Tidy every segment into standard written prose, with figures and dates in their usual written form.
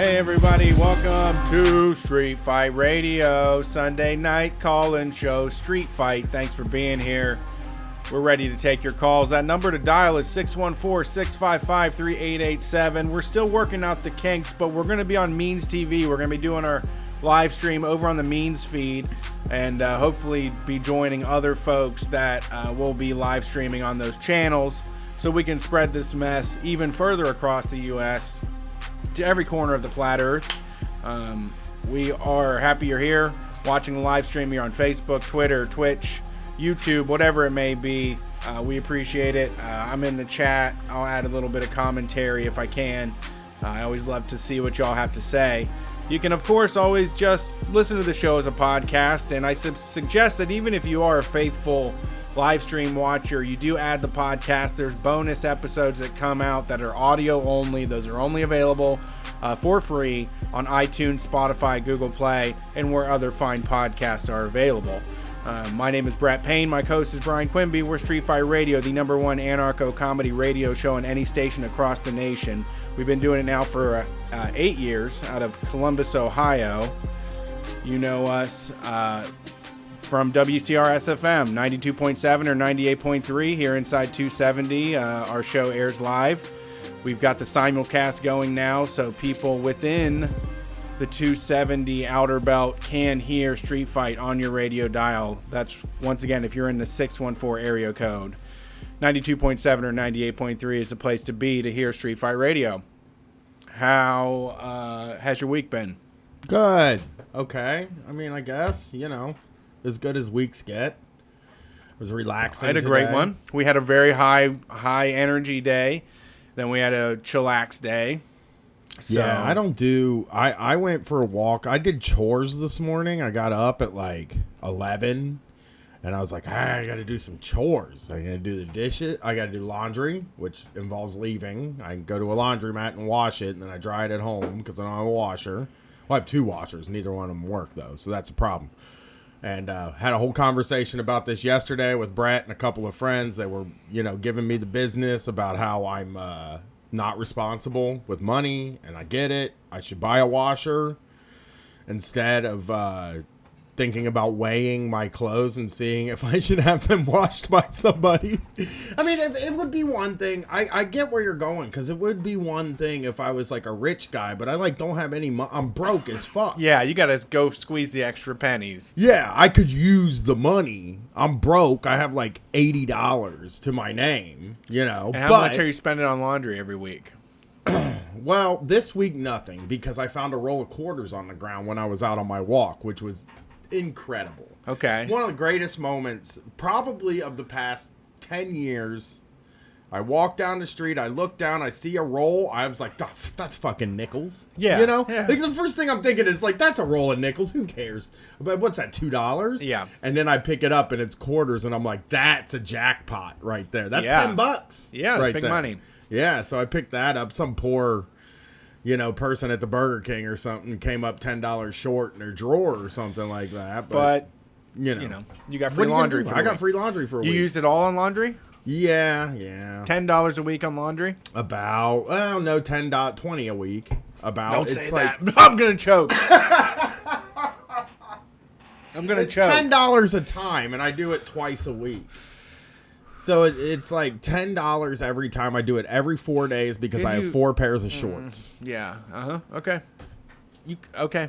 Hey everybody, welcome to Street Fight Radio, Sunday night call-in show, Street Fight. Thanks for being here. We're ready to take your calls. That number to dial is 614-655-3887. We're still working out the kinks, but we're going to be on Means TV. We're going to be doing our live stream over on the Means feed and hopefully be joining other folks that will be live streaming on those channels so we can spread this mess even further across the U.S. to every corner of the flat earth. We are happy you're here watching the live stream here on Facebook, Twitter, Twitch, YouTube, whatever it may be. We appreciate it. I'm in the chat. I'll add a little bit of commentary if I can. I always love to see what y'all have to say. You can, of course, always just listen to the show as a podcast, and I suggest that even if you are a faithful live stream watcher, you do add the podcast. There's bonus episodes that come out that are audio only. Those are only available for free on iTunes, Spotify, Google Play, and where other fine podcasts are available. My name is Brett Payne. My co-host is Brian Quimby. We're Street Fight Radio, the #1 anarcho-comedy radio show on any station across the nation. We've been doing it now for 8 years out of Columbus, Ohio. You know us from WCRS-FM 92.7 or 98.3 here inside 270. Our show airs live. We've got the simulcast going now, so people within the 270 outer belt can hear Street Fight on your radio dial. That's, once again, if you're in the 614 area code. 92.7 or 98.3 is the place to be to hear Street Fight Radio. How has your week been? Good. Okay. I mean, I guess, as good as weeks get. It was relaxing. I had a great one. We had a very high energy day. Then we had a chillax day. So. Yeah, I went for a walk. I did chores this morning. I got up at like 11 and I was like, I got to do some chores. I got to do the dishes. I got to do laundry, which involves leaving. I go to a laundromat and wash it, and then I dry it at home because I don't have a washer. Well, I have two washers. Neither one of them work, though, so that's a problem. And had a whole conversation about this yesterday with Brett and a couple of friends. They were, giving me the business about how I'm not responsible with money, and I get it. I should buy a washer instead of thinking about weighing my clothes and seeing if I should have them washed by somebody. I mean, it would be one thing. I get where you're going, because it would be one thing if I was like a rich guy, but I don't have any money. I'm broke as fuck. Yeah, you gotta go squeeze the extra pennies. Yeah, I could use the money. I'm broke. I have like $80 to my name, And how much are you spending on laundry every week? Well, this week nothing, because I found a roll of quarters on the ground when I was out on my walk, which was incredible. Okay. One of the greatest moments probably of the past 10 years. I walk down the street, I look down, I see a roll. I was like, that's fucking nickels. Yeah. Yeah. Like, the first thing I'm thinking is like, that's a roll of nickels. Who cares? But what's that, $2? Yeah. And then I pick it up and it's quarters, and I'm like, that's a jackpot right there. That's $10. Yeah, right big there. money. Yeah, so I picked that up. Some poor person at the Burger King or something came up $10 short in their drawer or something like that. But you got free laundry for a week. I got free laundry for a week. You used it all on laundry? Yeah. $10 a week on laundry? About, well, no, $20 a week. About. Don't say that. I'm going to choke. It's $10 a time, and I do it twice a week. So it's like $10 every time. I do it every 4 days because I have 4 pairs of shorts. Yeah. Okay. Okay.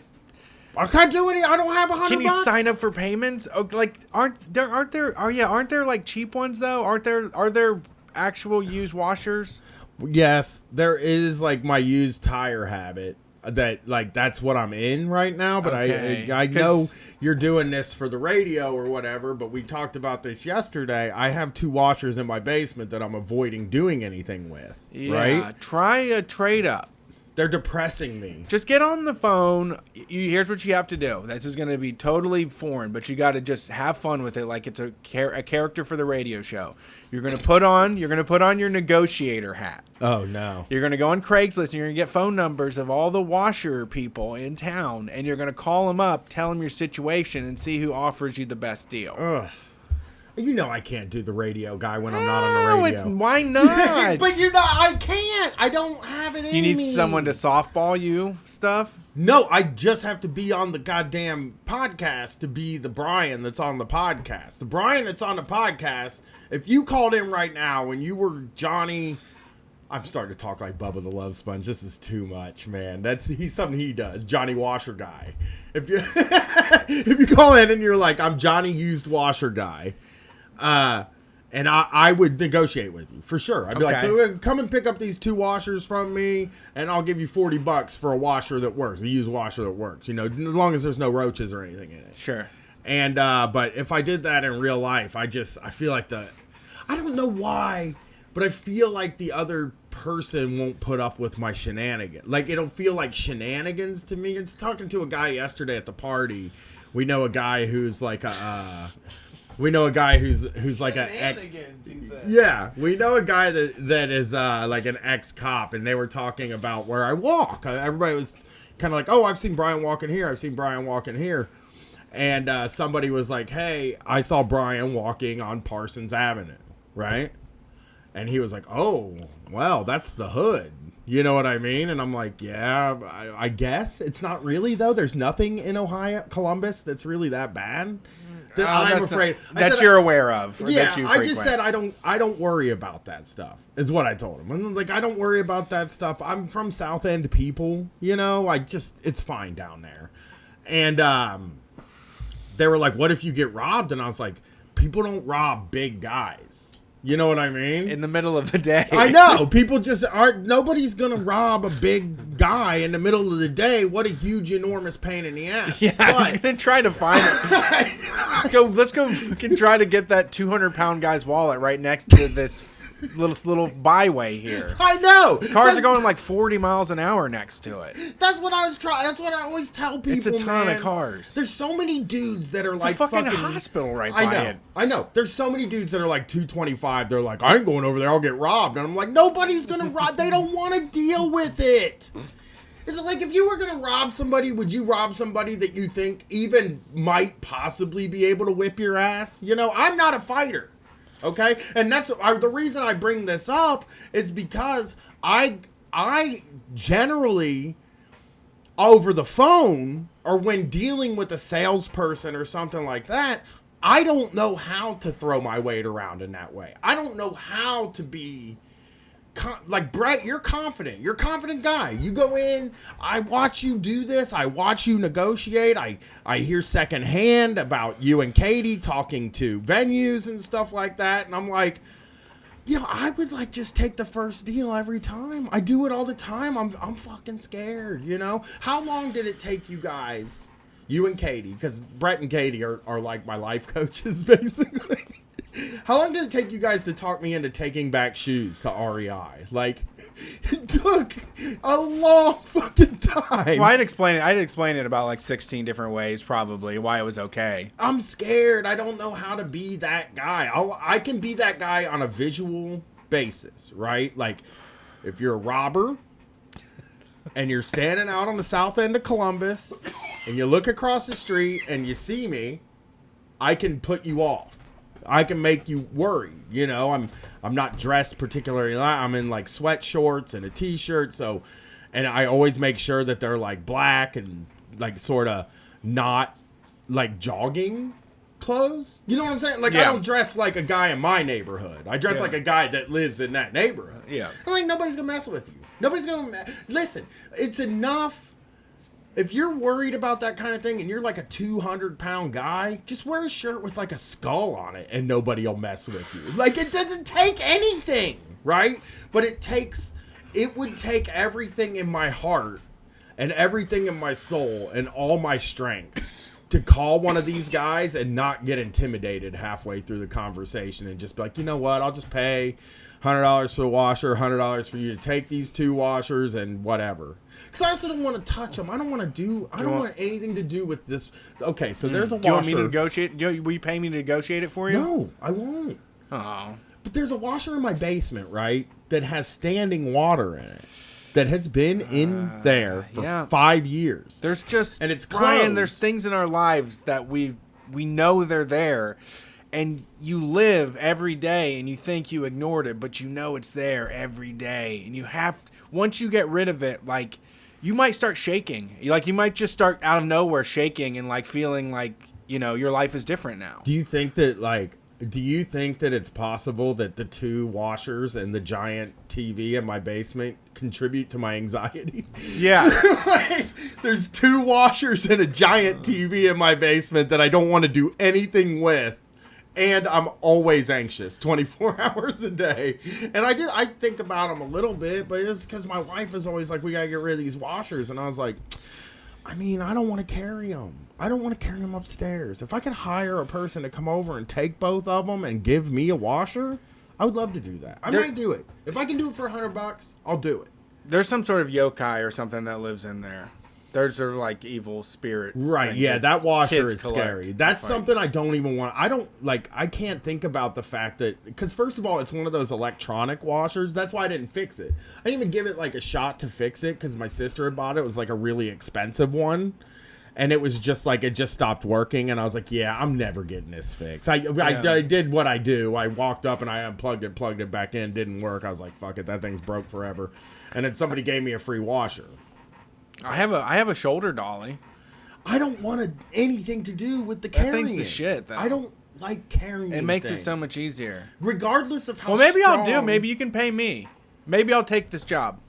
I can't do any. I don't have $100. Can you sign up for payments? Oh, like aren't there like cheap ones though? Are there actual used washers? Yes, there is like my used tire habit. That's what I'm in right now, but okay. I know you're doing this for the radio or whatever, but we talked about this yesterday. I have 2 washers in my basement that I'm avoiding doing anything with, right? Try a trade up. They're depressing me. Just get on the phone. Here's what you have to do. This is going to be totally foreign, but you got to just have fun with it like it's a character for the radio show. You're going to put on your negotiator hat. Oh, no. You're going to go on Craigslist and you're going to get phone numbers of all the washer people in town, and you're going to call them up, tell them your situation, and see who offers you the best deal. Ugh. You know I can't do the radio guy when I'm not on the radio. Why not? But you're not. I can't. I don't have it in me. You need someone to softball you stuff? No, I just have to be on the goddamn podcast to be the Brian that's on the podcast. The Brian that's on the podcast, if you called in right now and you were Johnny... I'm starting to talk like Bubba the Love Sponge. This is too much, man. He's something he does. Johnny Washer Guy. If you if you call in and you're like, I'm Johnny Used Washer Guy, and I would negotiate with you for sure. I'd be like, come and pick up these 2 washers from me, and I'll give you $40 for a washer that works, a used washer that works. You know, as long as there's no roaches or anything in it. Sure. And but if I did that in real life, I feel like I don't know why, but I feel like the other person won't put up with my shenanigans. Like, it'll feel like shenanigans to me. It's talking to a guy yesterday at the party. We know a guy who's like who's like an ex. Yeah, we know a guy that is like an ex-cop, and they were talking about where I walk. Everybody was kind of like, oh, I've seen Brian walking here. I've seen Brian walking here. And somebody was like, hey, I saw Brian walking on Parsons Avenue, right? And he was like, oh, well, that's the hood. You know what I mean? And I'm like, yeah, I guess. It's not really, though. There's nothing in Ohio, Columbus, that's really that bad. That I'm afraid. That you're aware of. Or yeah, that you I just said I don't worry about that stuff, is what I told him. I'm like, I don't worry about that stuff. I'm from South End people, you know? It's fine down there. And they were like, what if you get robbed? And I was like, people don't rob big guys. You know what I mean? In the middle of the day. I know. People just aren't. Nobody's going to rob a big guy in the middle of the day. What a huge, enormous pain in the ass. Yeah, I'm going to try to find it. Let's go fucking try to get that 200-pound guy's wallet right next to this little byway here. I know. Cars are going like 40 miles an hour next to it. That's what I was trying. That's what I always tell people. It's a ton of cars. There's so many dudes that are it's like a fucking hospital right by it. I know. There's so many dudes that are like 225. They're like, I ain't going over there. I'll get robbed. And I'm like, nobody's gonna rob. They don't want to deal with it. It's like, if you were gonna rob somebody, would you rob somebody that you think even might possibly be able to whip your ass? You know, I'm not a fighter. Okay, and that's the reason I bring this up is because I generally over the phone or when dealing with a salesperson or something like that, I don't know how to throw my weight around in that way. I don't know how to be like Brett. You're confident. You're a confident guy. You go in. I watch you do this. I watch you negotiate. I hear secondhand about you and Katie talking to venues and stuff like that. And I'm like, you know, I would like just take the first deal every time. I do it all the time. I'm fucking scared. You know, how long did it take you guys, you and Katie, because Brett and Katie are like my life coaches basically. How long did it take you guys to talk me into taking back shoes to REI? Like, it took a long fucking time. Well, I'd explain it about like 16 different ways, probably, why it was okay. I'm scared. I don't know how to be that guy. I can be that guy on a visual basis, right? Like, if you're a robber and you're standing out on the south end of Columbus and you look across the street and you see me, I can put you off. I can make you worry, you know. I'm not dressed particularly. I'm in like sweat shorts and a t-shirt, so, and I always make sure that they're like black and like sort of not like jogging clothes. You know what I'm saying? Like, yeah. I don't dress like a guy in my neighborhood. I dress like a guy that lives in that neighborhood. Yeah. I'm like, nobody's gonna mess with you. Nobody's gonna listen. It's enough. If you're worried about that kind of thing and you're like a 200-pound guy, just wear a shirt with like a skull on it and nobody will mess with you. Like, it doesn't take anything, right? But it would take everything in my heart and everything in my soul and all my strength to call one of these guys and not get intimidated halfway through the conversation and just be like, you know what, I'll just pay $100 for the washer, $100 for you to take these 2 washers and whatever. Because I also don't want to touch them. I don't want anything to do with this. Okay, so there's a washer. Do you want me to negotiate? Will you pay me to negotiate it for you? No, I won't. Oh. But there's a washer in my basement, right, that has standing water in it. That has been in there for 5 years. There's just, and it's Brian, closed. there's things in our lives that we know they're there. and you live every day and you think you ignored it, but you know it's there every day. And you have, once you get rid of it, like, you might start shaking. Like, you might just start out of nowhere shaking and like feeling like, you know, your life is different now. Do you think that it's possible that the 2 washers and the giant TV in my basement contribute to my anxiety? Yeah. Like, there's 2 washers and a giant TV in my basement that I don't want to do anything with. And I'm always anxious 24 hours a day. And I think about them a little bit, but it's because my wife is always like, we got to get rid of these washers. And I was like, I mean, I don't want to carry them. I don't want to carry them upstairs. If I could hire a person to come over and take both of them and give me a washer, I would love to do that. I might do it. If I can do it for $100, I'll do it. There's some sort of yokai or something that lives in there. Those are like evil spirits. Right, yeah, that washer is collect. scary. That's something I don't even want. I can't think about the fact that, because first of all, it's one of those electronic washers. That's why I didn't fix it. I didn't even give it like a shot to fix it because my sister had bought it. It was like a really expensive one. And it was just like, it just stopped working. And I was like, yeah, I'm never getting this fixed. I did what I do. I walked up and I unplugged it, plugged it back in. Didn't work. I was like, fuck it, that thing's broke forever. And then somebody gave me a free washer. I have a shoulder dolly. I don't want anything to do with the carrying. That thing's the shit, though. I don't like carrying. It makes it so much easier. Regardless of how. Well, maybe strong, I'll do. Maybe you can pay me. Maybe I'll take this job.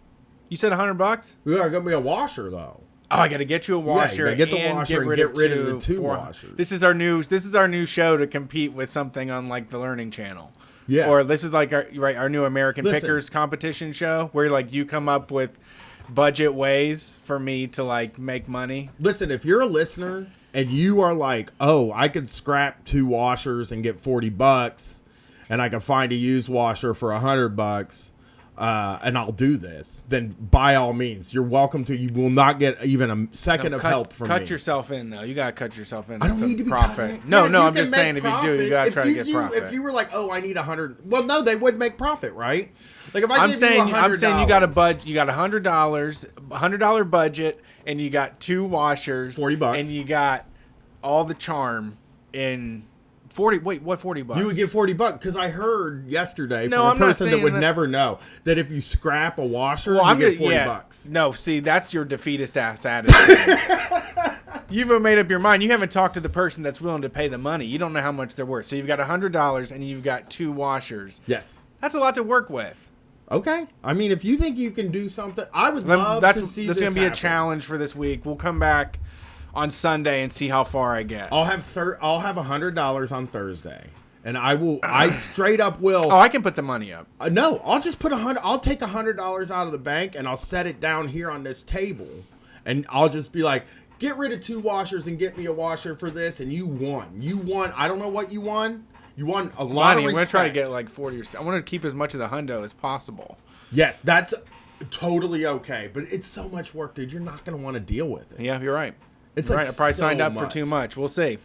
You said $100? Yeah, got me a washer though. Oh, I got to get you a washer. Yeah, you get the washer and get rid of the 2 washers. This is our new show to compete with something on like the Learning Channel. Yeah. Or this is like our new American Pickers competition show where like you come up with budget ways for me to like make money. Listen, if you're a listener and you are like, oh, I could scrap 2 washers and get $40 and I can find a used washer for $100, and I'll do this, then by all means, you're welcome to. You will not get even a second of help from me. Cut yourself in, though. You got to cut yourself in. I don't need to be profit. No, I'm just saying if you do, you got to try to get profit. If you were like, oh, I need 100. Well, no, they would make profit, right? Like if I'm saying you got $100. You got $100 budget, and you got 2 washers, $40, and you got all the charm in 40. Wait, what $40? You would get $40 because I heard yesterday from a person that would never know that if you scrap a washer, you get $40. Yeah. No, see, that's your defeatist ass attitude. You've made up your mind. You haven't talked to the person that's willing to pay the money. You don't know how much they're worth. So you've got $100 and you've got 2 washers. Yes, that's a lot to work with. Okay. I mean, if you think you can do something, I would love to see this. That's going to be a challenge for this week. We'll come back on Sunday and see how far I get. I'll have $100 on Thursday, and I straight up will. Oh, I can put the money up. No, I'll just put I'll take $100 out of the bank and I'll set it down here on this table, and I'll just be like, get rid of 2 washers and get me a washer for this, and you won. I don't know what you won. You want a lot of respect. I'm going to try to get like 40 or so. I want to keep as much of the hundo as possible. Yes, that's totally okay. But it's so much work, dude. You're not going to want to deal with it. Yeah, you're right. It's like I probably signed up for too much. We'll see.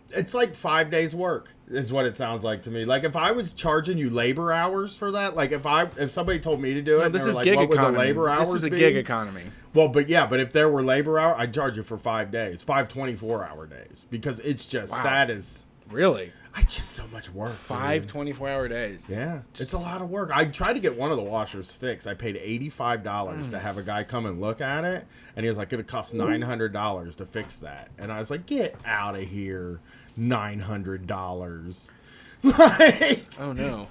It's like 5 days work is what it sounds like to me. Like if I was charging you labor hours for that, like if somebody told me to do it, no, this is gig economy. This is a gig economy. Well, but if there were labor hours, I'd charge you for 5 days, 5 24-hour days, because it's just that is really. It's just so much work. 5 24-hour days. Yeah, it's a lot of work. I tried to get one of the washers fixed. I paid $85 to have a guy come and look at it, and he was like, "It cost $900 to fix that." And I was like, "Get out of here, $900!" Like, oh no!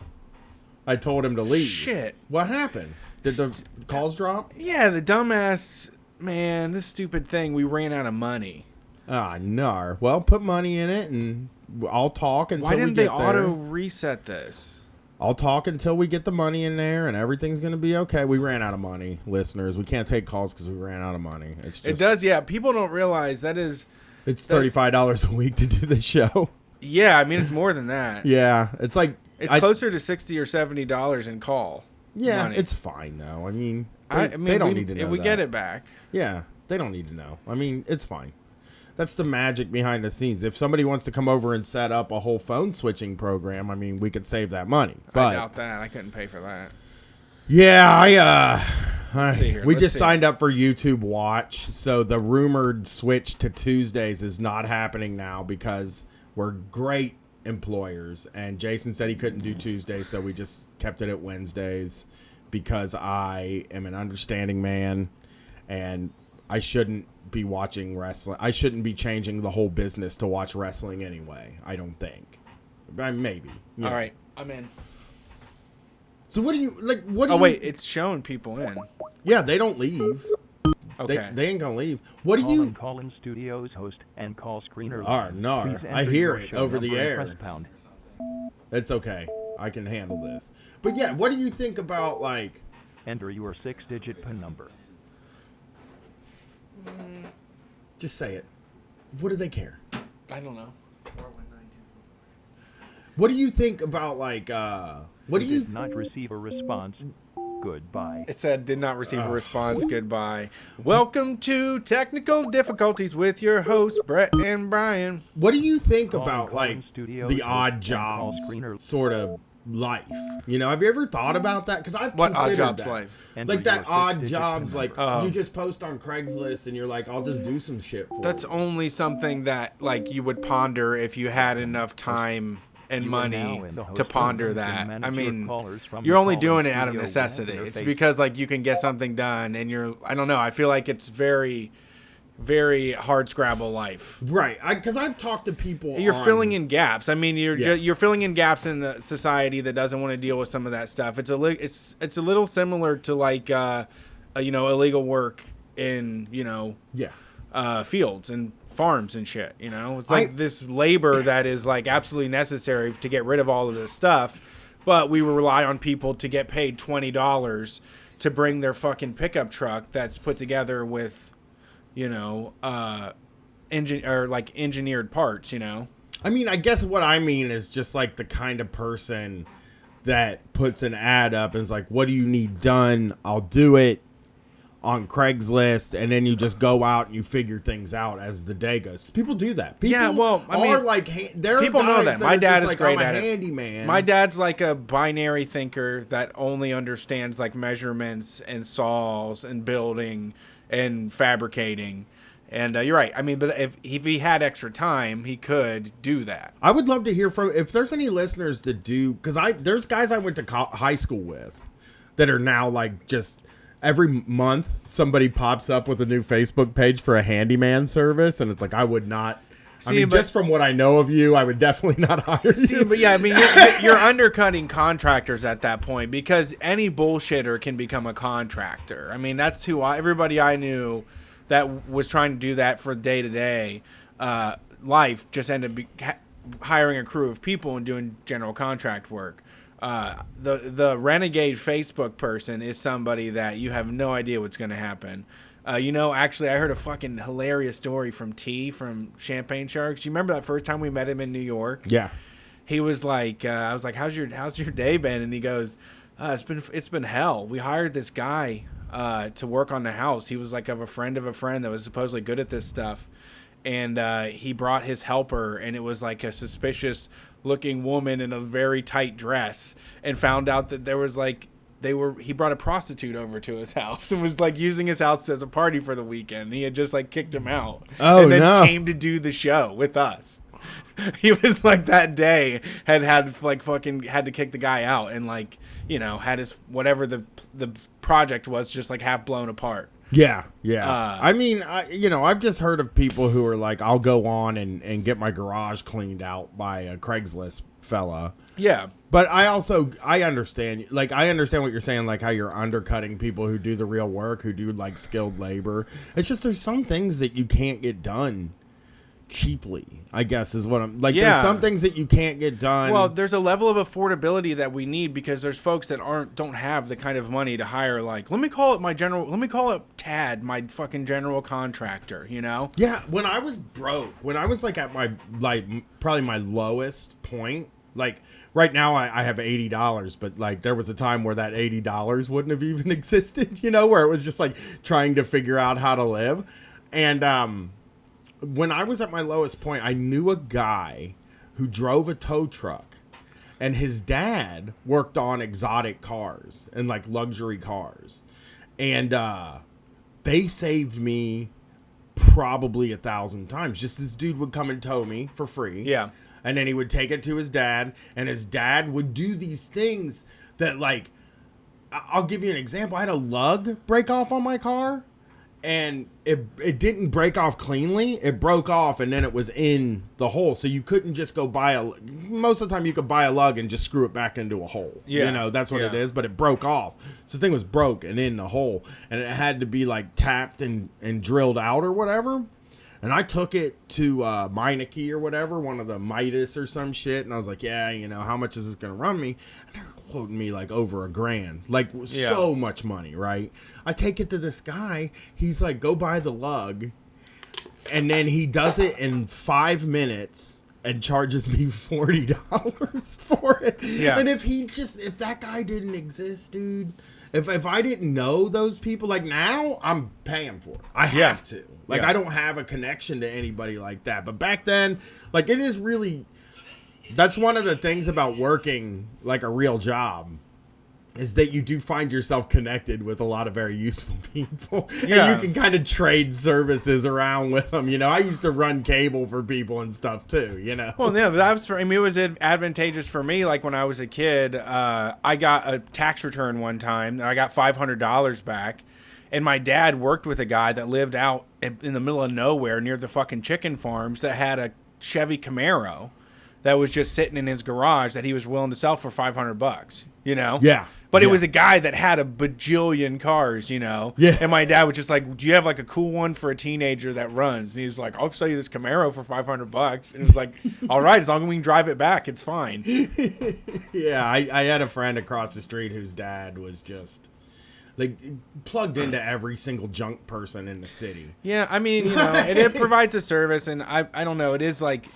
I told him to leave. Shit! What happened? Did the calls drop? Yeah, the dumbass man. This stupid thing. We ran out of money. Ah, no. Well, put money in it and. I'll talk until we get there. Why didn't they auto reset this? I'll talk until we get the money in there, and everything's going to be okay. We ran out of money, listeners. We can't take calls because we ran out of money. It does, yeah. People don't realize it's $35 a week to do the show. Yeah, I mean, it's more than that. Yeah, it's like... It's closer to $60 or $70 in call. Yeah, money. It's fine, though. I mean, they don't need to know we get it back. Yeah, they don't need to know. I mean, it's fine. That's the magic behind the scenes. If somebody wants to come over and set up a whole phone switching program, I mean, we could save that money. But I doubt that. I couldn't pay for that. Yeah, we just see. signed up for YouTube Watch, so the rumored switch to Tuesdays is not happening now because we're great employers, and Jason said he couldn't do Tuesdays, so we just kept it at Wednesdays because I am an understanding man, and I shouldn't be watching wrestling. I shouldn't be changing the whole business to watch wrestling anyway. I don't think. Maybe. All right, I'm in. So what do you like? What? Do Oh you, wait, it's showing people in. Yeah, they don't leave. Okay. They ain't gonna leave. What do you? Call-in Studios host and call screener. No, Please I enter hear your it show over the number and air. press pound. It's okay. I can handle this. But yeah, what do you think about like? Enter your 6-digit PIN number. Just say it. What do they care? I don't know. What do you think about like? What do you? Did not receive a response. Goodbye. It said did not receive a response. Goodbye. Welcome to Technical Difficulties with your hosts Brett and Brian. What do you think Call about like in Studios the host odd and jobs call screener. sort of life? You know, have you ever thought about that? Because I've What odd considered jobs that. life? Enter Like that your odd 6-digit jobs, PIN like number. you just post on Craigslist and you're like, I'll just do some shit for That's you. only something that like you would ponder if you had enough time and You are money now in the host to ponder room. that. Manage I your mean, callers from you're the only call-in doing it out of studio necessity. web It's interface. because like you can get something done, and I don't know. I feel like it's very, very hard scrabble life. Right, because I've talked to people. You're on- filling in gaps. I mean, Yeah. you're filling in gaps in the society that doesn't want to deal with some of that stuff. It's a little similar to like illegal work in fields and farms and shit. You know, it's like this labor that is like absolutely necessary to get rid of all of this stuff, but we rely on people to get paid $20 to bring their fucking pickup truck that's put together with, engineered parts. You know. I mean, I guess what I mean is just like the kind of person that puts an ad up and is like, what do you need done? I'll do it on Craigslist. And then you just go out and you figure things out as the day goes. 'Cause people do that. People Yeah, well, I mean, are like, there are people know guys that. My are dad just is like, great I'm at a it. handyman. My dad's like a binary thinker that only understands like measurements and saws and building and fabricating. And you're right. I mean, but if he had extra time, he could do that. I would love to hear from, if there's any listeners that do, because there's guys I went to high school with that are now like just every month somebody pops up with a new Facebook page for a handyman service, and it's like I would not. Just from what I know of you, I would definitely not hire you. But yeah, I mean, you're undercutting contractors at that point because any bullshitter can become a contractor. I mean, that's who everybody I knew that was trying to do that for day to day life just ended up hiring a crew of people and doing general contract work. The renegade Facebook person is somebody that you have no idea what's going to happen. Actually, I heard a fucking hilarious story from T from Champagne Sharks. You remember that first time we met him in New York? Yeah. He was like, I was like, how's your day been? And he goes, it's been hell. We hired this guy to work on the house. He was like of a friend that was supposedly good at this stuff. And he brought his helper, and it was like a suspicious looking woman in a very tight dress, and found out that there was like, he brought a prostitute over to his house and was like using his house as a party for the weekend. He had just like kicked him out. Oh, and then no. came to do the show with us. He was like that day had like fucking had to kick the guy out, and like, had his whatever the project was just like half blown apart. Yeah. I mean, I've just heard of people who are like, I'll go on and get my garage cleaned out by a Craigslist fella. Yeah. But I understand, like, I understand what you're saying, like how you're undercutting people who do the real work, who do like skilled labor. It's just, there's some things that you can't get done cheaply, I guess is what I'm like. Yeah. There's some things that you can't get done. Well, there's a level of affordability that we need because there's folks that don't have the kind of money to hire, like, let me call it Tad, my fucking general contractor, Yeah, when I was broke, when I was like at my, like, probably my lowest point, like right now I have $80, but like there was a time where that $80 wouldn't have even existed, where it was just like trying to figure out how to live. And when I was at my lowest point, I knew a guy who drove a tow truck, and his dad worked on exotic cars and like luxury cars. And they saved me probably 1,000 times. Just this dude would come and tow me for free. Yeah. And then he would take it to his dad, and his dad would do these things that, like, I'll give you an example. I had a lug break off on my car, and it didn't break off cleanly. It broke off, and then it was in the hole. So you couldn't just go buy most of the time you could buy a lug and just screw it back into a hole. Yeah. You know, that's what it Yeah. is, but it broke off. So the thing was broke and in the hole, and it had to be, like, tapped and drilled out or whatever. And I took it to Meineke or whatever, one of the Midas or some shit. And I was like, yeah, you know, how much is this going to run me? And they're quoting me like over $1,000. Like, so much money, right? I take it to this guy. He's like, go buy the lug. And then he does it in 5 minutes and charges me $40 for it. Yeah. And if that guy didn't exist, dude, if I didn't know those people, like, now I'm paying for it. I have to. Like, Yeah. I don't have a connection to anybody like that. But back then, like, it is really, that's one of the things about working like a real job, is that you do find yourself connected with a lot of very useful people. Yeah. And you can kind of trade services around with them. You know, I used to run cable for people and stuff too, you know. Well, yeah, that was it was advantageous for me. Like when I was a kid, I got a tax return one time. I got $500 back. And my dad worked with a guy that lived out in the middle of nowhere near the fucking chicken farms that had a Chevy Camaro that was just sitting in his garage that he was willing to sell for $500, you know? Yeah. But it Yeah. was a guy that had a bajillion cars, you know? Yeah. And my dad was just like, do you have like a cool one for a teenager that runs? And he's like, I'll sell you this Camaro for $500. And it was like, all right, as long as we can drive it back, it's fine. Yeah, I had a friend across the street whose dad was just, like, plugged into every single junk person in the city. Yeah, I mean, you know, it provides a service, and I don't know, it is like,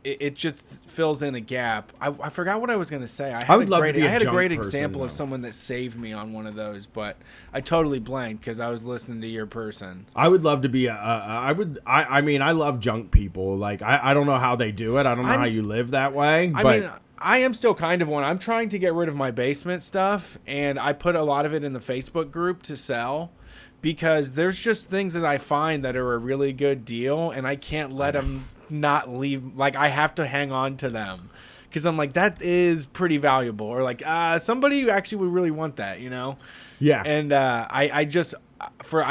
it just fills in a gap. I forgot what I was going to say. I would love to be a had a junk great person, example of though. someone that saved me on one of those, but I totally blanked because I was listening to your person. I would love to be I mean, I love junk people. Like, I don't know how they do it. I don't know how you live that way. I But mean, I am still kind of one. I'm trying to get rid of my basement stuff, and I put a lot of it in the Facebook group to sell because there's just things that I find that are a really good deal, and I can't let them not leave. Like, I have to hang on to them because I'm like, that is pretty valuable, or like somebody who actually would really want that, you know? yeah. And I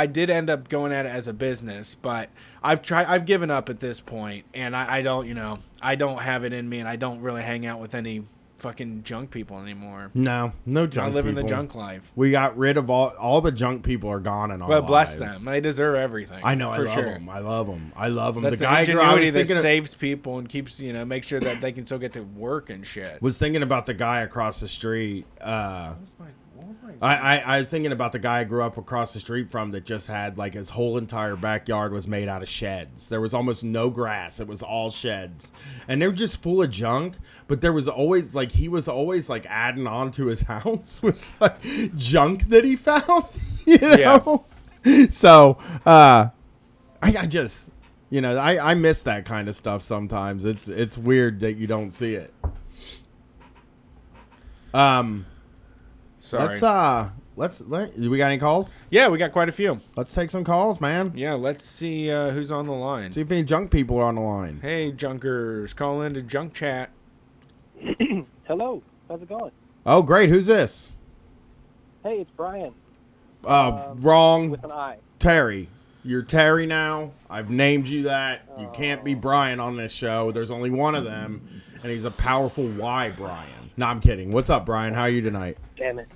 did end up going at it as a business, but I've given up at this point, and I don't, you know, I don't have it in me, and I don't really hang out with any fucking junk people anymore. No junk I live in the people. junk life. We got rid of all the junk people are gone in our Well, bless lives. them. They deserve everything. I know. for I love sure. them. I love them. I love them. That's the I ingenuity was that thinking, saves people and keeps, you know, make sure that they can still get to work and shit. was thinking about the guy across the street. I was thinking about the guy I grew up across the street from that just had, like, his whole entire backyard was made out of sheds. There was almost no grass. It was all sheds. And they were just full of junk, but there was always, like, he was always, like, adding on to his house with, like, junk that he found, you know? Yeah. So, I just, you know, I miss that kind of stuff sometimes. It's weird that you don't see it. Sorry. Do we got any calls? Yeah, we got quite a few. Let's take some calls, man. Yeah, let's see who's on the line. See if any junk people are on the line. Hey, junkers, call into Junk Chat. Hello, how's it going? Oh, great. Who's this? Hey, it's Brian Wrong. with an I. Terry. You're Terry now. I've named you that. You can't be Brian on this show. There's only one of them, and he's a powerful Y Brian. No, I'm kidding. What's up, Brian? How are you tonight? Damn it.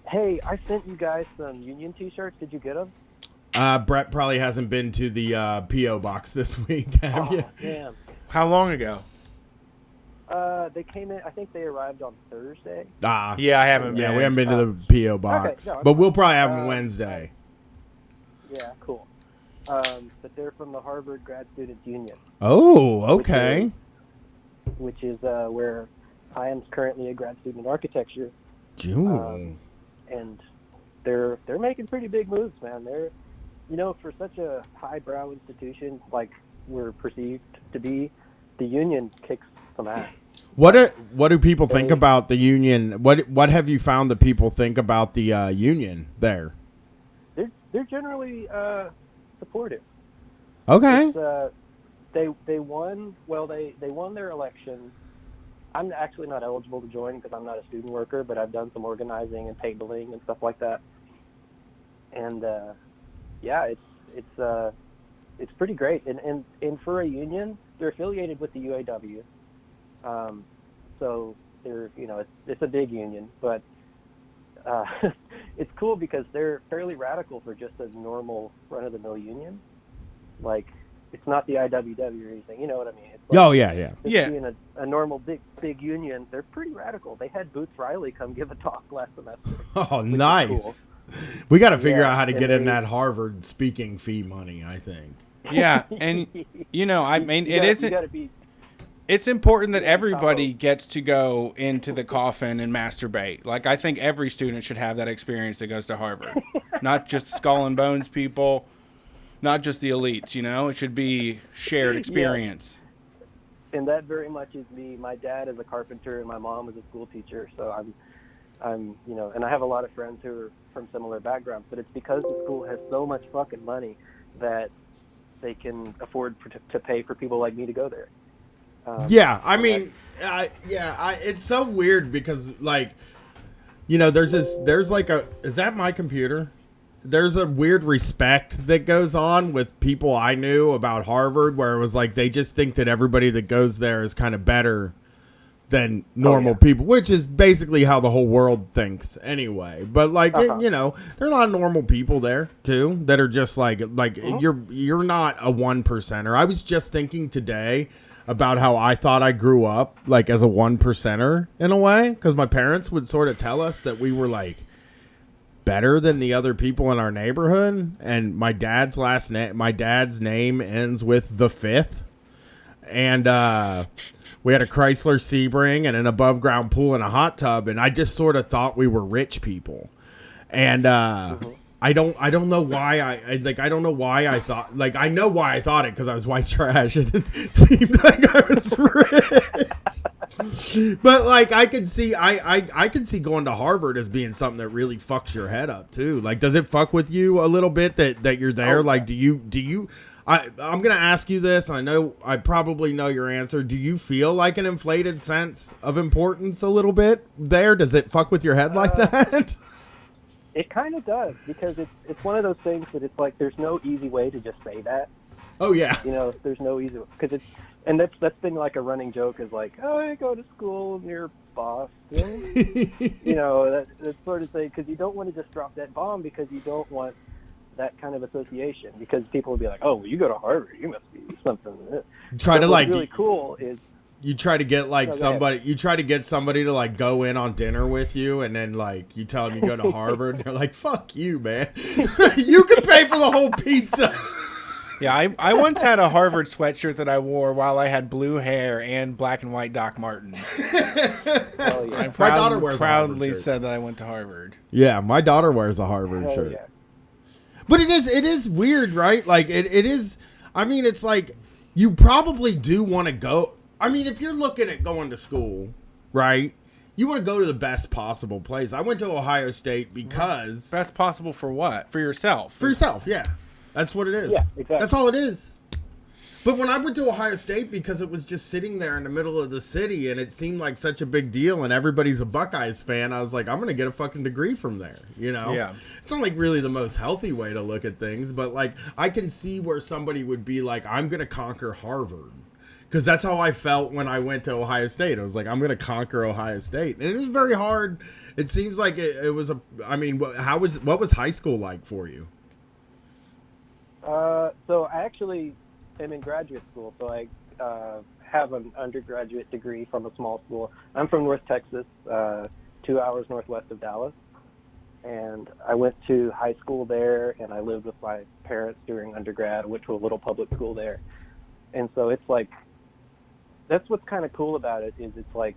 Hey, I sent you guys some Union t-shirts. Did you get them? Brett probably hasn't been to the P.O. box this week, have you? Damn. How long ago? They came in, I think they arrived on Thursday. Yeah, I haven't been. Yeah, we haven't been to the P.O. box. no, but we'll probably have them Wednesday. Yeah, cool. But they're from the Harvard Grad Students Union. Oh, okay. Which is where I am currently a grad student in architecture. June. And they're making pretty big moves, man. They're, you know, for such a highbrow institution like we're perceived to be, the union kicks some ass. What do people think about the union? What have you found that people think about the union there? They're generally supportive. Okay. they won. Well, they won their election. I'm actually not eligible to join because I'm not a student worker, but I've done some organizing and tabling and stuff like that. And yeah, it's pretty great. And for a union, they're affiliated with the UAW. So they're, you know, it's a big union, but it's cool because they're fairly radical for just a normal run-of-the-mill union. Like, it's not the IWW or anything, you know what I mean? It's like, Oh yeah, yeah. just being a normal big union, they're pretty radical. They had Boots Riley come give a talk last semester. Oh, which is nice. cool. We got to figure Yeah, out how to and get him they- that Harvard speaking fee money, I think. Yeah, and you know, I mean, You it gotta- isn't. You gotta be. It's important that Yeah, everybody Tahoe. gets to go into the coffin and masturbate. Like, I think every student should have that experience that goes to Harvard. Not just skull and bones people, not just the elites, you know? It should be shared experience. And that very much is me. My dad is a carpenter and my mom is a school teacher, so I'm you know, and I have a lot of friends who are from similar backgrounds, but it's because the school has so much fucking money that they can afford to pay for people like me to go there. Yeah, I mean, it's so weird because, like, you know, there's like is that my computer? There's a weird respect that goes on with people I knew about Harvard where it was like they just think that everybody that goes there is kind of better than normal people, which is basically how the whole world thinks anyway. But like, you know, there are a lot of normal people there too that are just like you're not a 1%er. I was just thinking today about how I thought I grew up like as a 1%er in a way, because my parents would sort of tell us that we were like better than the other people in our neighborhood. And my dad's name ends with the fifth. And we had a Chrysler Sebring and an above ground pool and a hot tub. And I just sort of thought we were rich people. And I don't know why I don't know why I thought, like, I know why I thought it, because I was white trash and it seemed like I was rich. But like, I could see going to Harvard as being something that really fucks your head up too. Like, does it fuck with you a little bit that you're there? Like, do you I'm gonna ask you this, and I know I probably know your answer. Do you feel like an inflated sense of importance a little bit there? Does it fuck with your head like that? It kind of does, because it's one of those things that it's like there's no easy way to just say that. Oh yeah. You know, there's no easy, because it's, and that's been like a running joke, is like, oh, I go to school near Boston. You know, that sort of thing, because you don't want to just drop that bomb, because you don't want that kind of association, because people will be like, oh, well, you go to Harvard, you must be something. Try to what's like really cool is you try to get like No, go somebody. You try to get somebody to like go in on dinner with you, and then like you tell them you go to Harvard. They're like, "Fuck you, man! You can pay for the whole pizza." Yeah, I once had a Harvard sweatshirt that I wore while I had blue hair and black and white Doc Martens. oh yeah, I My daughter wears a Harvard proudly shirt. said that I went to Harvard. Yeah, my daughter wears a Harvard hell shirt. yeah. But it is weird, right? Like it is. I mean, it's like you probably do want to go. I mean, if you're looking at going to school, right? You want to go to the best possible place. I went to Ohio State because Best possible for what? For yourself. for yourself, yeah. That's what it is. Yeah, exactly. That's all it is. But when I went to Ohio State, because it was just sitting there in the middle of the city and it seemed like such a big deal and everybody's a Buckeyes fan, I was like, I'm going to get a fucking degree from there, you know? Yeah. It's not like really the most healthy way to look at things, but like I can see where somebody would be like, I'm going to conquer Harvard. Because that's how I felt when I went to Ohio State. I was like, I'm going to conquer Ohio State. And it was very hard. It seems like it was I mean, what was high school like for you? So I actually am in graduate school, so I have an undergraduate degree from a small school. I'm from North Texas, 2 hours northwest of Dallas, and I went to high school there, and I lived with my parents during undergrad. I went to a little public school there, and so it's like, that's what's kind of cool about it, is it's like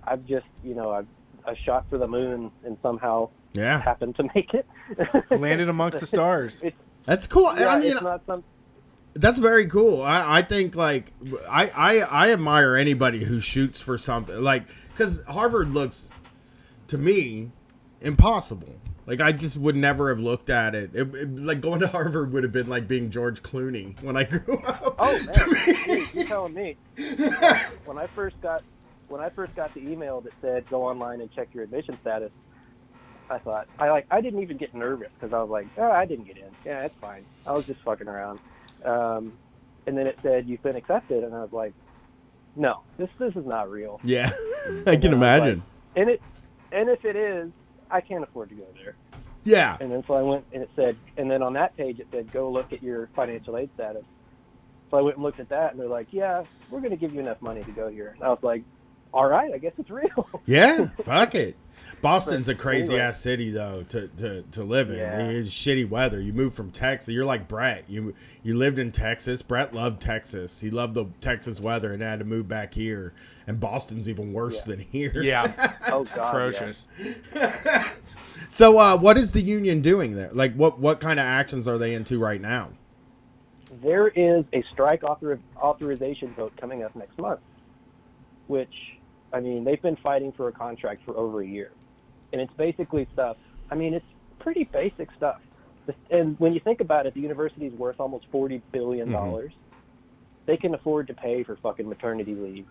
I've just, you know, I shot for the moon and somehow Yeah. happened to make it. Landed amongst the stars. That's cool. Yeah, I mean, it's not some. that's very cool. I think like I admire anybody who shoots for something, like, because Harvard looks to me impossible. Like, I just would never have looked at it. Like, going to Harvard would have been like being George Clooney when I grew up. Oh man, dude, you're telling me. When I first got the email that said go online and check your admission status, I thought I didn't even get nervous because I was like, oh, I didn't get in. Yeah, it's fine. I was just fucking around. And then it said you've been accepted, and I was like, no, this is not real. Yeah, I can imagine. And if it is, I can't afford to go there. Yeah. And then so I went, and it said, and then on that page it said go look at your financial aid status. So I went and looked at that, and they're like, yeah, we're going to give you enough money to go here. And I was like, all right, I guess it's real. Yeah, fuck it. Boston's a But crazy anyway. ass city though to live in. Yeah. It's shitty weather. You move from Texas. You're like Brett. You lived in Texas. Brett loved Texas. He loved the Texas weather and had to move back here. And Boston's even worse than here. Yeah, Oh, it's God, atrocious. So what is the union doing there? Like what kind of actions are they into right now? There is a strike authorization vote coming up next month, which, I mean, they've been fighting for a contract for over a year. And it's basically stuff, I mean, it's pretty basic stuff. And when you think about it, the university's worth almost $40 billion. Mm-hmm. They can afford to pay for fucking maternity leave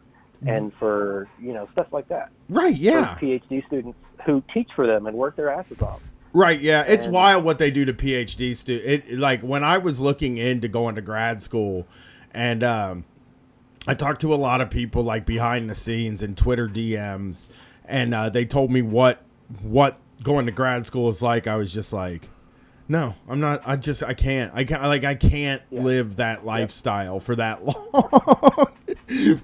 and for, stuff like that. Right, yeah. For PhD students who teach for them and work their asses off. Right, yeah. It's And- wild what they do to PhD students. Like, when I was looking into going to grad school, and I talked to a lot of people, like, behind the scenes in Twitter DMs, and they told me what going to grad school is like. I was just like, no, I'm not. I can't Yeah. live that lifestyle for that long.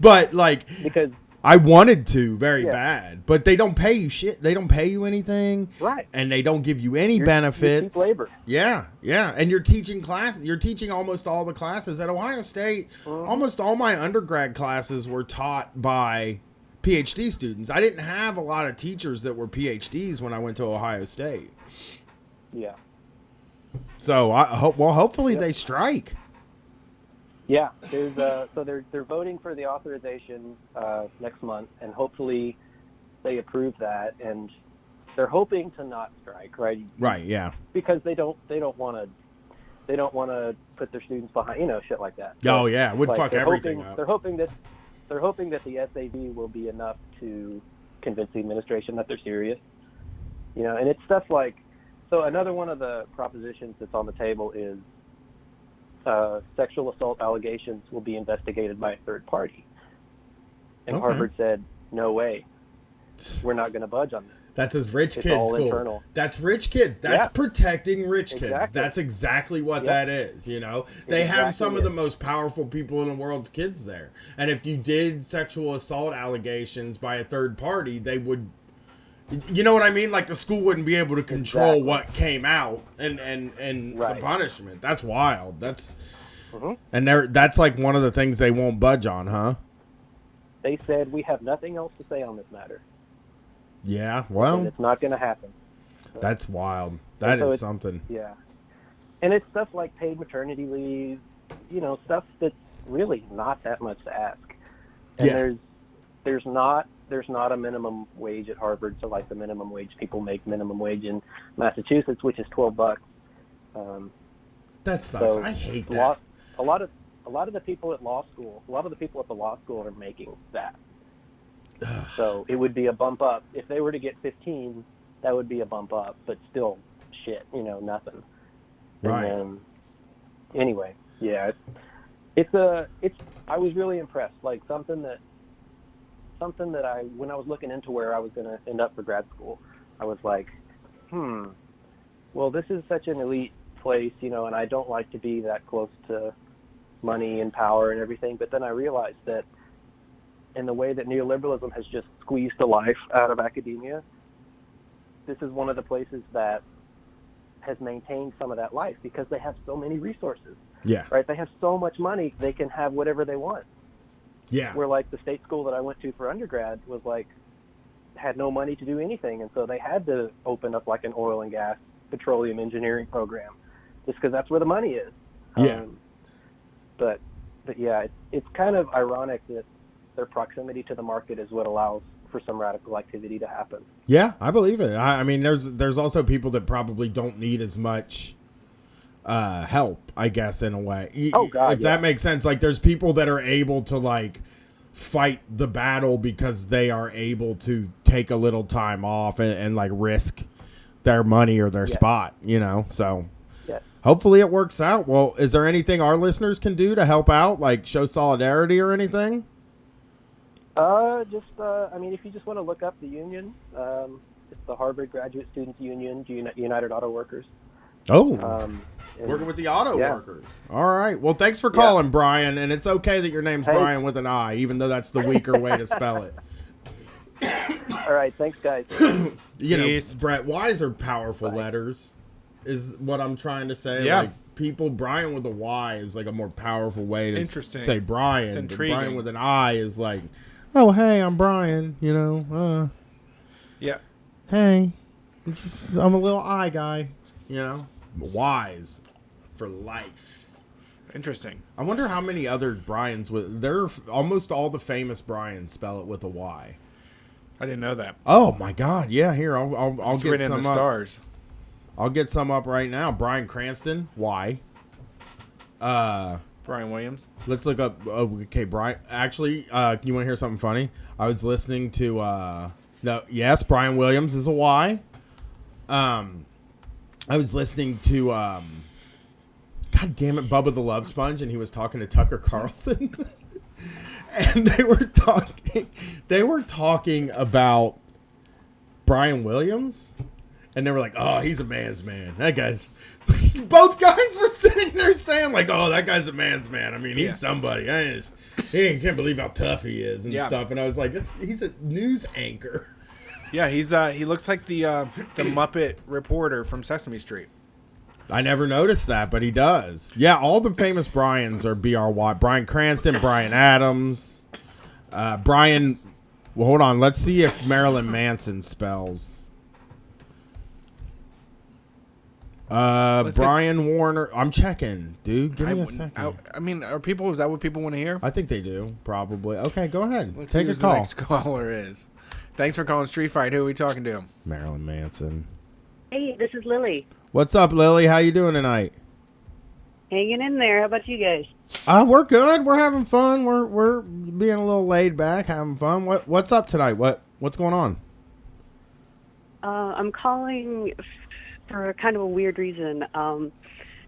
But, like, Because, I wanted to very Yeah. bad, but they don't pay you shit. They don't pay you anything. right. And they don't give you any You're benefits. cheap labor. Yeah, yeah. And you're teaching classes. You're teaching almost all the classes at Ohio State. Mhm. Almost all my undergrad classes were taught by PhD students. I didn't have a lot of teachers that were PhDs when I went to Ohio State. Yeah. So I hope. Well, hopefully Yep. they strike. Yeah, there's so they're voting for the authorization next month, and hopefully they approve that, and they're hoping to not strike, right? Right. Yeah. Because they don't want to put their students behind, shit like that. Oh yeah. It would Like, fuck they're everything hoping, up. They're hoping that the SAV will be enough to convince the administration that they're serious. And it's stuff like, so another one of the propositions that's on the table is sexual assault allegations will be investigated by a third party. And Okay. Harvard said, no way, we're not going to budge on this. That's his rich It's kids all school. internal. That's rich kids. That's Yeah. protecting rich kids. Exactly. That's exactly what Yep. that is, They have Exactly some of it. the most powerful people in the world's kids there. And if you did sexual assault allegations by a third party, they would, you know what I mean? Like, the school wouldn't be able to control Exactly. what came out and Right. the punishment. That's wild. That's Mhm. and that's like one of the things they won't budge on, huh? They said, we have nothing else to say on this matter. Yeah. And Well, it's not going to happen. that's wild. That so is it's- something. Yeah. And it's stuff like paid maternity leave, stuff that's really not that much to ask. And Yeah. there's not a minimum wage at Harvard, so like the minimum wage people make minimum wage in Massachusetts, which is $12. That sucks. So I hate that. a lot of the people at law school, a lot of the people at the law school are making that. So it would be a bump up. If they were to get 15, that would be a bump up, but still shit, nothing. Right. And then, anyway, yeah, I was really impressed. Like something that when I was looking into where I was going to end up for grad school, I was like, well, this is such an elite place, and I don't like to be that close to money and power and everything. But then I realized that in the way that neoliberalism has just squeezed the life out of academia, this is one of the places that has maintained some of that life because they have so many resources, Yeah. right? They have so much money, they can have whatever they want. Yeah. Where like the state school that I went to for undergrad was like, had no money to do anything. And so they had to open up like an oil and gas petroleum engineering program just because that's where the money is. Yeah. But yeah, it's kind of ironic that their proximity to the market is what allows for some radical activity to happen. Yeah, I believe it. I mean, there's also people that probably don't need as much help, I guess, in a way. Oh, God, if that makes sense. Like, there's people that are able to like fight the battle because they are able to take a little time off and like risk their money or their spot, you know. So hopefully it works out. Well, is there anything our listeners can do to help out, like show solidarity or anything? I mean, if you just want to look up the union, it's the Harvard Graduate Students Union, United Auto Workers. Oh, working with the auto workers. All right. Well, thanks for calling, Brian. And it's okay that your name's Brian with an I, even though that's the weaker way to spell it. All right. Thanks, guys. You know, Brett, Y's are powerful letters, is what I'm trying to say. Yeah. Like, people, Brian with a Y is like a more powerful way to say Brian. It's but intriguing. Brian with an I is like, oh, hey, I'm Brian, you know. Yeah. Hey, I'm a little I guy, you know. Y's for life. Interesting. I wonder how many other Brians with. They're almost all the famous Brians spell it with a Y. I didn't know that. Oh my God! Yeah, here I'll It's get written some in the up. stars. I'll get some up right now. Bryan Cranston, Y. Brian Williams. Let's look up. Okay, Brian. Actually, you want to hear something funny? I was listening to. Yes, Brian Williams is a Y. I was listening to. God damn it, Bubba the Love Sponge, and he was talking to Tucker Carlson, and they were talking about Brian Williams, and they were like, "Oh, he's a man's man. That guy's." Both guys were sitting there saying, like, "Oh, that guy's a man's man. I mean, he's somebody. He can't believe how tough he is and stuff." And I was like, "He's a news anchor." Yeah, he looks like the Muppet reporter from Sesame Street. I never noticed that, but he does. Yeah, all the famous Bryans are BRY. Bryan Cranston, Bryan Adams, Brian. Well, hold on. Let's see if Marilyn Manson spells. Brian Warner. I'm checking, dude. Give me a second. I mean, is that what people want to hear? I think they do, probably. Okay, go ahead. Let's Take see a who call. the next caller is. Thanks for calling Street Fight. Who are we talking to? Marilyn Manson. Hey, this is Lily. What's up, Lily? How you doing tonight? Hanging in there. How about you guys? We're good. We're having fun. We're being a little laid back, having fun. What's up tonight? What's going on? I'm calling for kind of a weird reason.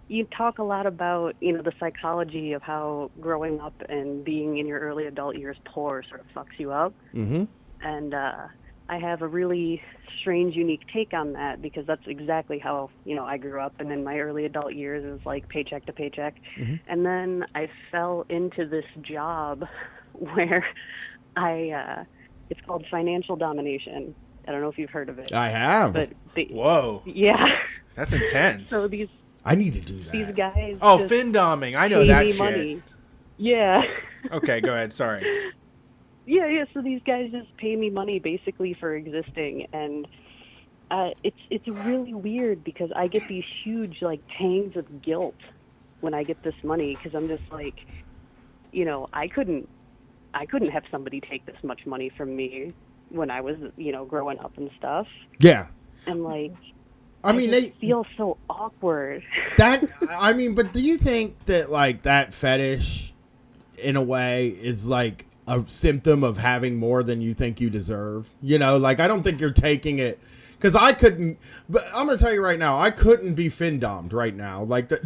You talk a lot about, the psychology of how growing up and being in your early adult years poor sort of fucks you up. Mm-hmm. And I have a really strange, unique take on that because that's exactly how, I grew up. And in my early adult years, it was like paycheck to paycheck. Mm-hmm. And then I fell into this job where it's called financial domination. I don't know if you've heard of it. I have. But Whoa. Yeah. That's intense. So I need to do that. These guys. Oh, Findoming. I know that shit. Money. Yeah. Okay, go ahead. Sorry. Yeah. So these guys just pay me money basically for existing, and it's really weird because I get these huge like pangs of guilt when I get this money because I'm just like, I couldn't have somebody take this much money from me when I was growing up and stuff. Yeah. And like. I mean, they feel so awkward. But do you think that like that fetish, in a way, is like a symptom of having more than you think you deserve? I don't think you're taking it because I couldn't. But I'm gonna tell you right now, I couldn't be findomed right now. Like the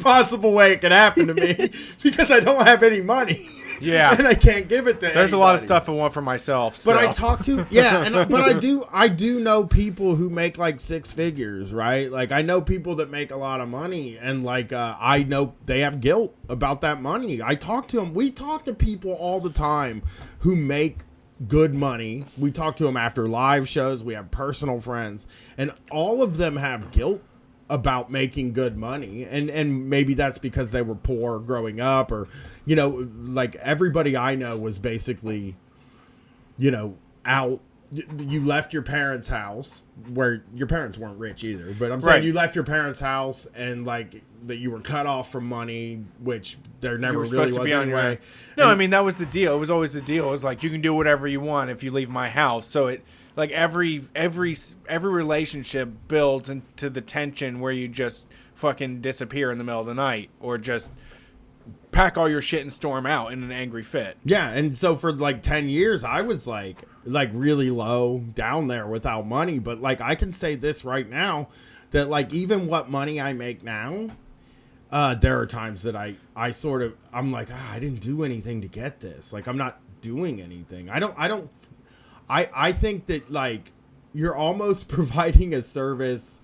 possible way it could happen to me because I don't have any money. Yeah, and I can't give it to. There's a lot of stuff I want for myself. So. But I talk to I do know people who make like six figures, right? Like I know people that make a lot of money, and like I know they have guilt about that money. I talk to them. We talk to people all the time who make good money. We talk to them after live shows. We have personal friends, and all of them have guilt about making good money, and maybe that's because they were poor growing up, or like everybody I know was basically out you left your parents' house, where your parents weren't rich either, but I'm saying Right. you left your parents' house and like that you were cut off from money, which there never You were really supposed was to be on your anyway. own. No, I mean that was the deal. It was always the deal. It was like you can do whatever you want if you leave my house. So it like every relationship builds into the tension where you just fucking disappear in the middle of the night or just pack all your shit and storm out in an angry fit. Yeah, and so for like 10 years I was like really low down there without money, but like I can say this right now that like even what money I make now, there are times that I'm like, I didn't do anything to get this. Like I'm not doing anything. I think that like you're almost providing a service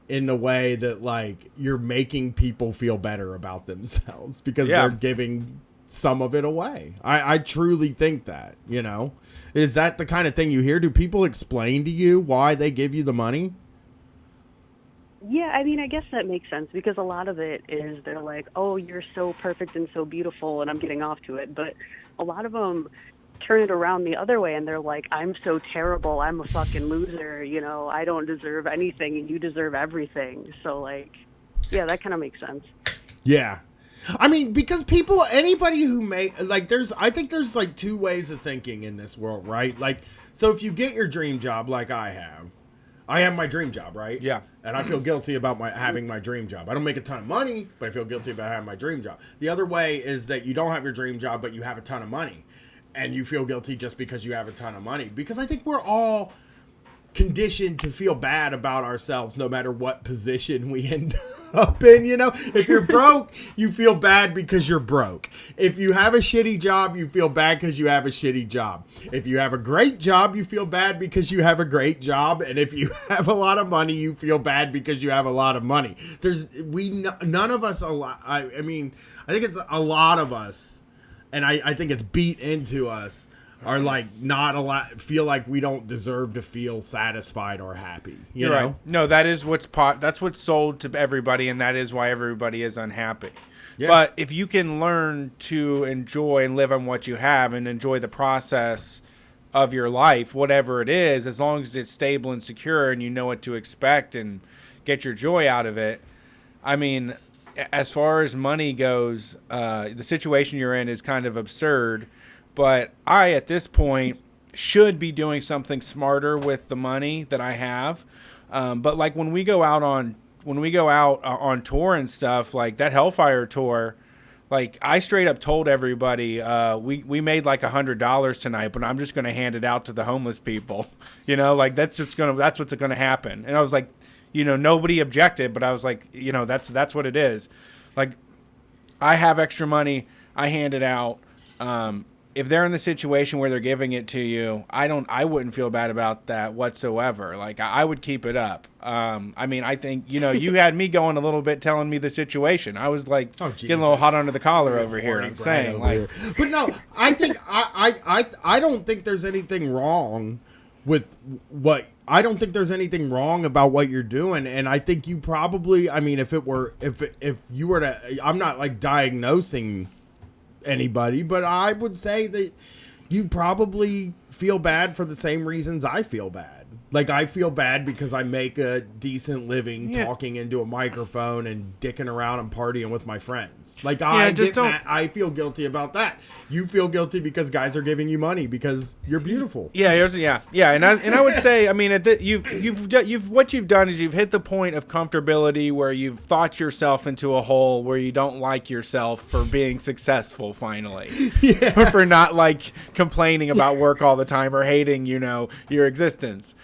in the way that like you're making people feel better about themselves because Yeah. they're giving some of it away. I truly think that, you know. Is that the kind of thing you hear? Do people explain to you why they give you the money? Yeah, I mean, I guess that makes sense because a lot of it is they're like, oh, you're so perfect and so beautiful, and I'm getting off to it. But a lot of them turn it around the other way, and they're like, I'm so terrible. I'm a fucking loser. You know, I don't deserve anything, and you deserve everything. So, like, yeah, that kind of makes sense. Yeah. I mean, because anybody who I think there's like two ways of thinking in this world, right? Like, so if you get your dream job like I have my dream job, right? Yeah. And I feel guilty about having my dream job. I don't make a ton of money, but I feel guilty about having my dream job. The other way is that you don't have your dream job, but you have a ton of money. And you feel guilty just because you have a ton of money. Because I think we're all conditioned to feel bad about ourselves no matter what position we end up in, you know? If you're broke, you feel bad because you're broke. If you have a shitty job, you feel bad because you have a shitty job. If you have a great job, you feel bad because you have a great job. And if you have a lot of money, you feel bad because you have a lot of money. None of us, I think it's a lot of us, and I think it's beat into us, are like feel like we don't deserve to feel satisfied or happy. You know? Right. No, that is that's what's sold to everybody, and that is why everybody is unhappy. Yeah. But if you can learn to enjoy and live on what you have and enjoy the process of your life, whatever it is, as long as it's stable and secure and you know what to expect and get your joy out of it. I mean, as far as money goes, the situation you're in is kind of absurd. But I, at this point, should be doing something smarter with the money that I have. But like when we go out on tour and stuff, like that Hellfire tour, like I straight up told everybody, we made like $100 tonight, but I'm just going to hand it out to the homeless people. You know, like that's what's going to happen. And I was like, you know, nobody objected, but I was like, you know, that's what it is. Like I have extra money, I hand it out. If they're in the situation where they're giving it to you, I wouldn't feel bad about that whatsoever. Like I would keep it up. I mean, I think, you know, you had me going a little bit telling me the situation. I was like getting a little hot under the collar over here. I'm saying like, but no, I think I don't think there's anything wrong with I don't think there's anything wrong about what you're doing. And I think you probably, I mean, if you were to, I'm not like diagnosing anybody, but I would say that you probably feel bad for the same reasons I feel bad. Like I feel bad because I make a decent living talking into a microphone and dicking around and partying with my friends. Like I feel guilty about that. You feel guilty because guys are giving you money because you're beautiful. Yeah. And I would say, I mean, what you've done is you've hit the point of comfortability where you've thought yourself into a hole where you don't like yourself for being successful finally, or for not like complaining about work all the time or hating, you know, your existence.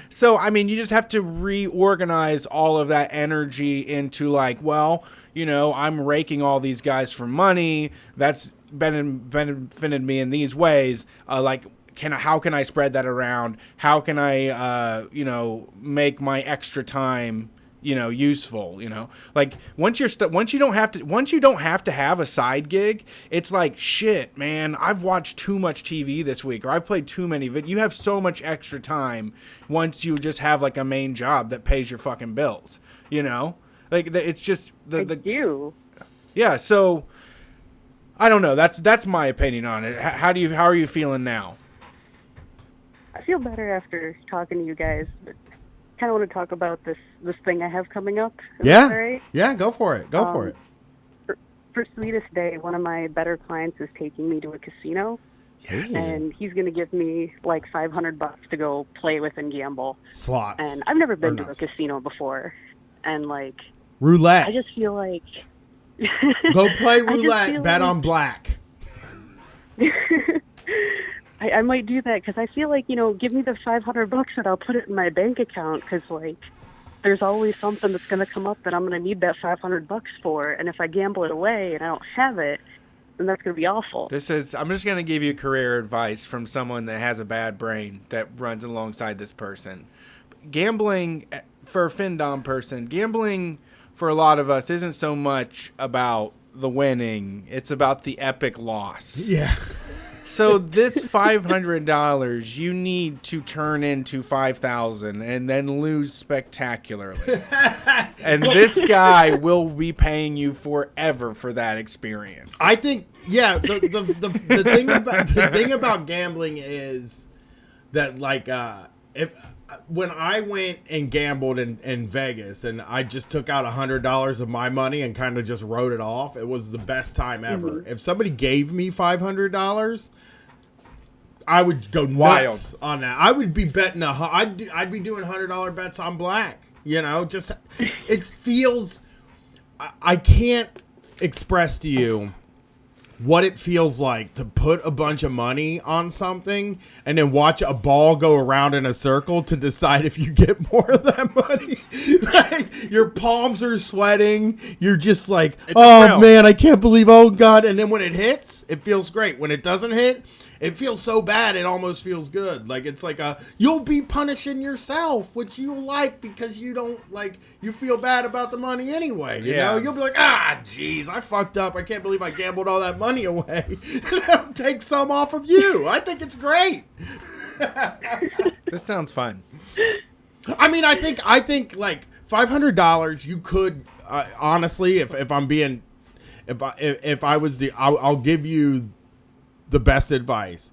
So, I mean, you just have to reorganize all of that energy into like, well, you know, I'm raking all these guys for money. That's benefited me in these ways. Like, how can I spread that around? How can I, you know, make my extra time, you know, useful, you know, like once you don't have to have a side gig, it's like, shit, man, I've watched too much TV this week, or I've played too many you have so much extra time once you just have like a main job that pays your fucking bills, you know, like it's just yeah. So I don't know. That's my opinion on it. How are you feeling now? I feel better after talking to you guys, but kind of want to talk about this thing I have coming up. Is that all right? Yeah, go for it. Go for it. For Sweetest Day, one of my better clients is taking me to a casino. Yes. And he's going to give me like $500 to go play with and gamble. Slots. And I've never been Or to not a casino before. And like, Roulette. I just feel like. Go play I just roulette. feel Bet like- on black. I might do that because I feel like, give me the $500 and I'll put it in my bank account because, like, there's always something that's going to come up that I'm going to need that $500 for. And if I gamble it away and I don't have it, then that's going to be awful. I'm just going to give you career advice from someone that has a bad brain that runs alongside this person. Gambling, for a FinDom person, gambling for a lot of us isn't so much about the winning. It's about the epic loss. Yeah. So this $500 you need to turn into $5,000 and then lose spectacularly. And this guy will be paying you forever for that experience. I think, yeah, the thing about gambling is that, like, when I went and gambled in Vegas and I just took out $100 of my money and kind of just wrote it off, it was the best time ever. Mm-hmm. If somebody gave me $500, I would go Wild nuts on that. I would be betting I'd be doing $100 bets on black. Just it feels. I can't express to you what it feels like to put a bunch of money on something and then watch a ball go around in a circle to decide if you get more of that money. Like, your palms are sweating. You're just like, oh man, I can't believe, oh God. And then when it hits, it feels great. When it doesn't hit, it feels so bad it almost feels good. Like, it's like you'll be punishing yourself, which you like because you don't, like, you feel bad about the money anyway. You know? You'll be like, jeez, I fucked up. I can't believe I gambled all that money away. And I'll take some off of you. I think it's great. This sounds fun. I mean, I think like $500 you could, honestly, if I'm being, if I was I'll give you the best advice.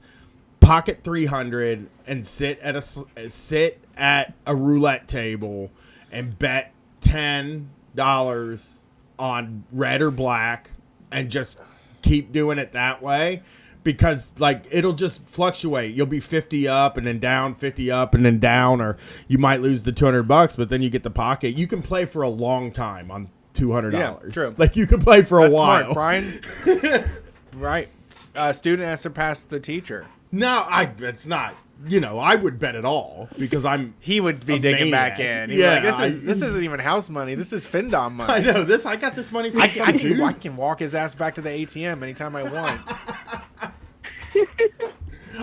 Pocket 300 and sit at a roulette table and bet $10 on red or black and just keep doing it that way, because like it'll just fluctuate. You'll be 50 up and then down, 50 up and then down, or you might lose the $200, but then you get the pocket. You can play for a long time on $200. Yeah, true. Like you can play for a while. Smart, Brian. Right. Student has surpassed the teacher. No, it's not. I would bet it all because He would be digging back in. He'd be like, this isn't even house money. This is FinDom money. I know this. I got this money from I some dude. can walk his ass back to the ATM anytime I want.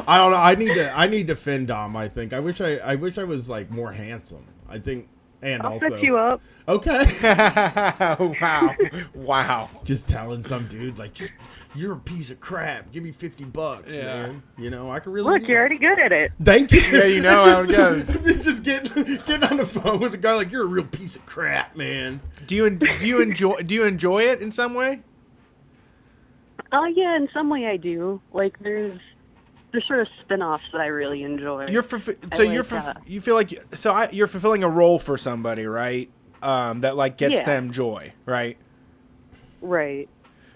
I don't know. I need to FinDom. I think. I wish I was like more handsome. I think, and I'll also set you up. okay. Wow. Just telling some dude like, you're a piece of crap. Give me $50, Yeah. man. I can really. Look, you're already good at it. Thank you. Yeah, you know how it goes. Just getting on the phone with a guy like, you're a real piece of crap, man. Do you enjoy it in some way? Yeah, in some way I do. Like, there's sort of spin-offs that I really enjoy. You're fulfilling a role for somebody, right? That like gets Yeah. them joy, right? Right.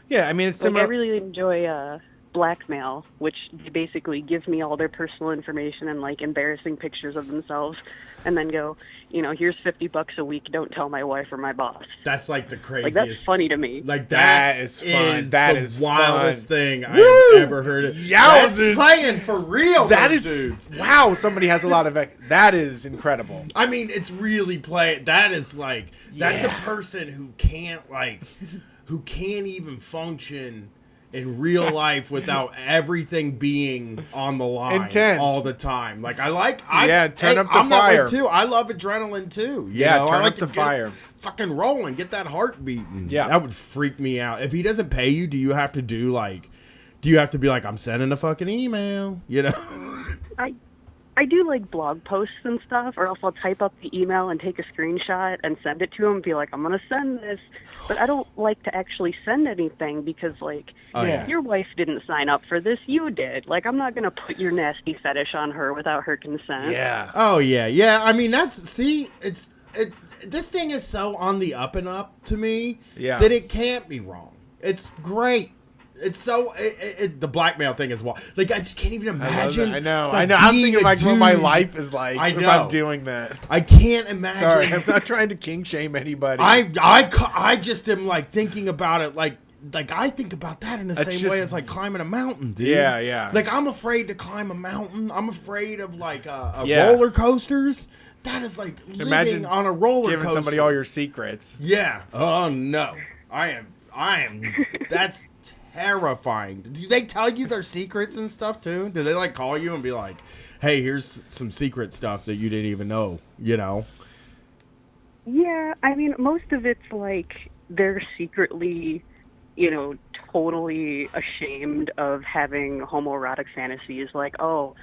Yeah, I mean it's Like, similar. I really enjoy blackmail, which they basically give me all their personal information and, like, embarrassing pictures of themselves, and then go, here's $50 a week. Don't tell my wife or my boss. That's like the Like, craziest. that's funny to me. Like That is fun. That the is wildest fun. thing Woo! I've ever heard of. Yowzers. That's playing for real. That those is dudes. wow. Somebody has a lot of that is incredible. I mean, it's really play. That is like that's a Yeah. person who can't even function in real life without everything being on the line Intense. all the time. Like turn up the I'm that way fire. too. I love adrenaline too. You Yeah, know? I turn like up to the get fire. fucking rolling, get that heart beating. Yeah. That would freak me out. If he doesn't pay you, do you have to be like, I'm sending a fucking email? I do like blog posts and stuff, or else I'll type up the email and take a screenshot and send it to him and be like, I'm going to send this. But I don't like to actually send anything because, like, your wife didn't sign up for this. You did. Like, I'm not going to put your nasty fetish on her without her consent. Yeah. Oh, yeah. I mean, this thing is so on the up and up to me that it can't be wrong. It's great. It's so the blackmail thing as well. Like, I just can't even imagine. I know. I'm thinking like what my life is like if I'm doing that. I can't imagine. Sorry, I'm not trying to king shame anybody. I just am like thinking about it like I think about that in the same way as like climbing a mountain, dude. Yeah. Like, I'm afraid to climb a mountain. I'm afraid of like roller coasters. That is like living on a roller coaster. Giving somebody all your secrets. Yeah. Oh no. I am. That's terrifying. Do they tell you their secrets and stuff too? Do they like call you and be like, "Hey, here's some secret stuff that you didn't even know," you know? Yeah, I mean, most of it's like they're secretly, totally ashamed of having homoerotic fantasies. Like, oh,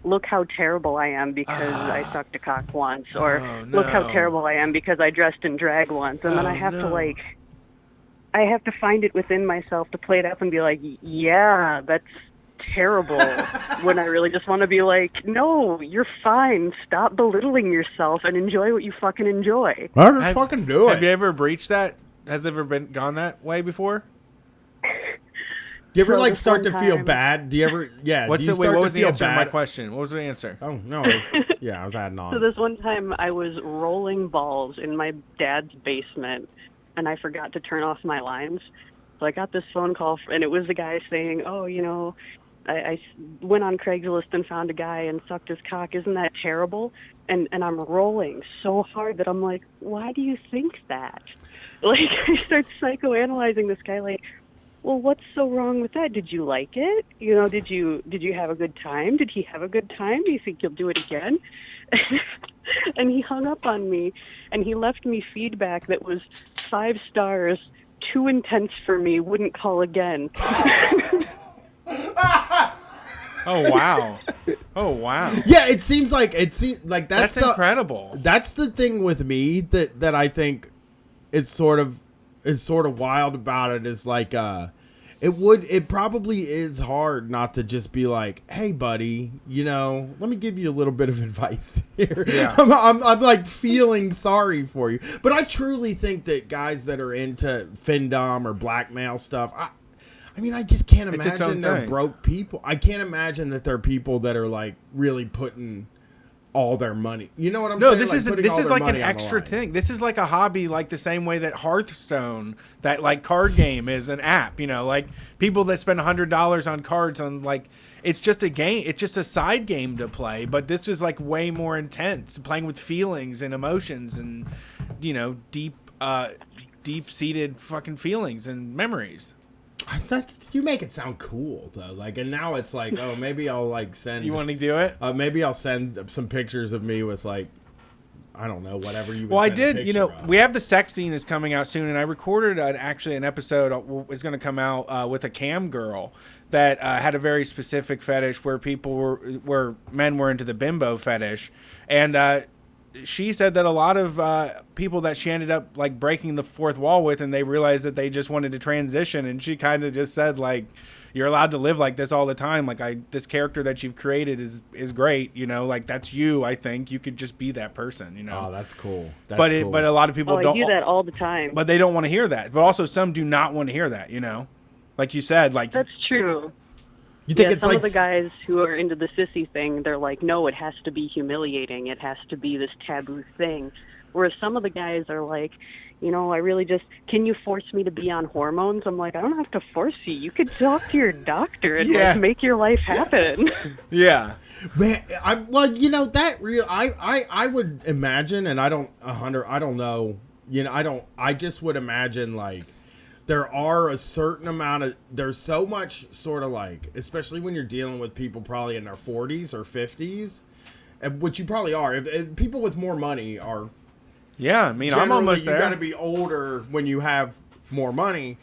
look how terrible I am because I sucked a cock once, or look how terrible I am because I dressed in drag once, and then I have to find it within myself to play it up and be like, yeah, that's terrible. When I really just want to be like, no, you're fine. Stop belittling yourself and enjoy what you fucking enjoy. Well, just fucking do it. Have you ever breached that? Has it ever gone that way before? Do you ever So like this start to one feel time- bad? Do you ever? Yeah. What do you was start to the feel answer to my bad? question? What was the answer? Oh no. I was adding on. So this one time I was rolling balls in my dad's basement and I forgot to turn off my lines. So I got this phone call and it was the guy saying, oh, I went on Craigslist and found a guy and sucked his cock. Isn't that terrible? And I'm rolling so hard that I'm like, why do you think that? Like, I start psychoanalyzing this guy like, well, what's so wrong with that? Did you like it? Did you have a good time? Did he have a good time? Do you think you'll do it again? And he hung up on me, and he left me feedback that was 5 stars, too intense for me, wouldn't call again. Oh wow! Oh wow! Yeah, it seems like that's incredible. That's the thing with me that I think is sort of wild about it is like it probably is hard not to just be like, hey buddy, let me give you a little bit of advice here. Yeah. I'm like feeling sorry for you, but I truly think that guys that are into findom or blackmail stuff, I mean, I just can't It's its own imagine they're thing. broke people. I can't imagine that they're people that are like really putting all their money. You know what I'm No, saying? this is like an extra thing. This is like a hobby, like the same way that Hearthstone, that like card game, is an app. Like people that spend $100 on cards on like, it's just a game. It's just a side game to play. But this is like way more intense, playing with feelings and emotions and deep seated fucking feelings and memories. You make it sound cool though, like, and now it's like, oh, maybe I'll like send. You want to do it? Maybe I'll send some pictures of me with like, I don't know, whatever you. Well, I did. We have the sex scene is coming out soon, and I recorded an episode. It's going to come out with a cam girl that had a very specific fetish where where men were into the bimbo fetish, and she said that a lot of people that she ended up like breaking the fourth wall with, and they realized that they just wanted to transition, and she kind of just said like, you're allowed to live like this all the time. Like this character that you've created is great. Like that's you. I think you could just be that person. Oh, that's cool. But a lot of people don't. I do that all the time. But they don't want to hear that. But also some do not want to hear that. Like you said, like That's true. You think it's some like of the guys who are into the sissy thing, they're like, no, it has to be humiliating. It has to be this taboo thing. Whereas some of the guys are like, I really just, can you force me to be on hormones? I'm like, I don't have to force you. You could talk to your doctor and like make your life happen. Yeah. Man, I would imagine, and I don't know, I just would imagine like, there are a certain amount of, there's so much sort of like, especially when you're dealing with people probably in their 40s or 50s, which you probably are. If people with more money are. Yeah, I mean, I'm almost there. You got to be older when you have more money.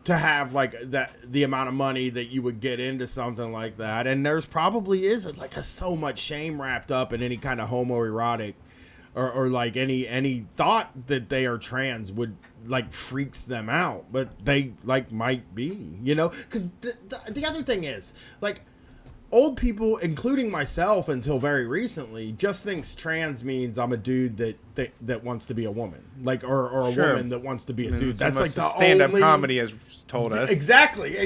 to have like that the amount of money that you would get into something like that. And there's probably is like so much shame wrapped up in any kind of homoerotic or like any thought that they are trans would like freaks them out, but they like might be, you know, because the other thing is like old people, including myself until very recently, just thinks trans means I'm a dude that wants to be a woman, like or a Sure. woman that wants to be a dude. That's That's like the stand-up only comedy has told us. Exactly,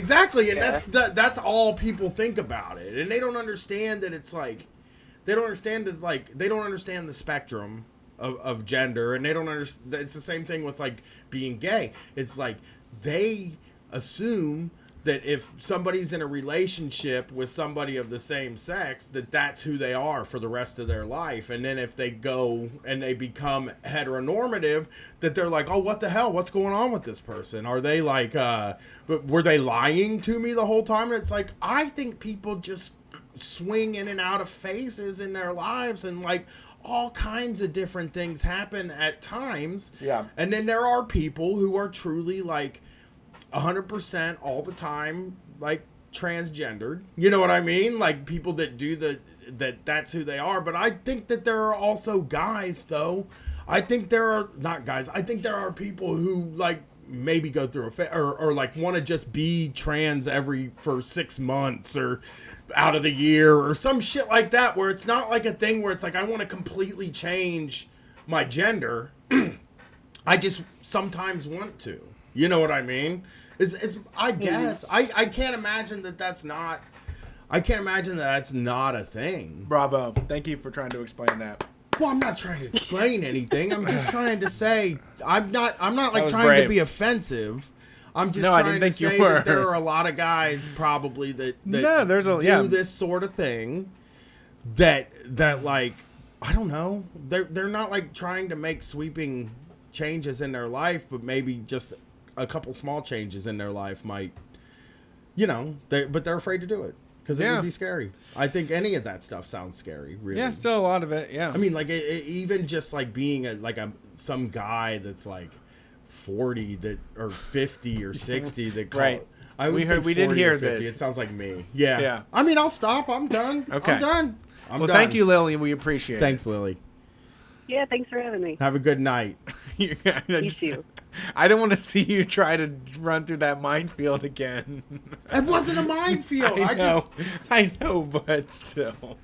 and Yeah. that's all people think about it, and they don't understand that it's like they don't understand that like they don't understand the spectrum of gender, and they don't understand. It's the same thing with like being gay. It's like they assume that if somebody's in a relationship with somebody of the same sex, that that's who they are for the rest of their life. And then if they go and they become heteronormative, that they're like, oh, what the hell? What's going on with this person? Are they like, but were they lying to me the whole time? And it's like, I think people just swing in and out of phases in their lives, and like all kinds of different things happen at times. Yeah. And then there are people who are truly like 100% all the time, like transgendered. You know what I mean? Like people that do that's who they are. But I think that there are also guys, though. I think there are not guys. I think there are people who like maybe go through or like want to just be trans for 6 months or out of the year or some shit like that, where it's not like a thing where it's like I want to completely change my gender. I just sometimes want to. You know what I mean? I guess I can't imagine that's not. I can't imagine that's not a thing. Bravo. Thank you for trying to explain that. Well, I'm not trying to explain anything. I'm just trying to say I'm not like was trying brave. to be offensive. I'm just No, I trying didn't to think say you were. that there are a lot of guys probably that No, there's a- do yeah. this sort of thing that like I don't know. They're not like trying to make sweeping changes in their life, but maybe just a couple small changes in their life might, you know, but they're afraid to do it because it Yeah. would be scary. I think any of that stuff sounds scary, really. Yeah, still a lot of it. Yeah. I mean, like even just like being some guy that's like 40 that or 50 or 60 that call, Right. I always We say heard- we did 40 hear or 50. this. It sounds like me. Yeah. Yeah. I mean, I'll stop. I'm done. Okay. I'm done. I'm well, done. thank you, Lily. We appreciate Thanks, Lily. Yeah, thanks for having me. Have a good night. it. You too. I don't want to see you try to run through that minefield again. It wasn't a minefield. I know, but still.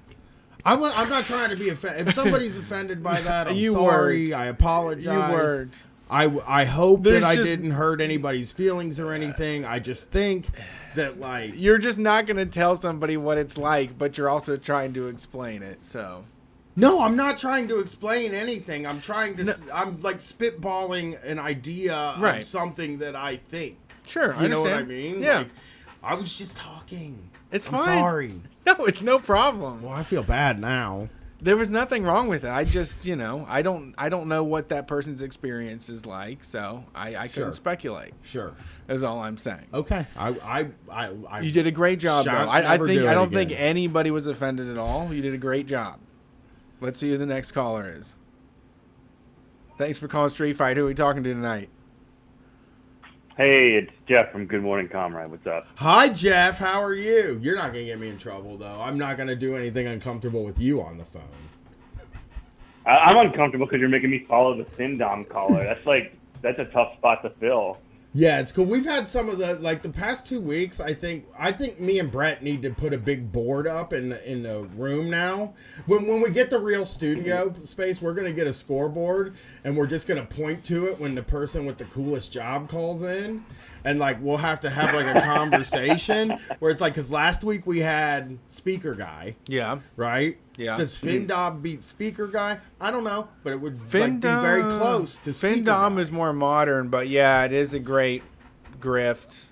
I'm not trying to be offended. If somebody's offended by that, I'm You sorry. weren't. I apologize. You weren't. I hope There's that I just- didn't hurt anybody's feelings or anything. I just think that like You're just not going to tell somebody what it's like, but you're also trying to explain it. So, no, I'm not trying to explain anything. I'm trying to. I'm like spitballing an idea Right. of something that I think. sure. You know what I understand. mean? Yeah. Like, I was just talking. It's I'm fine. sorry. No, it's no problem. Well, I feel bad now. There was nothing wrong with it. I just, I don't know what that person's experience is like, so I Sure. couldn't speculate. Sure. Is all I'm saying. Okay. I You did a great job, though. Shan't I never think do I it don't think again. anybody was offended at all. You did a great job. Let's see who the next caller is. Thanks for calling Street Fight. Who are we talking to tonight? Hey, it's Jeff from Good Morning Comrade. What's up? Hi, Jeff. How are you? You're not going to get me in trouble, though. I'm not going to do anything uncomfortable with you on the phone. I'm uncomfortable because you're making me follow the Findom caller. That's a tough spot to fill. Yeah, it's cool. We've had some of the past 2 weeks. I think me and Brett need to put a big board up in the room now. When we get the real studio space, we're gonna get a scoreboard and we're just gonna point to it when the person with the coolest job calls in, and like we'll have to have like a conversation where it's like, because last week we had Speaker Guy, Yeah. right? Yeah. Does Findom beat Speaker Guy? I don't know, but it would like, be very close to Speaker Findom Guy. is more modern, but yeah, it is a great grift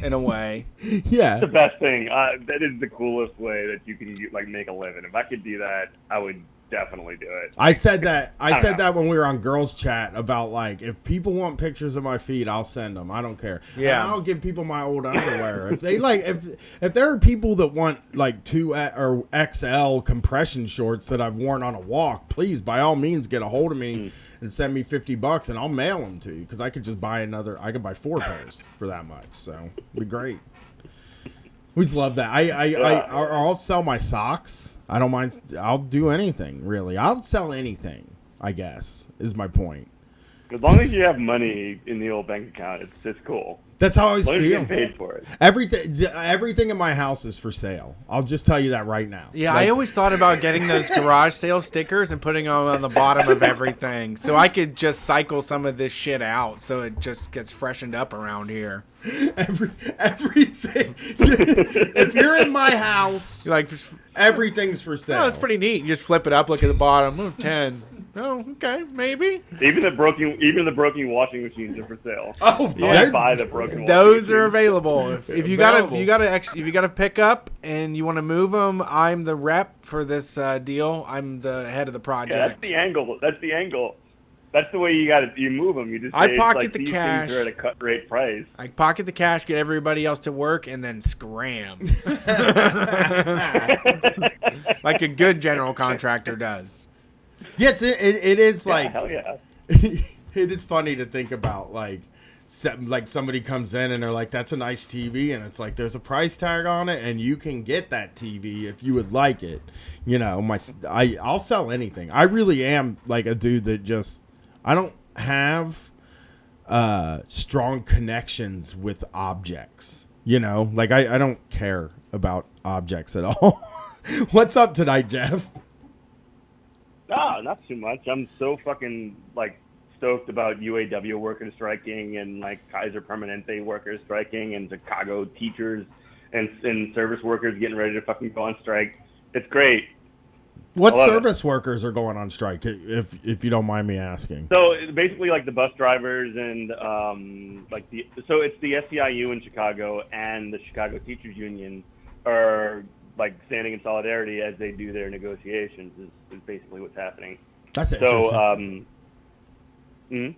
in a way. Yeah. The best thing. That is the coolest way that you can make a living. If I could do that, I would definitely do it. I said that. I don't said know. that when we were on Girls Chat about like if people want pictures of my feet, I'll send them. I don't care. Yeah. And I'll give people my old underwear if they like. If there are people that want like 2 or XL compression shorts that I've worn on a walk, please by all means get a hold of me and send me $50 and I'll mail them to you because I could just buy I could buy 4 pairs for that much. So it'd be great. We just love that. I'll sell my socks. I don't mind. I'll do anything, really. I'll sell anything, I guess, is my point. As long as you have money in the old bank account, it's cool. That's how I As always long as you feel. get paid for it. Everything in my house is for sale. I'll just tell you that right now. Yeah, Like, I always thought about getting those garage sale stickers and putting them on the bottom of everything, so I could just cycle some of this shit out, so it just gets freshened up around here. everything. If you're in my house, Like, everything's for sale. oh, it's pretty neat. You just flip it up, look at the bottom. Oh, 10. Oh, okay, maybe. Even the broken washing machines are for sale. Oh, Yeah, yeah. buy the broken. Those washing are machines. available. If you gotta pick up and you want to move them, I'm the rep for this deal. I'm the head of the project. Yeah, that's the angle. That's the way you move them. You just I say, pocket like, the these cash. things are at a cut rate price. I pocket the cash, get everybody else to work, and then scram. Like a good general contractor does. Yeah, it is Yeah, like hell yeah. it is funny to think about like somebody comes in and they're like, that's a nice TV, and it's like there's a price tag on it and you can get that TV if you would like it. You know, I'll sell anything. I really am like a dude that just I don't have strong connections with objects. You know, like I don't care about objects at all. What's up tonight, Jeff? No, not too much. I'm so fucking like stoked about UAW workers striking and like Kaiser Permanente workers striking and Chicago teachers and service workers getting ready to fucking go on strike. It's great. What I love service workers are going on strike? If you don't mind me asking. So it's basically like the bus drivers and so it's the SEIU in Chicago and the Chicago Teachers Union are like standing in solidarity as they do their negotiations is basically what's happening. That's interesting. So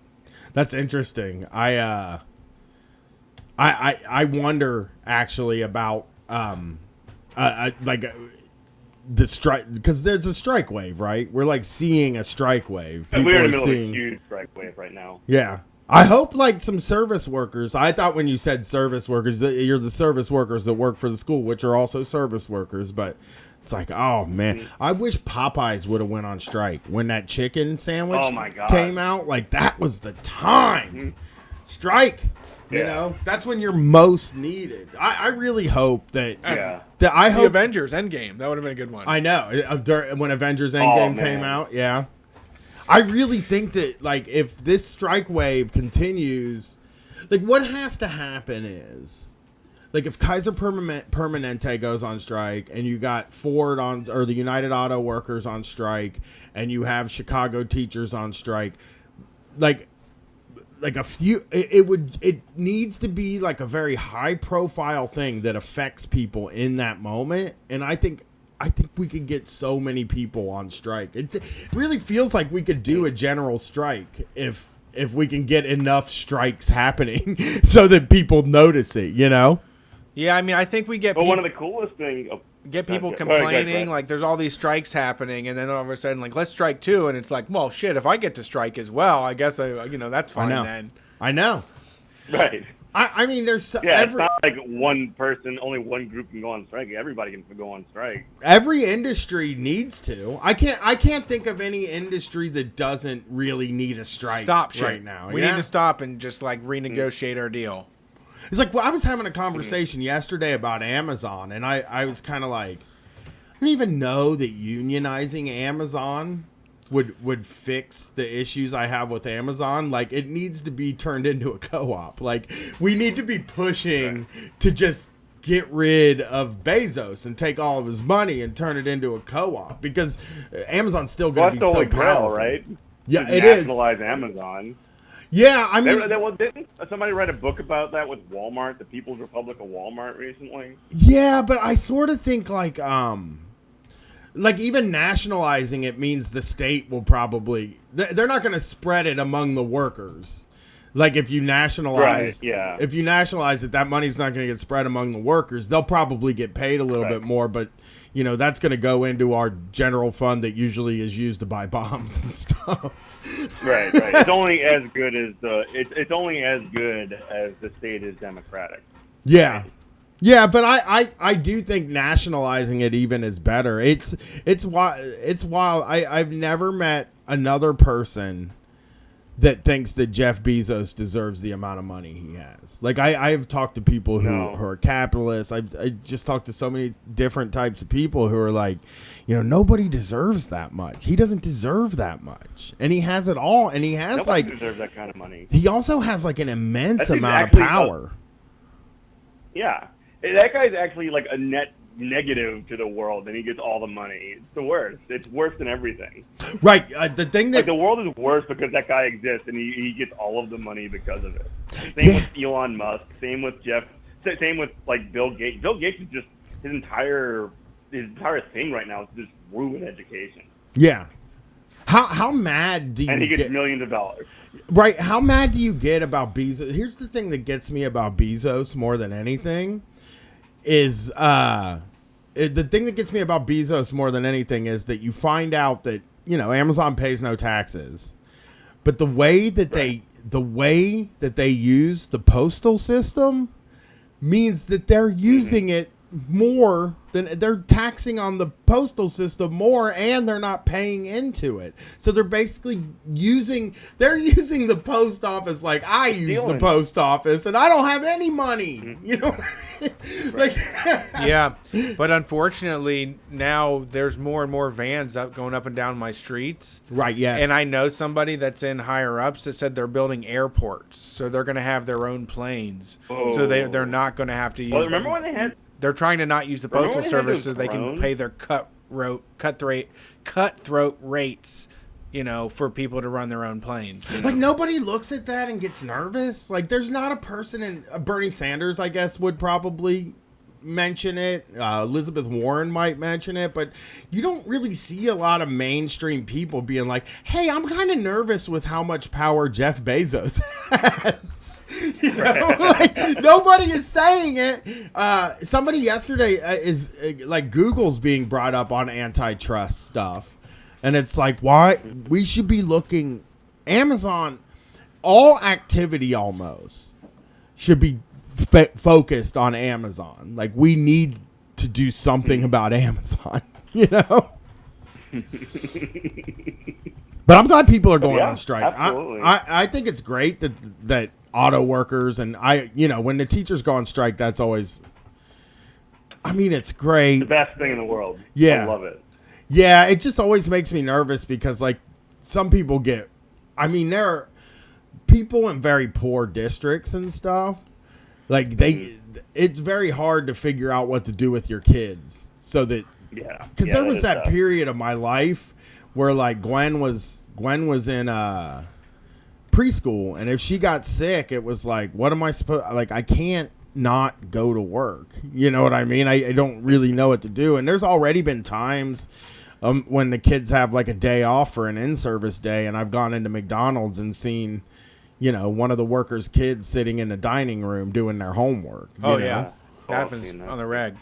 That's interesting. I wonder actually about the strike, because there's a strike wave, right? We're like seeing a strike wave. People we're in are the middle seeing, of a huge strike wave right now. yeah. I hope like some service workers. I thought when you said service workers, that you're the service workers that work for the school, which are also service workers. But it's like, oh man, I wish Popeyes would have went on strike when that chicken sandwich Oh, my God. came out. Like that was the time. Strike. You Yeah. know, that's when you're most needed. I really hope that. Yeah. That I The hope. Avengers Endgame. That would have been a good one. I know when Avengers Endgame man. came out. Yeah. I really think that, like, if this strike wave continues, like, what has to happen is, like, if Kaiser Permanente goes on strike, and you got Ford or the United Auto Workers on strike, and you have Chicago teachers on strike, like a few, it needs to be like a very high profile thing that affects people in that moment, and I think we could get so many people on strike. It really feels like we could do a general strike if we can get enough strikes happening so that people notice it, you know? Yeah, I mean, I think we get But one of the coolest things. get people Go ahead, complaining, like there's all these strikes happening, and then all of a sudden, like, let's strike too, and it's like, well, shit, if I get to strike as well, I guess that's fine then. I know. Right. I mean, there's Yeah, it's not like one person, only one group can go on strike. Everybody can go on strike. every industry needs to. I can't think of any industry that doesn't really need a strike Stop shit. right now. We yeah? need to stop and just like renegotiate our deal. It's like, well, I was having a conversation yesterday about Amazon, and I was kind of like, I don't even know that unionizing Amazon would fix the issues I have with Amazon. Like, it needs to be turned into a co-op. Like, we need to be pushing to just get rid of Bezos and take all of his money and turn it into a co-op, because Amazon's still Well, going to that's be the so holy grail, powerful. right? Yeah, To it is. nationalize Amazon. Yeah, I mean, Didn't somebody write a book about that with Walmart, the People's Republic of Walmart, recently? yeah, but I sort of think like like even nationalizing it means the state will probably they're not going to spread it among the workers. Like if you nationalize, if you nationalize it, that money's not going to get spread among the workers. They'll probably get paid a little bit more, but you know that's going to go into our general fund that usually is used to buy bombs and stuff. Right. It's only as good as it's only as good as the state is democratic. Yeah. Yeah, but I do think nationalizing it even is better. It's wild. I've never met another person that thinks that Jeff Bezos deserves the amount of money he has. Like I've talked to people who are capitalists. I just talked to so many different types of people who are like, you know, nobody deserves that much. He doesn't deserve that much, and he has it all. And he has Nobody deserves that kind of money. He also has like an immense amount of power. Yeah, that guy's actually like a net negative to the world, and he gets all the money. It's the worst. It's worse than everything. Right. The thing that like the world is worse because that guy exists, and he gets all of the money because of it. Same with Elon Musk. Same with Jeff. Same with like Bill Gates. Bill Gates is just his entire thing right now is just ruin education. Yeah. How mad do you get? And he gets millions of dollars. Right. How mad do you get about Bezos? Here's the thing that gets me about Bezos more than anything. Is the thing that gets me about Bezos more than anything is that you find out that, you know, Amazon pays no taxes, but the way that they use the postal system means that they're using it more than they're taxing on the postal system more, and they're not paying into it. So they're basically using the post office like I use the post office, and I don't have any money. You know, like yeah. But unfortunately, now there's more and more vans going up and down my streets. Right. Yes. And I know somebody that's in higher ups that said they're building airports, so they're going to have their own planes. So they're not going to have to use. Well, remember when they had? They're trying to not use the postal service so they can pay their cutthroat rates, you know, for people to run their own planes. You know? Like nobody looks at that and gets nervous. Like there's not a person in Bernie Sanders, I guess, would probably mention it. Elizabeth Warren might mention it, but you don't really see a lot of mainstream people being like, "Hey, I'm kind of nervous with how much power Jeff Bezos has." You know, like nobody is saying it. Somebody yesterday is like Google's being brought up on antitrust stuff, and it's like why we should be looking. Amazon, all activity almost should be focused on Amazon. Like we need to do something about Amazon, you know. But I'm glad people are going on strike. I think it's great that auto workers and when the teachers go on strike, that's always. I mean, it's great. The best thing in the world. Yeah, I love it. Yeah, it just always makes me nervous because like some people get. I mean, there are people in very poor districts and stuff. Like it's very hard to figure out what to do with your kids. So that because there was that period of my life where like Gwen was in preschool, and if she got sick, it was like, what am I supposed? Like I can't not go to work. You know what I mean? I don't really know what to do. And there's already been times when the kids have like a day off for an in-service day, and I've gone into McDonald's and seen. You know, one of the workers' kids sitting in the dining room doing their homework. Oh, yeah. That happens on the reg.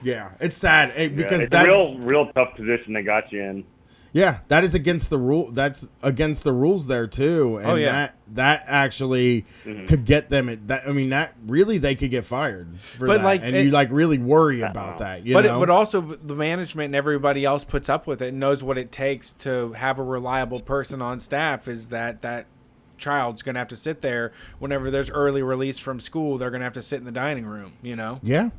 Yeah. It's sad because it's that's a real tough position they got you in. Yeah. That is against the rule. That's against the rules there, too. And that actually could get them. That really they could get fired for that. Like, and you like really worry about that. You know? But also the management and everybody else puts up with it and knows what it takes to have a reliable person on staff is that child's gonna have to sit there whenever there's early release from school. They're gonna have to sit in the dining room, you know. Yeah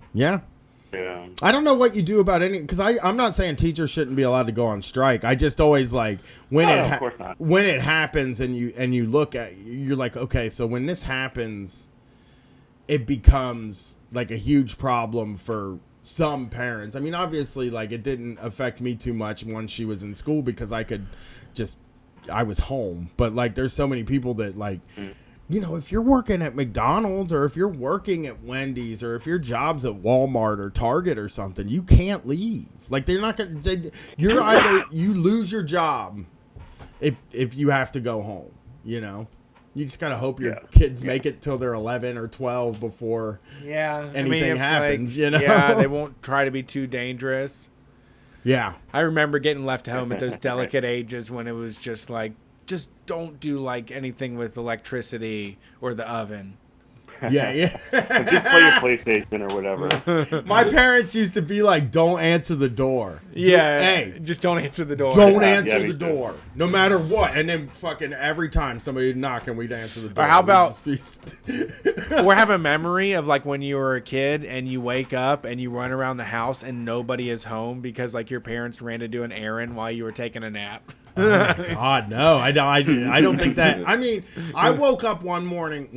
I don't know what you do about any because I'm not saying teachers shouldn't be allowed to go on strike. I just always like when it happens and you look at you're like, okay, so when this happens it becomes like a huge problem for some parents. I mean, obviously like it didn't affect me too much once she was in school because I was home, but like there's so many people that like you know, if you're working at McDonald's or if you're working at Wendy's or if your job's at Walmart or Target or something, you can't leave. Like, they're not going to, you're either, you lose your job if you have to go home, you know? You just got to hope your kids make it till they're 11 or 12 before anything happens, you know? Yeah, they won't try to be too dangerous. Yeah. I remember getting left home at those delicate ages when it was just like, just don't do like anything with electricity or the oven. Yeah. Just play your PlayStation or whatever. My parents used to be like, don't answer the door. Hey, just don't answer the door. Don't answer me the too. door, no matter what. And then fucking every time somebody would knock and we'd answer the door. Or how about We'd just be or have a memory of like when you were a kid and you wake up and you run around the house and nobody is home because like your parents ran to do an errand while you were taking a nap. God, no, I don't think that. I mean, I woke up one morning,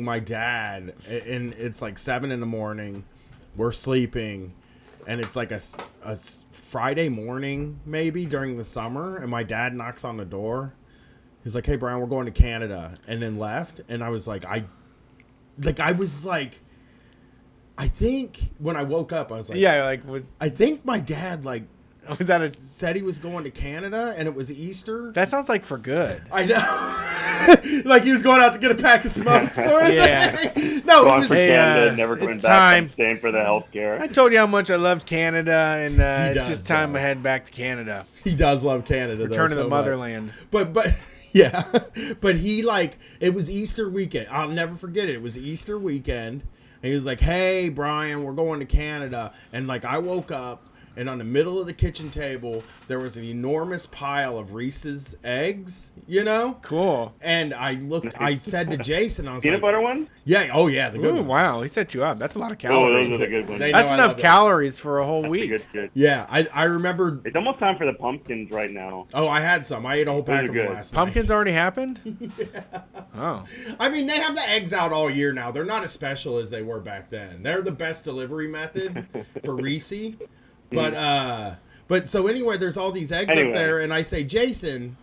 my dad, and it's like 7 a.m. We're sleeping, and it's like a Friday morning, maybe during the summer, and my dad knocks on the door. He's like, "Hey, Brian, we're going to Canada," and then left. And I was like, I think when I woke up, I was like, Yeah, like I think my dad like. was that a? Said he was going to Canada and it was Easter. That sounds like for good. I know. Like he was going out to get a pack of smokes. Sort of thing. No, it Going was. for Canada, never it's coming time. back, staying for the health care. I told you how much I loved Canada, and it's does, just time though. to head back to Canada. He does love Canada. Return though, to the so motherland. much. But yeah, but he like it was Easter weekend. I'll never forget it. It was Easter weekend, and he was like, "Hey, Brian, we're going to Canada," and like I woke up. And on the middle of the kitchen table, there was an enormous pile of Reese's eggs, you know? Cool. And I said to Jason, I was Peanut like, butter one? yeah, oh yeah, the good Ooh, ones. wow, he set you up. That's a lot of Oh, calories. those are the good ones. They- That's know I enough love those. calories for a whole That's week. good shit. Yeah, I remember. It's almost time for the pumpkins right now. Oh, I had some. I ate a whole pack are of them good. last night. Pumpkins already happened? Oh. I mean, they have the eggs out all year now. They're not as special as they were back then. They're the best delivery method for Reese. But so anyway, there's all these eggs Anyway. up there, and I say, Jason,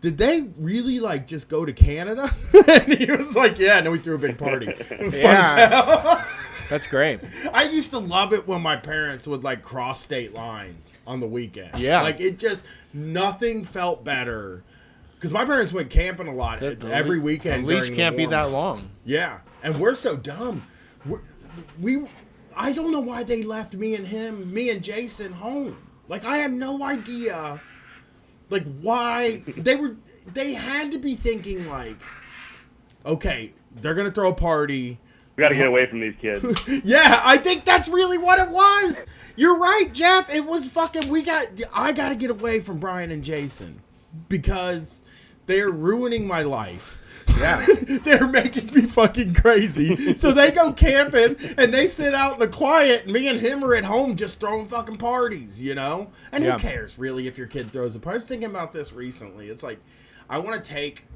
did they really like just go to Canada? And he was like, yeah. And then we threw a big party. It was fun as hell. That's great. I used to love it when my parents would like cross state lines on the weekend. Yeah. Like it just, nothing felt better. Because my parents went camping a lot every weekend. The leash during can't the be warm. that long. Yeah. And we're so dumb. I don't know why they left me and Jason home. Like I have no idea. Like why they had to be thinking like, okay, they're going to throw a party. We got to get away from these kids. Yeah, I think that's really what it was. You're right, Jeff. It was fucking. I got to get away from Brian and Jason because they're ruining my life. Yeah. They're making me fucking crazy. So they go camping and they sit out in the quiet. Me and him are at home just throwing fucking parties, you know? And Yeah. who cares really if your kid throws a party? I was thinking about this recently. It's like, I want to take.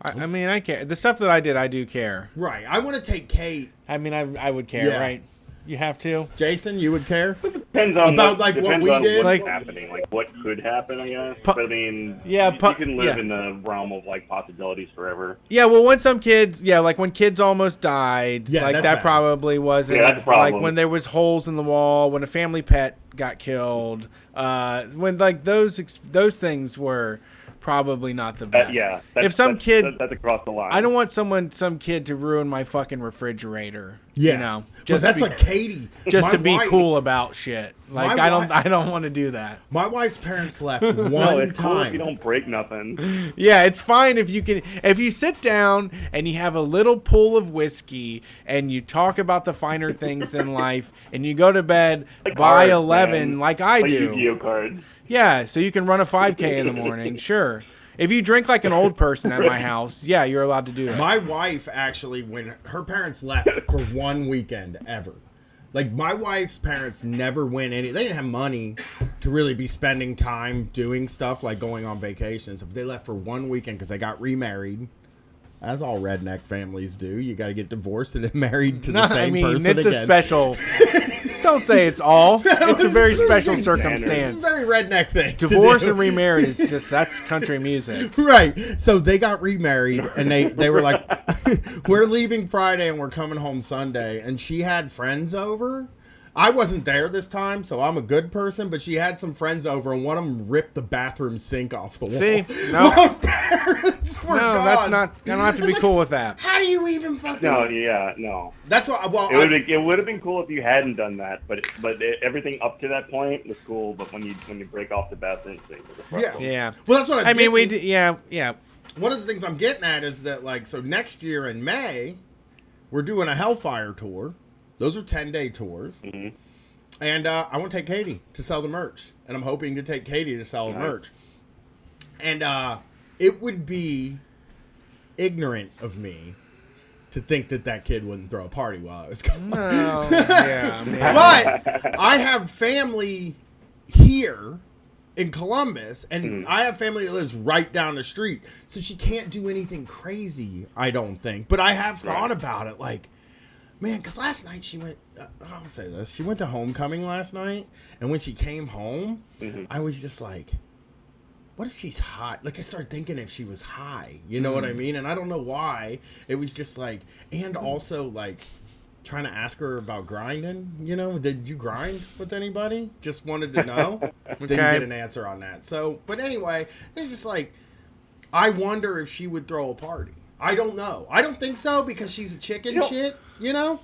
I mean, I care. The stuff that I did, I do care. Right. I want to take Kate. I mean, I would care, Yeah. right? You have to. Jason, you would care? Depends on About, like, what depends we on did? what's Like- happening, like what could happen, I guess. Pu- But I mean, Yeah, you pu- can live yeah. in the realm of like possibilities forever. Yeah, well, when some kids, like when kids almost died, Yeah, like that's that bad. probably wasn't, Yeah, that's a problem. like when there was holes in the wall, when a family pet got killed, when like those things were probably not the best. Yeah, if some kid, that's across the line. I don't want some kid to ruin my fucking refrigerator. Yeah. You know, Just that's to be, like Katie. just My to be wife- cool about shit. Like My wife- I don't want to do that. My wife's parents left No, one it's cool if time. you don't break nothing. Yeah, it's fine if you sit down and you have a little pool of whiskey and you talk about the finer things in life and you go to bed Like by cards, 11 man. like I Like do. Yu-Gi-Oh cards. Yeah, so you can run a 5K in the morning, sure. If you drink like an old person at my house, yeah, you're allowed to do that. My wife actually, when her parents left for one weekend ever. Like my wife's parents never went they didn't have money to really be spending time doing stuff like going on vacations. They left for one weekend because they got remarried. As all redneck families do, you got to get divorced and then married to the No, same I mean, person it's again. a special. Don't say it's all. It's a very special It's circumstance. a very redneck thing. to Divorce do. and remarried is just that's country music. Right. So they got remarried and they were like, we're leaving Friday and we're coming home Sunday. And she had friends over. I wasn't there this time, so I'm a good person, but she had some friends over and one of them ripped the bathroom sink off the wall. See? No. My parents were No, gone. that's not. I don't have to be cool with that. How do you even fucking... No, yeah, no. That's what... Well, It would have been cool if you hadn't done that, but everything up to that point was cool. But when you break off the bathroom thing, was a problem. Yeah. Well, that's what I mean, we getting- did. Yeah, yeah. One of the things I'm getting at is that, like, so next year in May, we're doing a Hellfire tour. Those are 10-day tours. Mm-hmm. And I want to take Katie to sell the merch. And I'm hoping to take Katie to sell the merch. And it would be ignorant of me to think that kid wouldn't throw a party while I was gone. No, yeah, man. But I have family here in Columbus, and I have family that lives right down the street. So she can't do anything crazy, I don't think. But I have thought about it, like, man, because last night she went, I'll say this, she went to homecoming last night, and when she came home, I was just like, what if she's hot? Like, I started thinking if she was high, you know what I mean? And I don't know why. It was just like, and also, like, trying to ask her about grinding, you know? Did you grind with anybody? Just wanted to know. Didn't get an answer on that. So, but anyway, it's just like, I wonder if she would throw a party. I don't know. I don't think so because she's a chicken shit, you know?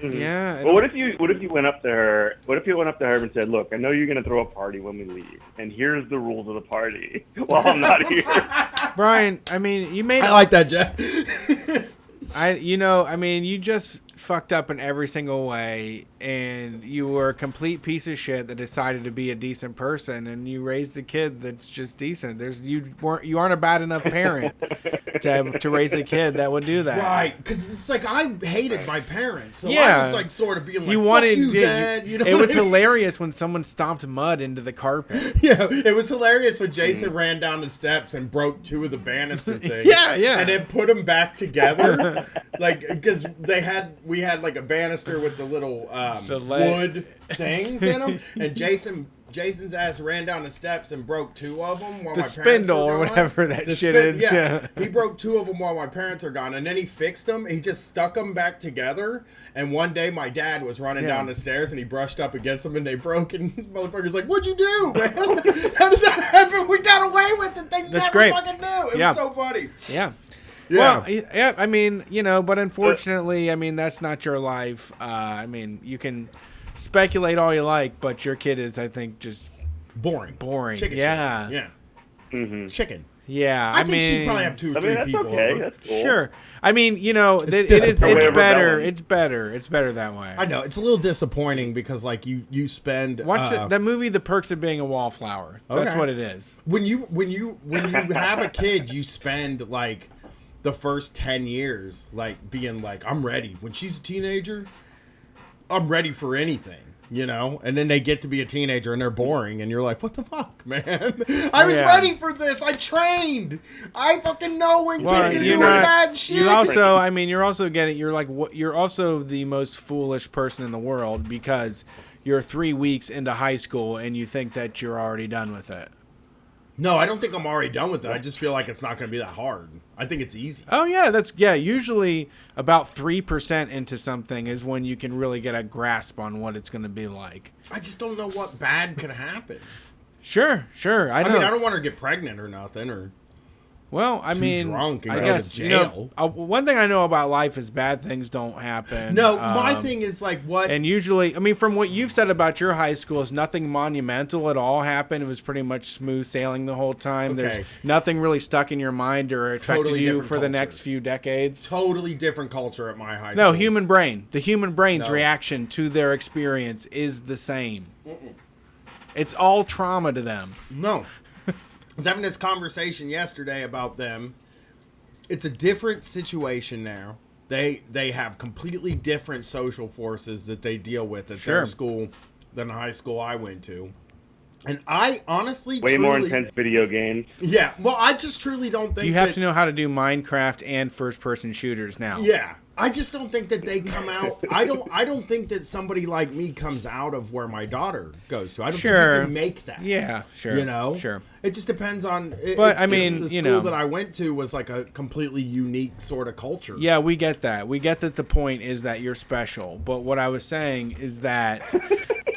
Yeah. Well, what if you went up to her? What if you went up to her and said, "Look, I know you're going to throw a party when we leave, and here's the rules of the party while I'm not here." Brian, I mean, you made. I like that, Jeff. I mean, you just fucked up in every single way, and you were a complete piece of shit that decided to be a decent person, and you raised a kid that's just decent. You aren't a bad enough parent to raise a kid that would do that. Right, because it's like I hated my parents, so Yeah. I was like sort of being like, You wanted, "Fuck you, yeah, Dad." You know it what was I mean? hilarious when someone stomped mud into the carpet. Yeah, it was hilarious when Jason ran down the steps and broke two of the banister things. Yeah. and then put them back together, like because we had like a banister with the little wood things in them, and Jason's ass ran down the steps and broke two of them while The my parents spindle were or gone. whatever that The shit is. Yeah, he broke two of them while my parents are gone, and then he fixed them. He just stuck them back together. And one day, my dad was running down the stairs, and he brushed up against them, and they broke. And his motherfucker's like, "What'd you do, man? How did that happen? We got away with it. They never great. fucking knew. It Yeah. was so funny." Yeah. Yeah. Well, yeah, I mean, but unfortunately, I mean, that's not your life. I mean, you can speculate all you like, but your kid is, I think, just Boring. boring. Yeah. Yeah. Mm-hmm. Chicken. Yeah. I think she'd probably have two or three that's people okay. over. That's cool. Sure. I mean, it's disappointing. better. Rebellion. It's better. It's better that way. I know it's a little disappointing because like you spend Watch that movie, The Perks of Being a Wallflower. That's Okay. what it is. when you have a kid, you spend like the first 10 years like being like, I'm ready. When she's a teenager, I'm ready for anything, you know? And then they get to be a teenager and they're boring and you're like, what the fuck, man? I was Yeah. ready for this. I trained. I fucking know when Well, kids are you're doing not. bad shit. You also, I mean, you're also getting. You're like, what? You're also the most foolish person in the world because you're 3 weeks into high school and you think that you're already done with it. No, I don't think I'm already done with it. I just feel like it's not going to be that hard. I think it's easy. Oh yeah, usually about 3% into something is when you can really get a grasp on what it's going to be like. I just don't know what bad could happen. Sure. I know. I mean, I don't want her to get pregnant or nothing, or Well, I too mean, drunk and I go to guess jail. one thing I know about life is bad things don't happen. no. My thing is like what. And usually, I mean, from what you've said about your high school, is nothing monumental at all happened. It was pretty much smooth sailing the whole time. Okay. There's nothing really stuck in your mind or affected Totally you different for the culture. next few decades. Totally different culture at my high No, school. human brain. The human brain's No. reaction to their experience is the same. It's all trauma to them. No. I was having this conversation yesterday about them. It's a different situation now. They have completely different social forces that they deal with at Sure. their school than the high school I went to. And I honestly Way more intense video games. Yeah, well, I just truly don't think You have to know how to do Minecraft and first-person shooters now. Yeah, I just don't think that they come out. I don't think that somebody like me comes out of where my daughter goes to. I don't think you can make that. Yeah, sure. You know, sure. It just depends on. But, it's I mean, just the you school know. that I went to was like a completely unique sort of culture. Yeah, we get that. We get that the point is that you're special. But what I was saying is that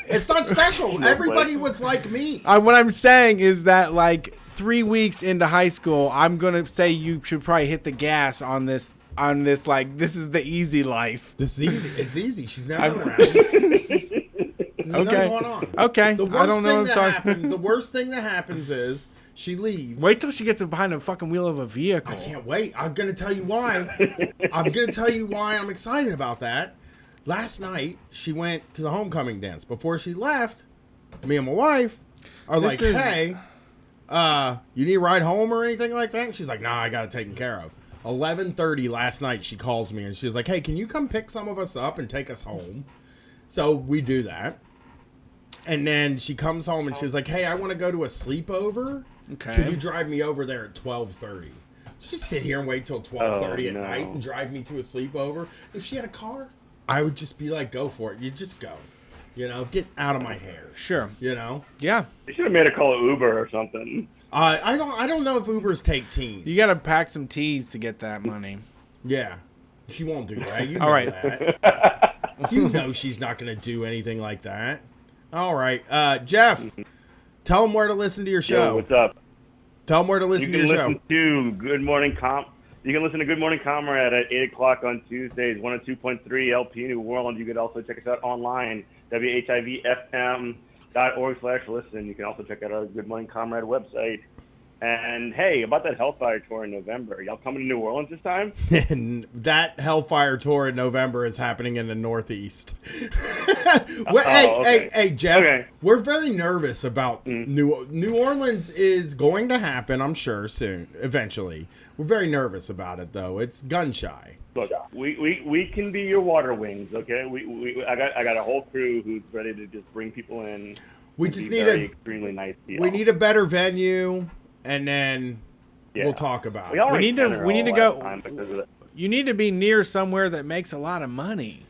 It's not special. Everybody was like me. what I'm saying is that like 3 weeks into high school, I'm gonna say you should probably hit the gas on this. Like, this is the easy life. This is easy. It's easy. She's never around. There's nothing going on. Okay. The worst I don't know thing what that I'm talking. happened. The worst thing that happens is she leaves. Wait till she gets behind the fucking wheel of a vehicle. I can't wait. I'm gonna tell you why. I'm gonna tell you why I'm excited about that. Last night she went to the homecoming dance. Before she left, me and my wife are This like, is- "Hey, you need a ride home or anything like that?" And she's like, "Nah, I got it taken care of." 11:30 last night, she calls me and she's like, "Hey, can you come pick some of us up and take us home?" So we do that. And then she comes home and she's like, "Hey, I want to go to a sleepover. Okay. Can you drive me over there at 12:30?" Just sit here and wait till 12:30 Oh, at no. night and drive me to a sleepover. If she had a car, I would just be like, "Go for it. You just go. You know, get out of my hair." Sure. You know. Yeah. They should have made a call Uber or something. I don't know if Ubers take teens. You gotta pack some teas to get that money. Yeah. She won't do that. You know All right. that. You know she's not going to do anything like that. All right. Jeff, tell them where to listen to your show. Yo, what's up? Tell them where to You listen to can your listen show. to Good Morning You can listen to Good Morning Comrade at 8 o'clock on Tuesdays, 102.3 LP New Orleans. You could also check us out online, WHIVFM.org/listen. You can also check out our Good Morning Comrade website. And hey, about that Hellfire tour in November, y'all coming to New Orleans this time? And that Hellfire tour in November is happening in the Northeast. Hey, Jeff, Okay. we're very nervous about New Orleans is going to happen, I'm sure, soon, eventually. We're very nervous about it, though. It's gun shy. Look, we can be your water wings, okay? I got a whole crew who's ready to just bring people in. We and just be need very a extremely nice to we y'all. need a better venue, and then Yeah. we'll talk about We it. already need to- sent her we need to all go- last time because of the- You need to be near somewhere that makes a lot of money.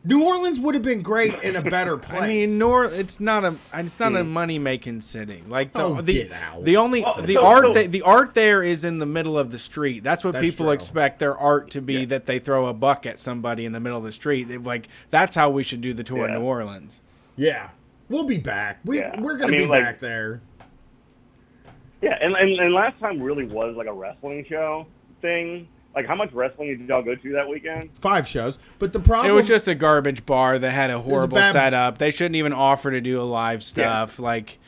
New Orleans would have been great in a better place. I mean, it's not a money making city. Like Oh, get out. the only Well, the so- art so- the art there is in the middle of the street. That's what That's people true. expect their art to be. That they throw a buck at somebody in the middle of the street. Like that's how we should do the tour in Yeah. New Orleans. Yeah, we'll be back. We're gonna be like- back there. Yeah, and last time really was like a wrestling show thing. Like, how much wrestling did y'all go to that weekend? 5 shows, but the problem It was just a garbage bar that had a horrible bad- setup. They shouldn't even offer to do a live stuff. Like,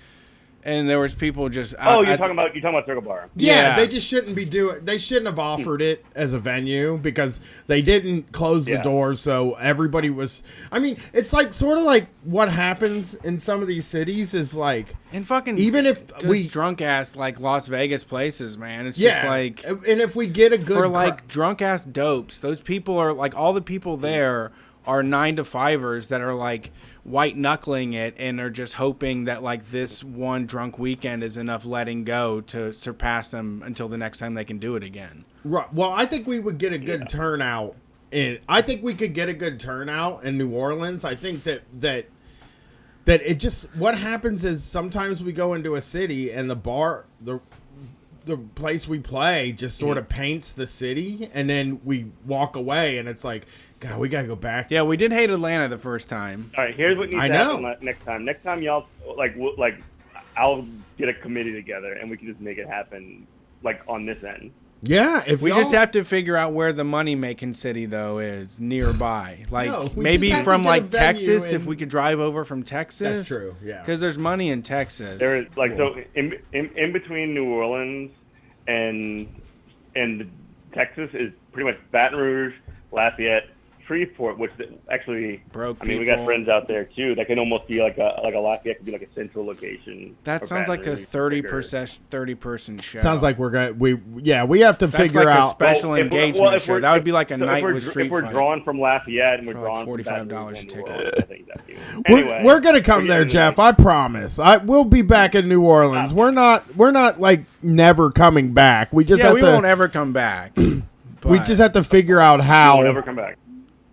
and there was people just. Oh, you're talking about Circle Bar. Yeah, they just shouldn't be doing. They shouldn't have offered it as a venue because they didn't close the Yeah. doors, so everybody was. I mean, it's like sort of like what happens in some of these cities is like, and fucking even if just we- drunk ass like Las Vegas places, man. It's just yeah, like. and if we get a good For like drunk ass dopes, those people are like all the people there are 9 to 5ers that are like white knuckling it and are just hoping that like this one drunk weekend is enough letting go to surpass them until the next time they can do it again. Right. Well, I think we would get a good turnout. I think we could get a good turnout in New Orleans. I think that it just what happens is sometimes we go into a city and the place we play just sort of paints the city, and then we walk away and it's like, God, we gotta go back. Yeah, we did hate Atlanta the first time. All right, here's what needs I to know. happen next time. Next time, y'all like I'll get a committee together and we can just make it happen like on this end. Yeah, if We y'all- just have to figure out where the money making city though is nearby. Like No, we maybe just have from to get a like venue Texas, if and- we could drive over from Texas. That's true. Yeah. Because there's money in Texas. There is like so in between New Orleans and Texas is pretty much Baton Rouge, Lafayette, Shreveport, which actually, Broke I mean, we got people. friends out there too. That can almost be like a Lafayette could be like a central location. That for sounds like a Baton Rouge. 30 person show. Sounds like we're gonna we have to that's figure like a out. special Well, if we're- engagement well, if show. we're- That would be like a So night if we're, with Street if we're Fight. drawn from Lafayette and we're For drawn like from Baton $45 Rouge a and ticket. New Orleans, I think that'd be it. Anyway, We're gonna come we're there, getting Jeff. there. I promise. We'll be back in New Orleans. We're not like never coming back. We just Yeah, have we to. won't ever come back. we but- just have to figure out We'll how. never come back.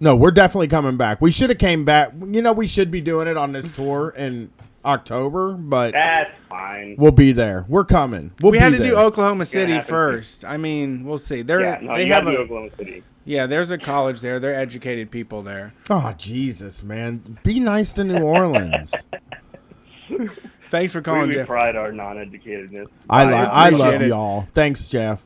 No, we're definitely coming back. We should have came back. You know, we should be doing it on this tour in October, but That's fine. we'll be there. We're coming. We'll we be had to there. do Oklahoma City happen. first. I mean, we'll see. They You have gotta do a Oklahoma City. there's a college there. They're educated people there. Oh Jesus, man! Be nice to New Orleans. Thanks for calling, We Jeff. pride our non-educatedness. I appreciate love it. y'all. Thanks, Jeff.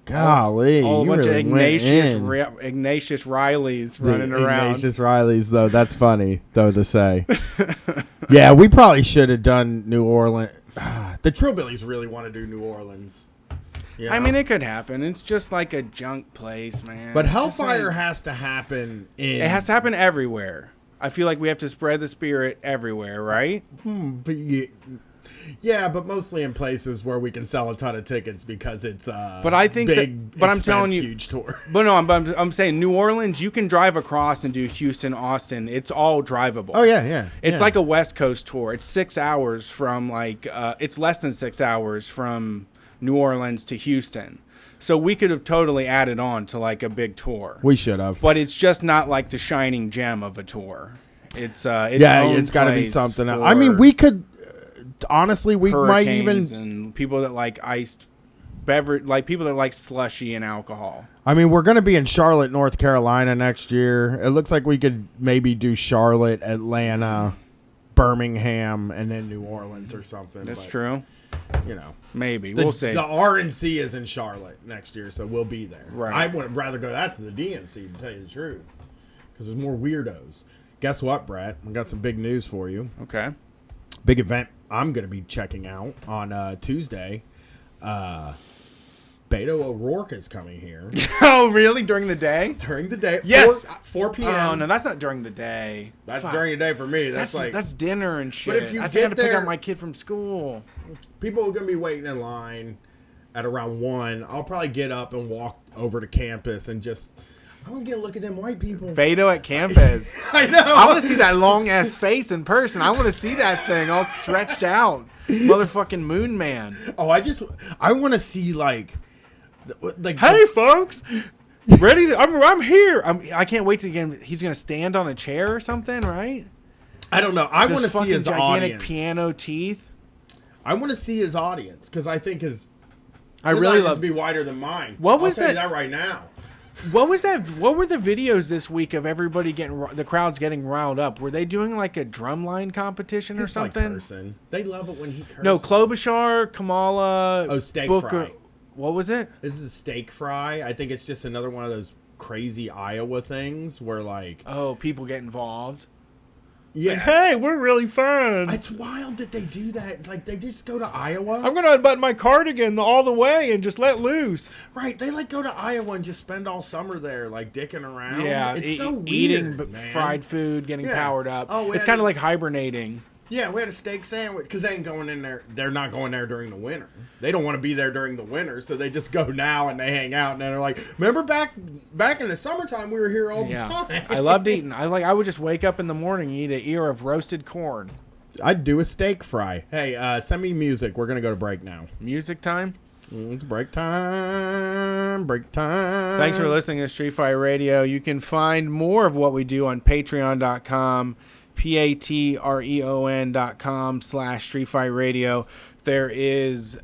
Golly, A whole you bunch really of went in. Ignatius Rileys The running around. Ignatius Riley's though. That's funny though to say. Yeah, we probably should have done New Orleans. The Trillbillies really want to do New Orleans. You I know? mean, it could happen. It's just like a junk place, man. but It's just Hellfire like- has to happen in. It has to happen everywhere. I feel like we have to spread the spirit everywhere, right? But yeah, but mostly in places where we can sell a ton of tickets because it's But I think big, that- but I'm telling expense, you- huge tour. But no, I'm saying New Orleans, you can drive across and do Houston, Austin. It's all drivable. Oh yeah. It's yeah. like a West Coast tour. It's 6 hours from it's less than 6 hours from New Orleans to Houston. So we could have totally added on to like a big tour. we should have. But it's just not like the shining gem of a tour. It's Yeah, own it's got to be place something. for I mean, we could honestly, we might even. hurricanes and people that like iced beverage, like people that like slushy and alcohol. I mean, we're going to be in Charlotte, North Carolina next year. It looks like we could maybe do Charlotte, Atlanta, Birmingham, and then New Orleans or something. That's but, true. You know, Maybe the, we'll see. The RNC is in Charlotte next year, so we'll be there. Right. I would rather go that to the DNC, to tell you the truth, because there's more weirdos. Guess what, Brett? We got some big news for you. Okay. Big event I'm going to be checking out on Tuesday. Beto O'Rourke is coming here Oh, really? During the day? during the day. Yes. 4 p.m. Oh no, that's not during the day. That's Fuck. during the day for me. That's like that's dinner and shit. if you that's get I got to pick there- up my kid from school. people are going to be waiting in line at around 1. I'll probably get up and walk over to campus and just I want to get a look at them white people. Beto at campus. I know. I want to see that long ass face in person. I want to see that thing all stretched out. Motherfucking Moon Man. Oh, I want to see like Hey, folks. Ready? I'm here. I can't wait to get him. He's gonna stand on a chair or something, right? I don't know. I Those want to see fucking his gigantic audience. piano teeth. I want to see his audience because I think his I really audience love. would be wider than mine. What was I'll tell that- you that right now? What was that? What were the videos this week of everybody the crowds getting riled up? Were they doing like a drumline competition or He's like something? cursing. They love it when he curses. No, Klobuchar, Kamala. Oh, steak Booker. fry. What was it? This is a steak fry. I think it's just another one of those crazy Iowa things where like Oh, people get involved. yeah. Hey, we're really fun. It's wild that they do that. Like they just go to Iowa. I'm gonna unbutton my cardigan all the way and just let loose. Right, they like go to Iowa and just spend all summer there, like dicking around. Yeah, it's so weird, eating man. fried food, getting Yeah. powered up. Oh, it's yeah. kind of like hibernating. Yeah, we had a steak sandwich because they ain't going in there. They're not going there during the winter. They don't want to be there during the winter, so they just go now and they hang out. And they're like, "Remember back in the summertime, we were here all the Yeah, time." I loved eating. I would just wake up in the morning and eat an ear of roasted corn. I'd do a steak fry. Hey, send me music. We're gonna go to break now. Music time. It's break time. Break time. Thanks for listening to Street Fight Radio. You can find more of what we do on patreon.com, patreon.com/Street Fight Radio. There is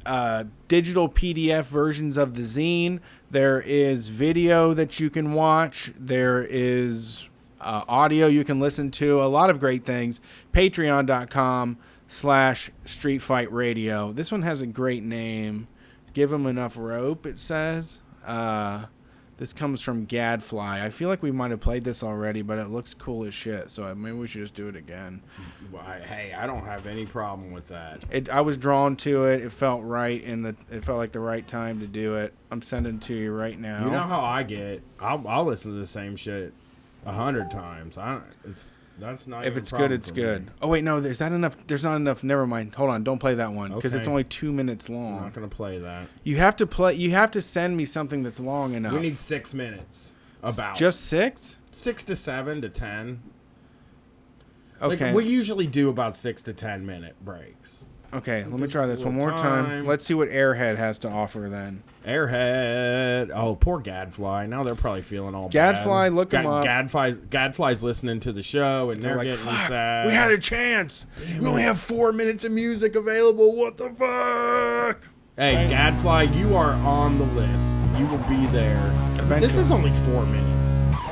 digital PDF versions of the zine. There is video that you can watch. There is audio you can listen to. A lot of great things. Patreon.com/Street Fight Radio. This one has a great name. Give him enough rope, it says. This comes from Gadfly. I feel like we might have played this already, but it looks cool as shit. So maybe we should just do it again. Well, hey, I don't have any problem with that. I was drawn to it. It felt right it felt like the right time to do it. I'm sending it to you right now. You know how I get? I'll listen to the same shit 100 times. That's not. If even a it's good, problem it's for good. me. Oh wait, no, there's not enough. There's not enough. Never mind. Hold on, don't play that one because it's Okay. only 2 minutes I'm long. not gonna play that. You have to play. You have to send me something that's long enough. We need 6 minutes. About just 6. 6 to 7 to 10. Okay. Like, we usually do about 6 to 10 minute breaks. Okay. Let me Gives try us a this one little more time. time. Let's see what Airhead has to offer then. Airhead. Oh, poor Gadfly. Now they're probably feeling all Gadfly, bad. look him up. Gadfly's listening to the show and they're Like, getting fuck, sad. we had a chance. We only have 4 minutes of music available. What the fuck? Hey, Gadfly, you are on the list. You will be there. This Eventually. is only 4 minutes.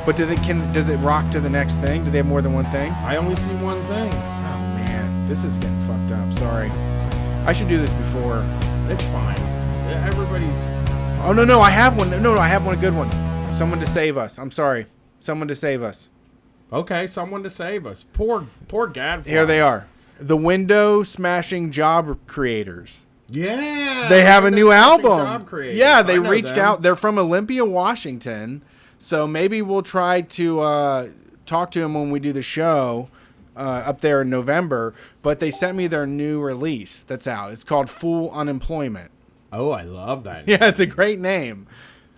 But does it rock to the next thing? Do they have more than one thing? I only see one thing. Oh man, this is getting fucked up. Sorry. I should do this before. It's fine. Everybody's. Oh no, I have one. No, I have one, a good one. Someone to save us. I'm sorry. Someone to save us. Okay, someone to save us. Poor Gadfly. Here they are. The window smashing job creators. Yeah. They have a new Smashing album. Job Creators. Yeah, they I know reached them. out. They're from Olympia, Washington. So maybe we'll try to talk to them when we do the show up there in November. But they sent me their new release that's out. It's called Full Unemployment. Oh, I love that. Yeah, it's a great name.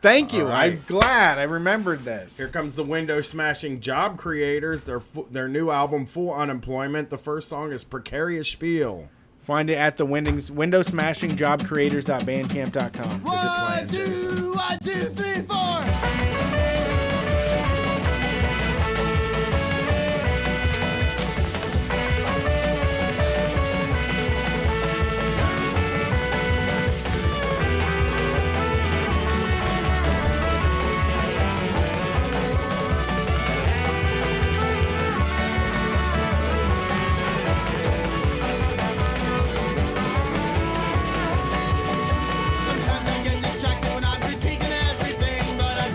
Thank you. All right. I'm glad I remembered this. Here comes the window smashing job creators. Their new album, Full Unemployment. The first song is Precarious Spiel. Find it at the window smashing job creators.bandcamp.com. 1, 2, 1, 2, 3, 4. Sometimes I get distracted when I'm critiquing everything, but I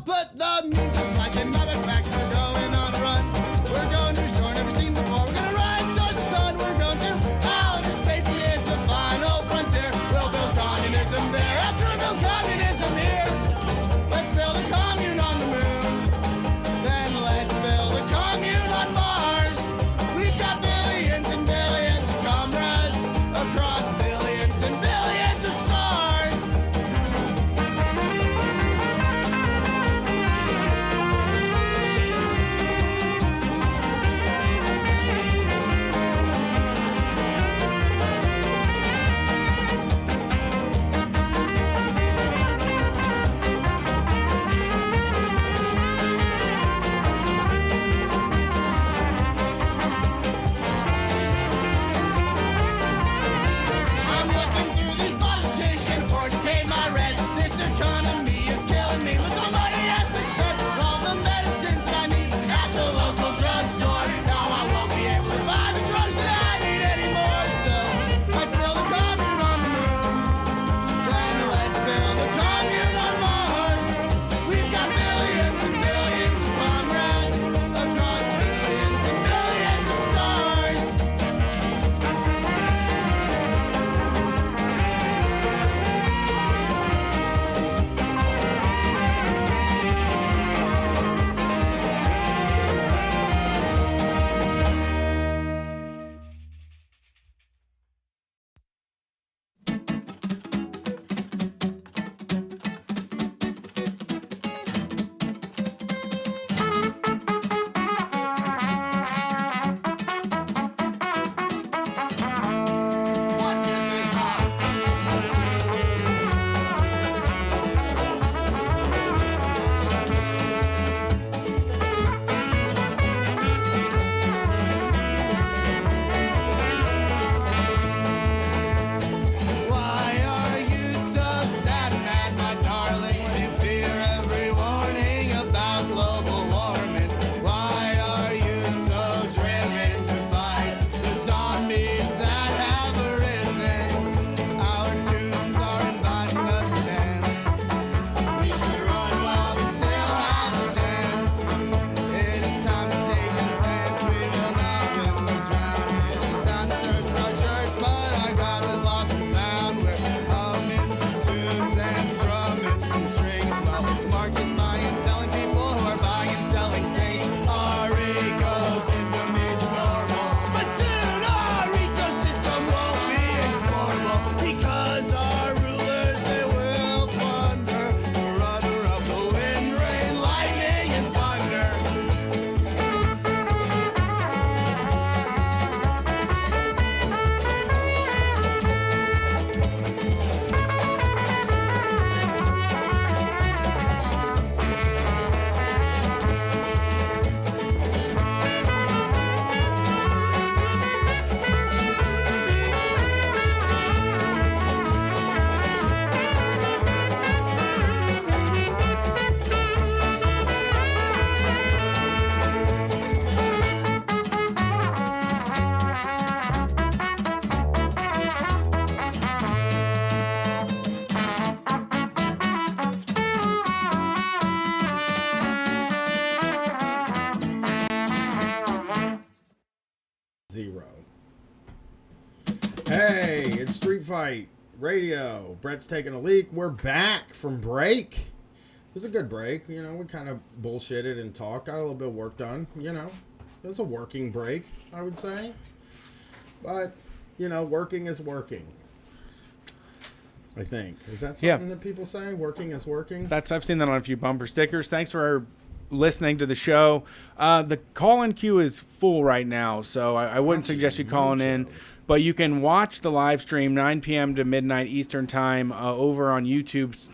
I'll put the means just like another fact. We're going on a run. We're going to shore never seen before. We're gonna ride towards the sun. We're going to outer space. It is the final frontier. We'll build communism there. After we build communism here, let's build a commune on the moon. Then let's build a commune on Mars. We've got billions and billions of comrades across billions and billions of stars. I'm looking through these bottles, change, can't afford to pay my rent. This economy is killing me. But somebody has me spent all the medicines I need at the local drugstore. Now I won't be able to buy the drugs that I need anymore. So let's build a commune on the moon. Then let's build a commune on Mars. We've got billions and billions of comrades across billions and billions of stars. One, two, three, four. Why are you so sad and mad, my darling, when you fear every warning about global warming? Why are you so driven to fight the zombies that have arisen? Our tunes are inviting us to dance. We should run while we still have a chance. It is time to take a stance. We will not win this round. It is time to search for our church, but our God was lost and found. We're humming some tunes and strumming some strings while markets buying and selling people who are buying and selling things. Our ecosystem is horrible, but soon our ecosystem won't be exportable because our rulers they will plunder the rudder of the wind, rain, lightning, and thunder. Zero. Hey, it's Street Fight Radio. Brett's taking a leak. We're back from break. It was a good break. You know, we kind of bullshitted and talked. Got a little bit of work done. You know, it was a working break, I would say. But, you know, working is working. I think. Is that something that people say? Working is working? I've seen that on a few bumper stickers. Thanks for listening to the show. The call-in queue is full right now, so I wouldn't suggest you calling in. But you can watch the live stream 9 p.m. to midnight Eastern time over on YouTube,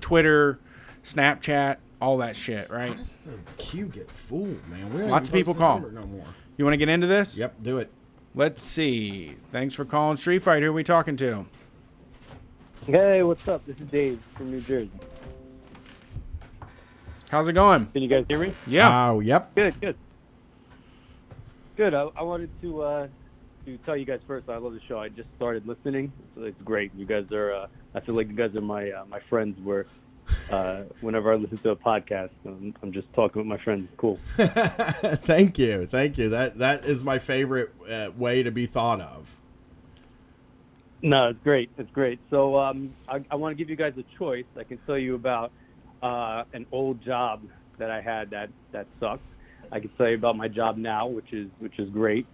Twitter, Snapchat, all that shit, right? How does the queue get full, man? We don't Lots of even people post the call. number no more. You want to get into this? Yep, do it. Let's see. Thanks for calling Street Fight. Who are we talking to? Hey, what's up? This is Dave from New Jersey. How's it going? Can you guys hear me? Yeah. Oh, yep. Good. I wanted to tell you guys first, I love the show. I just started listening, so it's great. You guys are, I feel like you guys are my friends where whenever I listen to a podcast. I'm just talking with my friends. Cool. Thank you. That is my favorite way to be thought of. No, it's great. It's great. So I want to give you guys a choice. I can tell you about an old job that I had that sucked. I can tell you about my job now, which is great,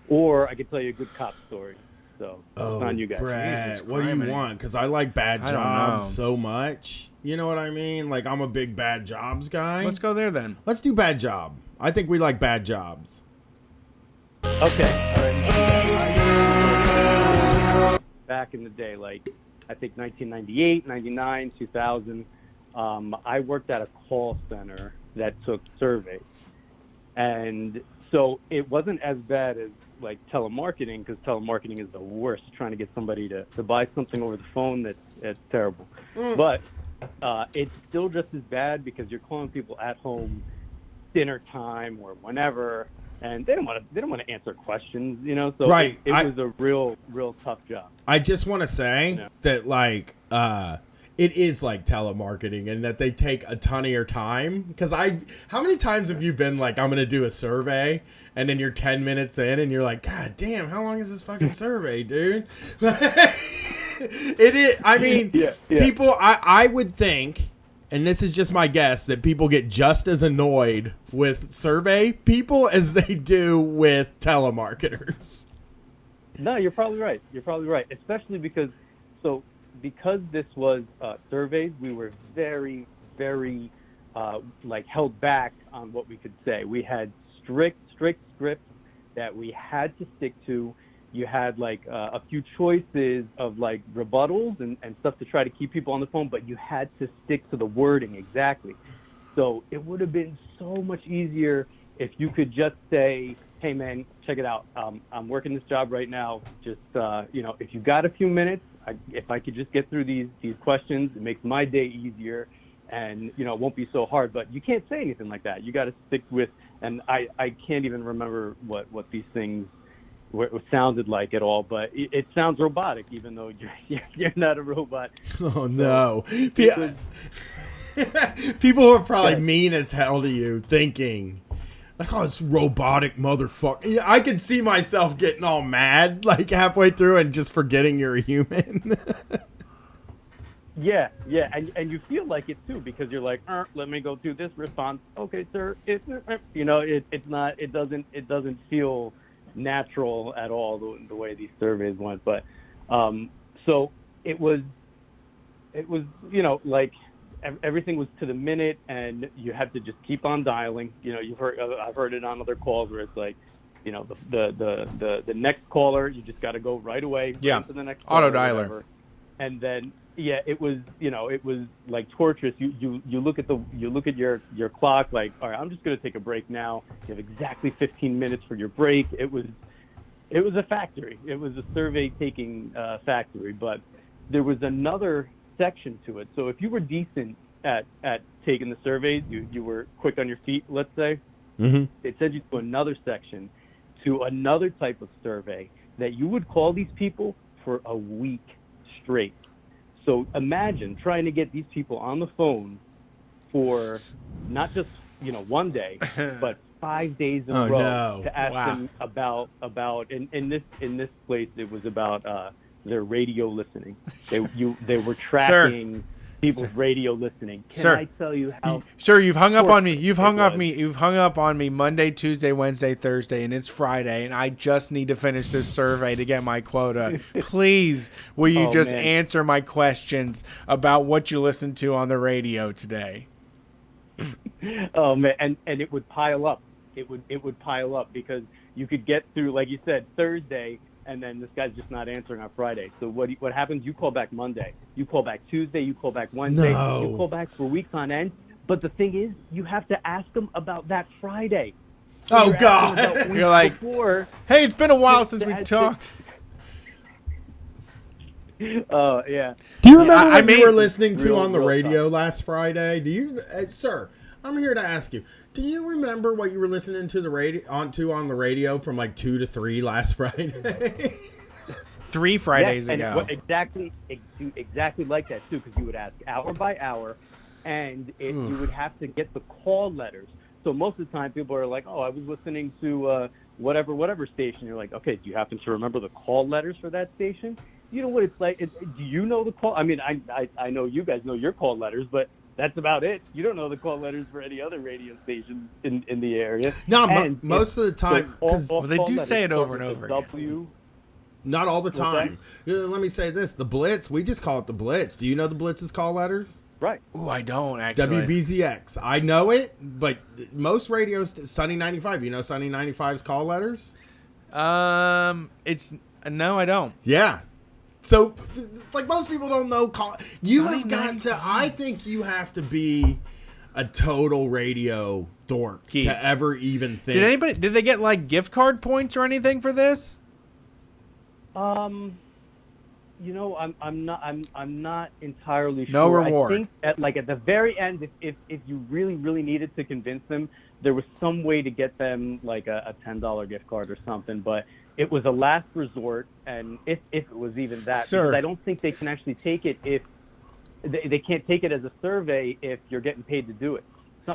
or I can tell you a good cop story. So it's on you guys. Brett, Jesus what do you criminy. want? Because I like bad I don't jobs know. so much. You know what I mean? Like, I'm a big bad jobs guy. Let's go there then. Let's do bad job. I think we like bad jobs. Okay. All right. Back in the day, like I think 1998, 99, 2000, I worked at a call center that took surveys. And so it wasn't as bad as like telemarketing, because telemarketing is the worst, trying to get somebody to buy something over the phone. That's terrible. But it's still just as bad because you're calling people at home dinner time or whenever, and they don't want to answer questions, you know. So Right. it was a real tough job. I just want to say that, like, it is like telemarketing, and that they take a ton of your time. Because how many times have you been like, I'm going to do a survey, and then you're 10 minutes in, and you're like, God damn, how long is this fucking survey, dude? It is. I mean, Yeah. people. I would think, and this is just my guess, that people get just as annoyed with survey people as they do with telemarketers. No, you're probably right. Especially because this was surveys, we were very, very like held back on what we could say. We had strict scripts that we had to stick to. You had like a few choices of like rebuttals and stuff to try to keep people on the phone, but you had to stick to the wording exactly. So it would have been so much easier if you could just say, hey man, check it out. I'm working this job right now. Just, if you got a few minutes, if I could just get through these questions, it makes my day easier, and, it won't be so hard. But you can't say anything like that. You got to stick with, and I can't even remember what these things sounded like at all, but it sounds robotic, even though you're not a robot. Oh no. People are probably mean as hell to you, thinking, like, oh, this robotic motherfucker. Yeah, I could see myself getting all mad, like, halfway through and just forgetting you're a human. Yeah, and you feel like it too, because you're like, let me go do this response. Okay, sir. It doesn't feel natural at all the way these surveys went. But so it was like everything was to the minute, and you had to just keep on dialing. I've heard it on other calls where it's like, the next caller, you just got to go right away. Yeah. To the next Auto caller, dialer. whatever. And then it was like torturous. You look at your clock, like, all right, I'm just going to take a break now. You have exactly 15 minutes for your break. It was a factory. It was a survey taking factory, but there was another section to it. So if you were decent at taking the surveys, you were quick on your feet, let's say, it sent you to another section, to another type of survey that you would call these people for a week straight. So imagine trying to get these people on the phone for not just, one day, but 5 days in a row to ask them about in this place, it was about their radio listening. They were tracking people's radio listening. Can I tell you how? Sir, you've hung up on me. You've hung up on me Monday, Tuesday, Wednesday, Thursday, and it's Friday, and I just need to finish this survey to get my quota. Please, will you answer my questions about what you listened to on the radio today? Oh man, and it would pile up. It would pile up because you could get through, like you said, Thursday, and then this guy's just not answering on Friday. So what happens? You call back Monday, you call back Tuesday, you call back Wednesday, you call back for weeks on end. But the thing is, you have to ask them about that Friday. So oh God! You're like, hey, it's been a while since we talked. Oh yeah. Do you remember what you were listening to on the radio last Friday? Do you, sir? I'm here to ask you. Do you remember what you were listening to on the radio from like 2 to 3 last Friday? 3 Fridays ago. Exactly like that too, because you would ask hour by hour, and you would have to get the call letters. So most of the time, people are like, "Oh, I was listening to whatever station." You're like, "Okay, do you happen to remember the call letters for that station?" You know what it's like. Do you know the call? I mean, I know you guys know your call letters, but that's about it. You don't know the call letters for any other radio stations in the area. No, And most of the time, because Well, they call do letters say it start over and with over a again. W. not all the What's that? time. Let me say this: the Blitz. We just call it the Blitz. Do you know the Blitz's call letters? Right. Ooh, I don't actually. WBZX. I know it, but most radios, Sunny 95. You know Sunny 95's call letters? It's no, I don't. Yeah. So, like, most people don't know call. You Sunny have got 95. to. I think you have to be a total radio dork Keith. to ever even think. Did they get like gift card points or anything for this? You know, I'm not entirely sure. No reward. I think at the very end, if you really needed to convince them, there was some way to get them like a $10 gift card or something. But it was a last resort, and if it was even that, Sir. because I don't think they can actually take it if they can't take it as a survey if you're getting paid to do it.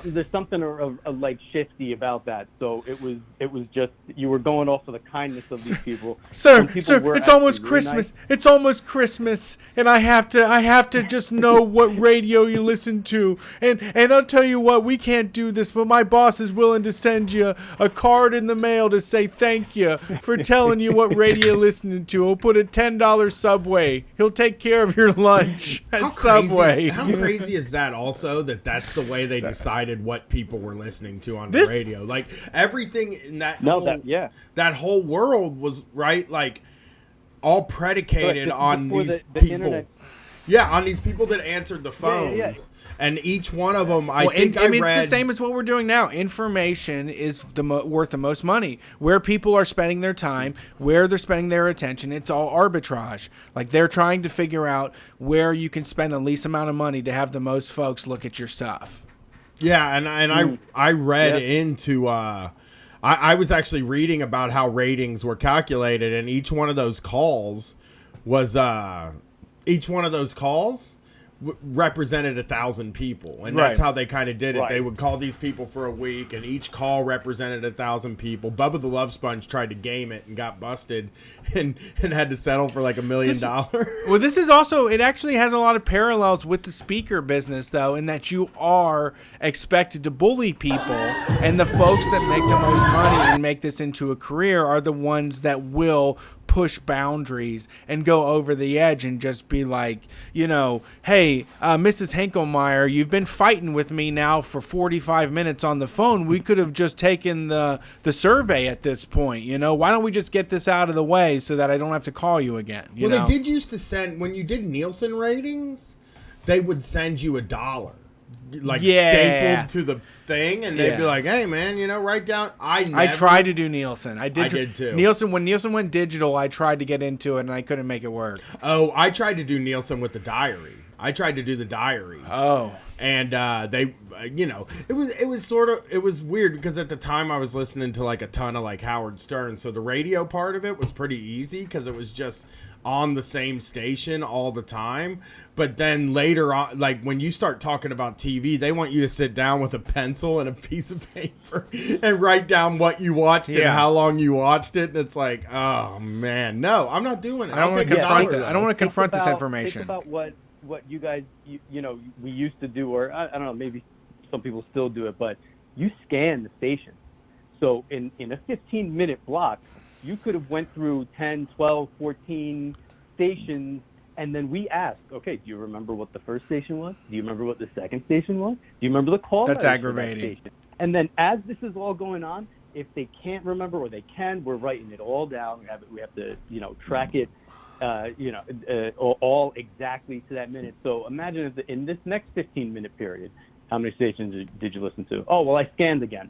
There's something of like shifty about that. So it was just you were going off of the kindness of these people. Some people were it's almost actually really Christmas. nice. It's almost Christmas, and I have to just know what radio you listen to. And I'll tell you what, we can't do this, but my boss is willing to send you a card in the mail to say thank you for telling you what radio you're listening to. He'll put a $10 Subway. He'll take care of your lunch at Subway. How crazy is that? Also, that's the way they decided what people were listening to on the This- radio. Like everything in that No, whole, that whole world was right. Like all predicated Correct. on Before these the people. internet. Yeah, on these people that answered the phones. Yeah. And each one of them, I Well, think I mean, read. it's the same as what we're doing now. Information is worth the most money. Where people are spending their time, where they're spending their attention, it's all arbitrage. Like they're trying to figure out where you can spend the least amount of money to have the most folks look at your stuff. Yeah, and I read Yeah. into I was actually reading about how ratings were calculated, and each one of those calls was represented 1,000 people, and that's Right. how they kind of did it. Right. They would call these people for a week, and each call represented 1,000 people. Bubba the Love Sponge tried to game it and got busted, and had to settle for like $1 million. Well, this is also, it actually has a lot of parallels with the speaker business, though, in that you are expected to bully people, and the folks that make the most money and make this into a career are the ones that will push boundaries and go over the edge and just be like, you know, hey, Mrs. Henkelmeyer, you've been fighting with me now for 45 minutes on the phone. We could have just taken the survey at this point, you know? Why don't we just get this out of the way so that I don't have to call you again? You know? They did used to send, when you did Nielsen ratings, they would send you $1. Like stapled to the thing, and they'd be Yeah. like, "Hey, man, you know, write down." I tried to do Nielsen. I did too. Nielsen, when Nielsen went digital, I tried to get into it and I couldn't make it work. Oh, I tried to do Nielsen with the diary. I tried to do the diary. Oh, And they, you know, it was weird because at the time I was listening to like a ton of like Howard Stern, so the radio part of it was pretty easy because it was just on the same station all the time. But then later on, like when you start talking about TV, they want you to sit down with a pencil and a piece of paper and write down what you watched and how long you watched it. And it's like, oh man, no, I'm not doing it. I don't want to confront this. I don't want to confront this information. Think about what you guys, you know, we used to do, or I don't know, maybe some people still do it, but you scan the station. So in a 15-minute block, you could have went through 10, 12, 14 stations, and then we asked, okay, do you remember what the first station was? Do you remember what the second station was? Do you remember the call? That's letters for that aggravating. station? And then as this is all going on, if they can't remember or they can, we're writing it all down. We have to, you know, track it, all exactly to that minute. So imagine if in this next 15-minute period, how many stations did you listen to? Oh, well, I scanned again.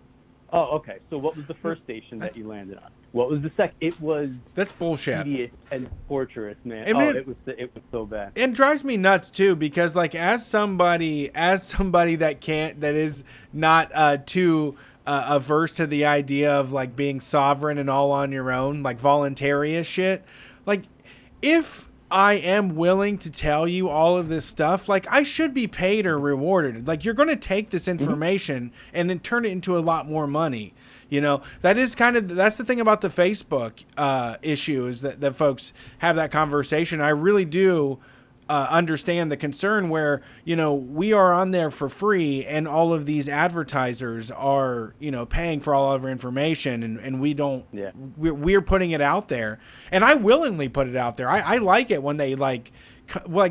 Oh, okay. So what was the first station that you landed on? What was the second? It was That's bullshit. tedious and torturous, man. I mean, it was so bad. It drives me nuts too, because like as somebody that is not too averse to the idea of like being sovereign and all on your own, like voluntary as shit. Like if I am willing to tell you all of this stuff, like I should be paid or rewarded. Like you're going to take this information and then turn it into a lot more money. You know, that's the thing about the Facebook issue is that folks have that conversation. I really do understand the concern where, you know, we are on there for free and all of these advertisers are, you know, paying for all of our information and we don't, we're putting it out there. And I willingly put it out there. I like it when they like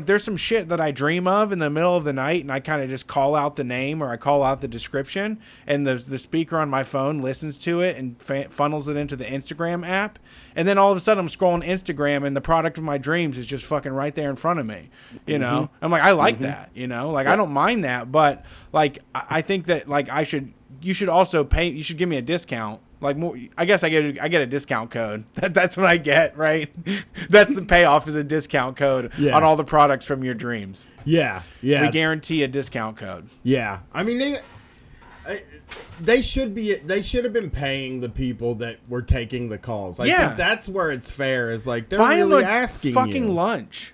there's some shit that I dream of in the middle of the night and I kind of just call out the name or I call out the description and the speaker on my phone listens to it and funnels it into the Instagram app. And then all of a sudden I'm scrolling Instagram and the product of my dreams is just fucking right there in front of me. You know, I'm like, I like that, you know, like I don't mind that, but like, I think that like you should also pay, you should give me a discount. Like more, I guess I get a discount code. That's what I get, right? That's the payoff is a discount code on all the products from your dreams. Yeah. We guarantee a discount code. Yeah, I mean they should have been paying the people that were taking the calls. I think that's where it's fair. Is like they're buy really them asking fucking you. lunch.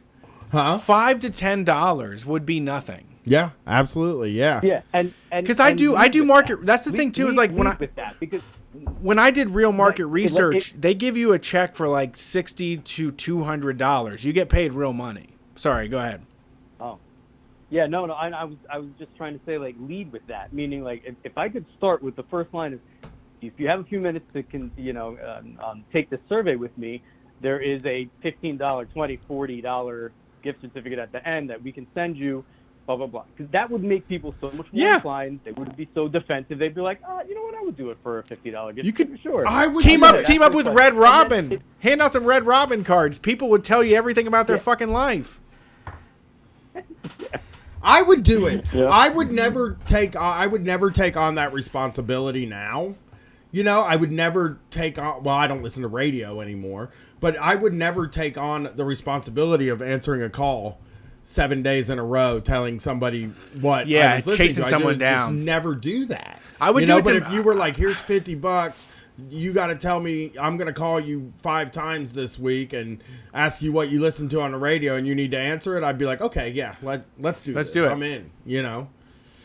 Huh? $5 to $10 would be nothing. Yeah, absolutely. Yeah. Yeah, and because I do market. That's the thing too. Is like when I did real market research, they give you a check for like $60 to $200. You get paid real money. Sorry, go ahead. Oh, yeah, no. I was just trying to say like lead with that, meaning like if I could start with the first line is, if you have a few minutes to take this survey with me, there is a $15, $20, $40 gift certificate at the end that we can send you. Blah, blah, blah. Because that would make people so much more inclined. They wouldn't be so defensive. They'd be like, oh, you know what? I would do it for a $50 gift. You could, sure. I would team up with Red Robin. Hand out some Red Robin cards. People would tell you everything about their fucking life. I would do it. Yeah. I would never take on that responsibility now. You know, I would never take on, well, I don't listen to radio anymore, but I would never take on the responsibility of answering a call 7 days in a row, telling somebody what I was listening chasing to. someone I down. Just never do that. I would you do know, it but to, if you were like, here's $50, you got to tell me I'm going to call you 5 times this week and ask you what you listened to on the radio, and you need to answer it. I'd be like, okay, yeah, let's do this. I'm in. You know.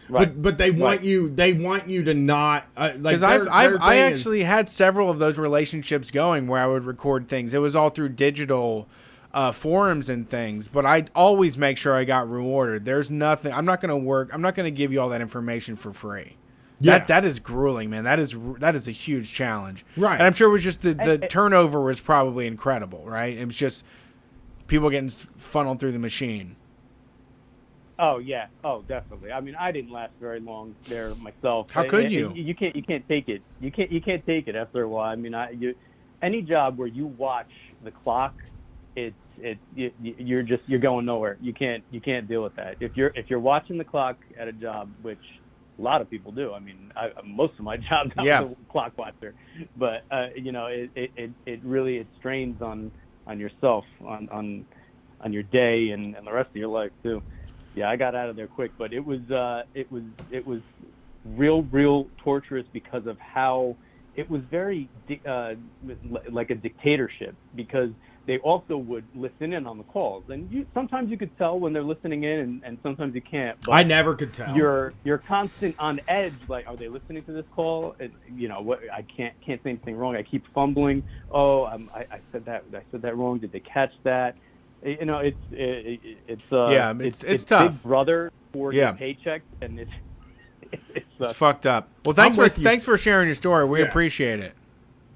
Right. But they want you. They want you to not like. Because I actually had several of those relationships going where I would record things. It was all through digital forums and things, but I always make sure I got rewarded. There's nothing. I'm not going to give you all that information for free. Yeah. That is grueling, man. That is a huge challenge. Right. And I'm sure it was just the turnover was probably incredible, right? It was just people getting funneled through the machine. Oh yeah. Oh, definitely. I mean, I didn't last very long there myself. How could you? You can't take it. You can't take it after a while. I mean, any job where you watch the clock, you're going nowhere. You can't deal with that. If you're watching the clock at a job, which a lot of people do. I mean, most of my jobs I was a clock watcher, but it really strains on yourself, on your day and the rest of your life too. Yeah, I got out of there quick, but it was real torturous because of how it was very like a dictatorship, because they also would listen in on the calls, and sometimes you could tell when they're listening in, and sometimes you can't. But I never could tell. You're constant on edge. Like, are they listening to this call? And, what? I can't say anything wrong. I keep fumbling. Oh, I said that wrong. Did they catch that? It's tough. Big Brother for your paycheck, and it's fucked up. Well, thanks for sharing your story. We appreciate it.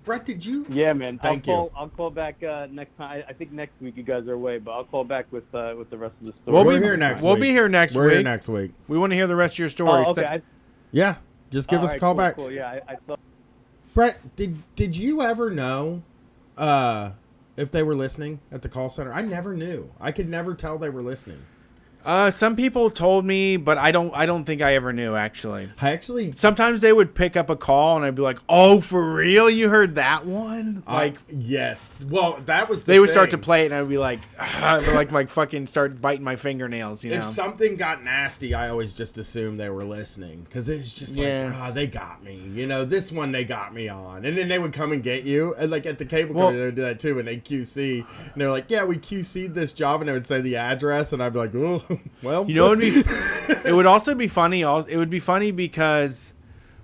Brett, did you? Yeah, man. I'll call back next time. I think next week you guys are away, but I'll call back with the rest of the story. We'll be here next week. We'll be here next week. We're here next week. We want to hear the rest of your stories. Oh, okay. Yeah, just give us a call back. Cool. Yeah, I thought. Brett, did you ever know if they were listening at the call center? I never knew. I could never tell they were listening. Some people told me, but I don't think I ever knew actually. I actually, Sometimes they would pick up a call and I'd be like, "Oh, for real? You heard that one?" Like yes. Well, that was. they would start to play it and I'd be like, like fucking start biting my fingernails. You know. If something got nasty, I always just assumed they were listening because it's just like, they got me. You know, this one they got me on, and then they would come and get you. And like at the cable company, they would do that too, and they QC, and they're like, "Yeah, we QC'd this job," and they would say the address, and I'd be like, "Oh, well." You know, it would also be funny. It would be funny because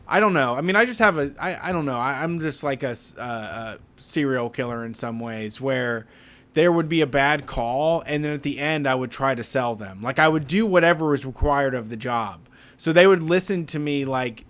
I don't know. I mean, I just have I don't know. I'm just like a serial killer in some ways where there would be a bad call and then at the end I would try to sell them. Like I would do whatever was required of the job. So they would listen to me like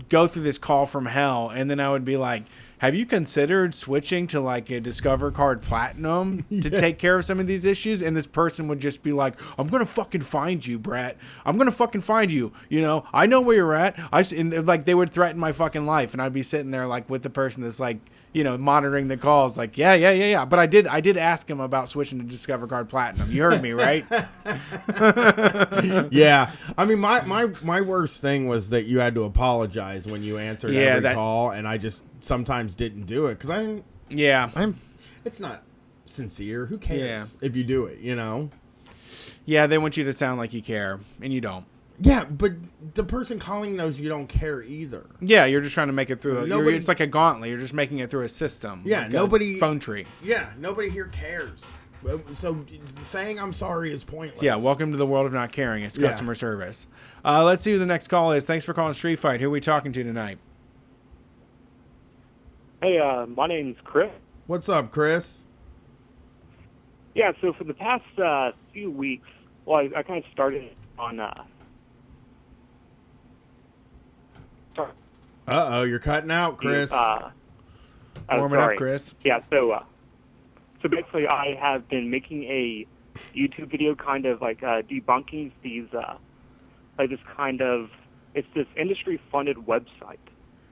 go through this call from hell and then I would be like, have you considered switching to like a Discover Card Platinum to take care of some of these issues? And this person would just be like, I'm going to fucking find you, Brett. I'm going to fucking find you. You know, I know where you're at. And like they would threaten my fucking life. And I'd be sitting there like with the person that's like, you know, monitoring the calls like, yeah. But I did ask him about switching to Discover Card Platinum. You heard me, right? Yeah. I mean, my worst thing was that you had to apologize when you answered every call, and I just sometimes didn't do it because I didn't. Yeah. It's not sincere. Who cares if you do it, you know? Yeah, they want you to sound like you care, and you don't. Yeah, but the person calling knows you don't care either. Yeah, you're just trying to make it through. Nobody, it's like a gauntlet. You're just making it through a system. Yeah, like nobody. Phone tree. Yeah, nobody here cares. So saying I'm sorry is pointless. Yeah, welcome to the world of not caring. It's customer service. Let's see who the next call is. Thanks for calling Street Fight. Who are we talking to tonight? Hey, my name's Chris. What's up, Chris? Yeah, so for the past few weeks, well, I kind of started on... Uh-oh, you're cutting out, Chris. Warming up, Chris. Yeah, so basically I have been making a YouTube video kind of like debunking these, like this kind of, it's this industry-funded website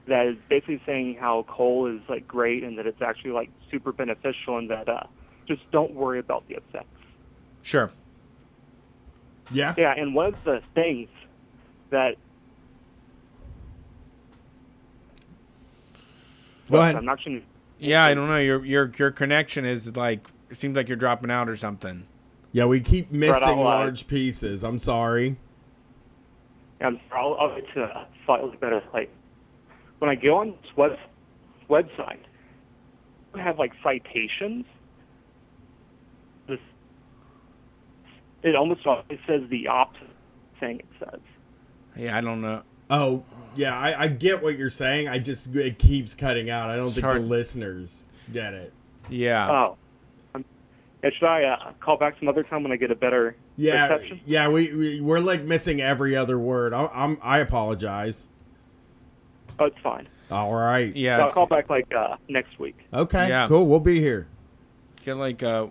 that is basically saying how coal is like great and that it's actually like super beneficial and that just don't worry about the effects. Sure. Yeah? Yeah, and one of the things that... Go ahead. I'm not sure. Yeah, I don't know. Your connection is like, it seems like you're dropping out or something. Yeah, we keep missing large pieces. I'm sorry. I'm sorry. I'll get to a slightly better place. When I go on this website, I have like citations. It almost it says the opposite thing it says. Yeah, I don't know. Oh, yeah, I get what you're saying. It keeps cutting out. I don't think the listeners get it. Yeah. Oh. Should I call back some other time when I get a better reception? Yeah, we're like missing every other word. I apologize. Oh, it's fine. All right. Yeah. So I'll call back like next week. Okay. Yeah. Cool. We'll be here. Get like a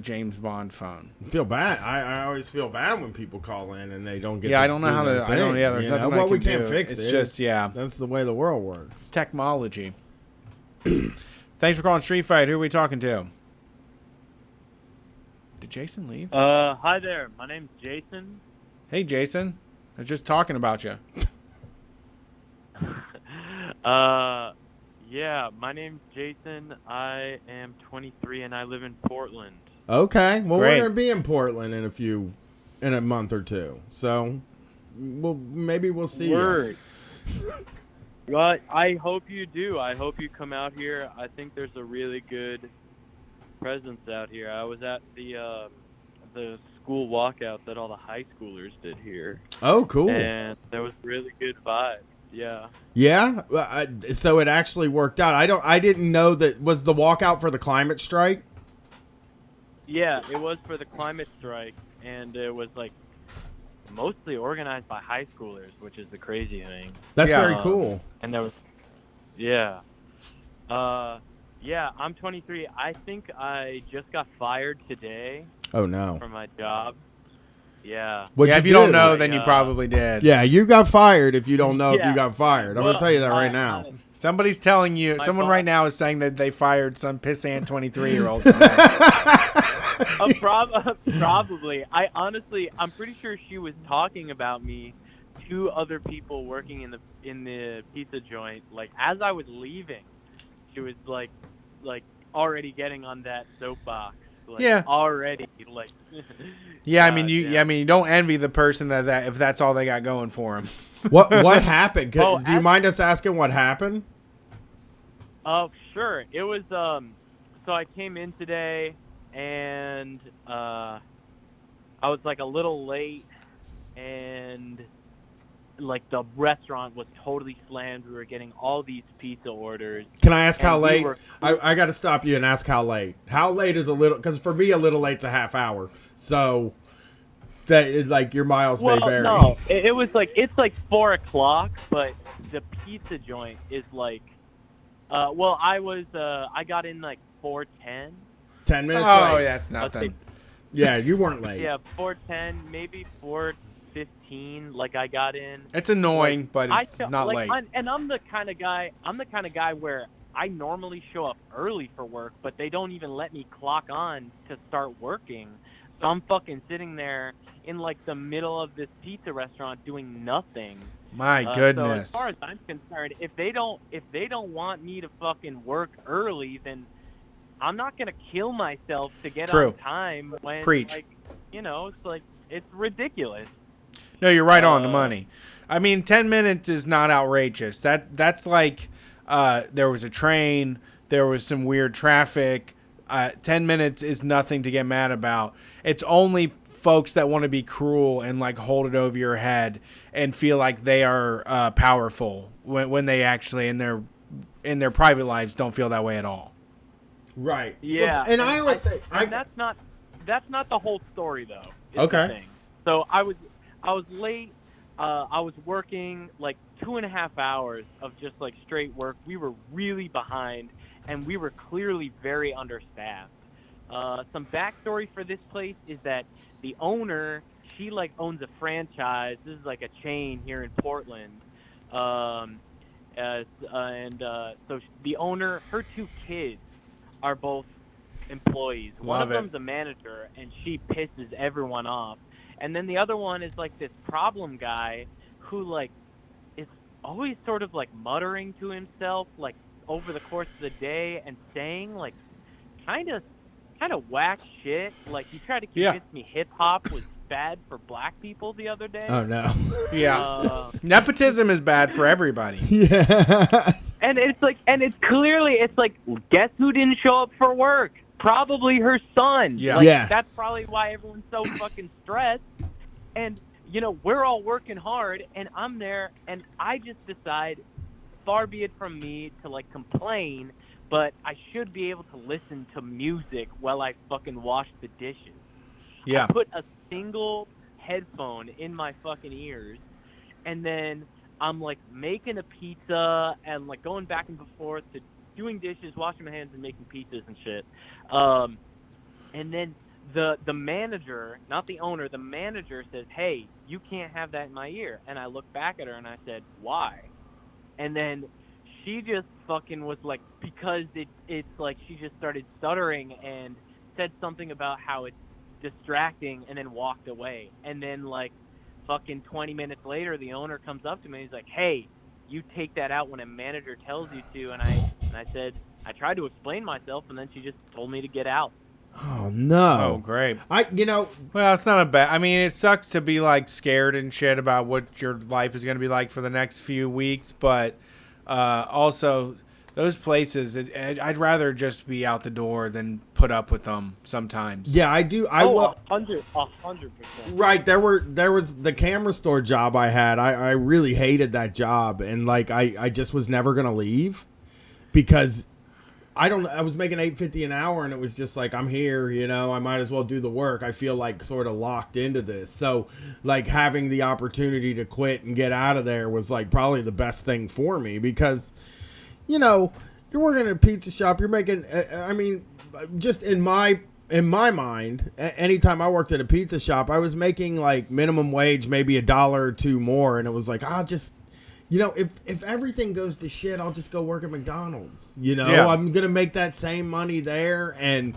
James Bond phone. I feel bad. I always feel bad when people call in and they don't get. Yeah, I don't know how to. I don't. Yeah, there's nothing. Well, we can can't do. fix it. It's just That's the way the world works. It's technology. Thanks for calling Street Fight. Who are we talking to? Did Jason leave? Hi there. My name's Jason. Hey, Jason. I was just talking about you. Yeah, my name's Jason. I am 23 and I live in Portland. Okay. Well, Great. we're gonna be in Portland in a month or two. So, maybe we'll see. Word. Well, I hope you do. I hope you come out here. I think there's a really good presence out here. I was at the school walkout that all the high schoolers did here. Oh, cool. And there was really good vibes. Yeah. Yeah. So it actually worked out. I didn't know that was the walkout for the climate strike. Yeah, it was for the climate strike, and it was like mostly organized by high schoolers, which is the crazy thing. That's very cool. And there was, yeah. Yeah, I'm 23. I think I just got fired today. Oh, no. From my job. Yeah. If you don't know, then you probably did. Yeah, you got fired if you don't know if Yeah. you got fired. I'm going to tell you that right now. Somebody's telling you. Someone right now is saying that they fired some pissant 23-year-old. Probably. I'm pretty sure she was talking about me to other people working in the pizza joint. Like as I was leaving, she was like already getting on that soapbox. Like, Yeah. Already, like. Yeah, I mean, you don't envy the person that if that's all they got going for them. What happened? Do you as- mind us asking what happened? Oh, sure. It was so I came in today and I was like a little late and like the restaurant was totally slammed. We were getting all these pizza orders. Can I ask how and we late? were- I got to stop you and ask how late. How late is a little? Because for me, a little late's a half hour. So that like your miles may vary. No, it was like it's like 4:00, but the pizza joint is like, I got in like 4:10. 10 minutes Oh, late. yeah, that's nothing. Yeah, you weren't late. Yeah, 4:10, maybe 4:15. Like I got in. It's annoying, but I it's felt- not like, late. I'm the kind of guy where I normally show up early for work, but they don't even let me clock on to start working. So I'm fucking sitting there in like the middle of this pizza restaurant doing nothing. My So goodness. as far as I'm concerned, if they don't want me to fucking work early, then I'm not gonna kill myself to get True. on time when Preach. like it's like it's ridiculous. No, you're right on the money. I mean, 10 minutes is not outrageous. That's like there was a train, there was some weird traffic. 10 minutes is nothing to get mad about. It's only folks that want to be cruel and like hold it over your head and feel like they are powerful when they actually in their private lives don't feel that way at all. Right. Yeah, Well, and I always say, that's not the whole story though. is Okay. the thing. So I was late. I was working like 2.5 hours of just like straight work. We were really behind, and we were clearly very understaffed. Some backstory for this place is that the owner, she like owns a franchise. This is like a chain here in Portland. So the owner, her 2 kids are both employees. One Love of it. them's a manager, and she pisses everyone off. And then the other one is like this problem guy who like is always sort of like muttering to himself like over the course of the day and saying like kind of whack shit. Like he tried to Yeah. convince me hip hop was bad for black people the other day. oh no. Yeah. Nepotism is bad for everybody. Yeah. And it's like, guess who didn't show up for work? Probably her son. Yeah. Like, Yeah. That's probably why everyone's so fucking stressed. And, we're all working hard, and I'm there, and I just decide, far be it from me to, like, complain, but I should be able to listen to music while I fucking wash the dishes. Yeah. I put a single headphone in my fucking ears, and then I'm like making a pizza and like going back and forth to doing dishes, washing my hands, and making pizzas and shit. And then the manager, not the owner, the manager says, "Hey, you can't have that in my ear." And I look back at her and I said, "Why?" And then she just fucking was like, because it's like she just started stuttering and said something about how it's distracting and then walked away. And then like fucking 20 minutes later, the owner comes up to me and he's like, "Hey, you take that out when a manager tells you to." And I said, I tried to explain myself, and then she just told me to get out. Oh no. Oh, great. Well, it's not a bad. I mean, it sucks to be like scared and shit about what your life is going to be like for the next few weeks, but also those places, I'd rather just be out the door than put up with them sometimes. Yeah, I do. 100%. Right, there was the camera store job I had. I really hated that job, and like I just was never gonna leave because I was making $8.50 an hour, and it was just like, I'm here, I might as well do the work. I feel like sort of locked into this. So like having the opportunity to quit and get out of there was like probably the best thing for me because, you're working at a pizza shop, you're making, I mean, just in my mind, anytime I worked at a pizza shop, I was making like minimum wage, maybe $1 or $2 more. And it was like, I'll just, if everything goes to shit, I'll just go work at McDonald's. Yeah. I'm going to make that same money there and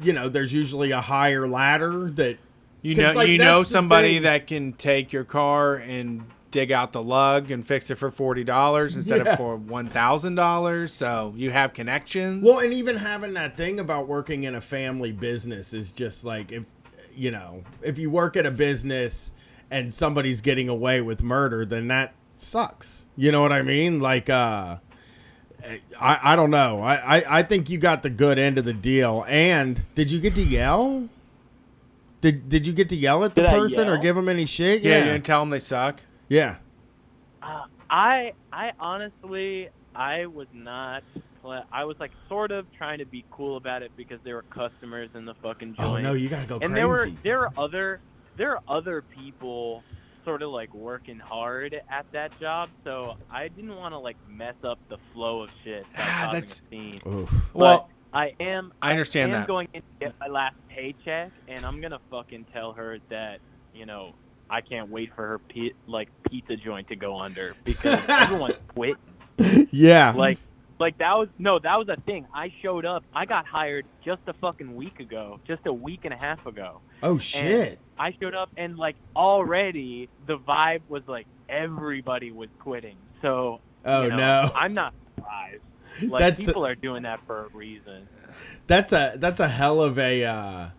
there's usually a higher ladder that You 'cause, know, like, you know that's the somebody thing. that can take your car and dig out the lug and fix it for $40 instead Yeah. of for $1,000. So you have connections. Well, and even having that thing about working in a family business is just like if you work at a business and somebody's getting away with murder, then that sucks. You know what I mean? Like, I don't know. I think you got the good end of the deal. And did you get to yell? Did you get to yell at the Did I person or yell? give them any shit? yeah, you didn't tell them they suck. Yeah. I honestly, I was not. I was like sort of trying to be cool about it because there were customers in the fucking joint. Oh no, you gotta go and crazy. there are other people sort of like working hard at that job, so I didn't want to like mess up the flow of shit by causing That's- a scene. Oof. Well, But I understand am that. going in to get my last paycheck, and I'm gonna fucking tell her that I can't wait for her pizza joint to go under because everyone's quit. Yeah. Like that was a thing. I showed up. I got hired just a fucking week ago, just a week and a half ago. Oh shit. And I showed up and like already the vibe was like everybody was quitting. So Oh, no. I'm not surprised. Like That's- people are doing that for a reason. That's a hell of a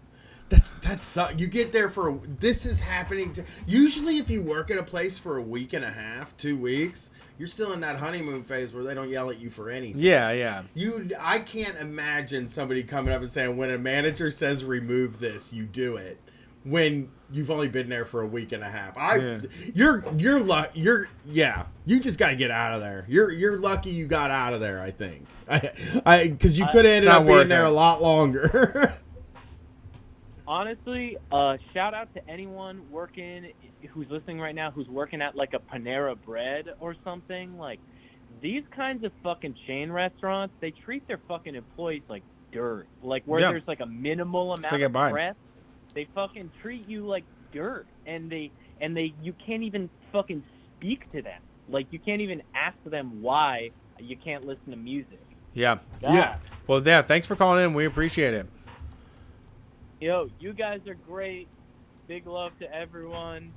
you get there for this is happening usually if you work at a place for a week and a half, 2 weeks, you're still in that honeymoon phase where they don't yell at you for anything. Yeah. I can't imagine somebody coming up and saying when a manager says remove this, you do it when you've only been there for a week and a half. You just got to get out of there. You're lucky you got out of there, I think. Cuz you could have ended not up being worth there it. a lot longer. Honestly, shout out to anyone who's listening right now who's working at like a Panera Bread or something. Like these kinds of fucking chain restaurants, they treat their fucking employees like dirt. Like where Yeah. there's like a minimal amount like a of vibe. prep, they fucking treat you like dirt, and you can't even fucking speak to them. Like you can't even ask them why you can't listen to music. Yeah. Yeah. Well, yeah, thanks for calling in. We appreciate it. Yo, you guys are great. Big love to everyone.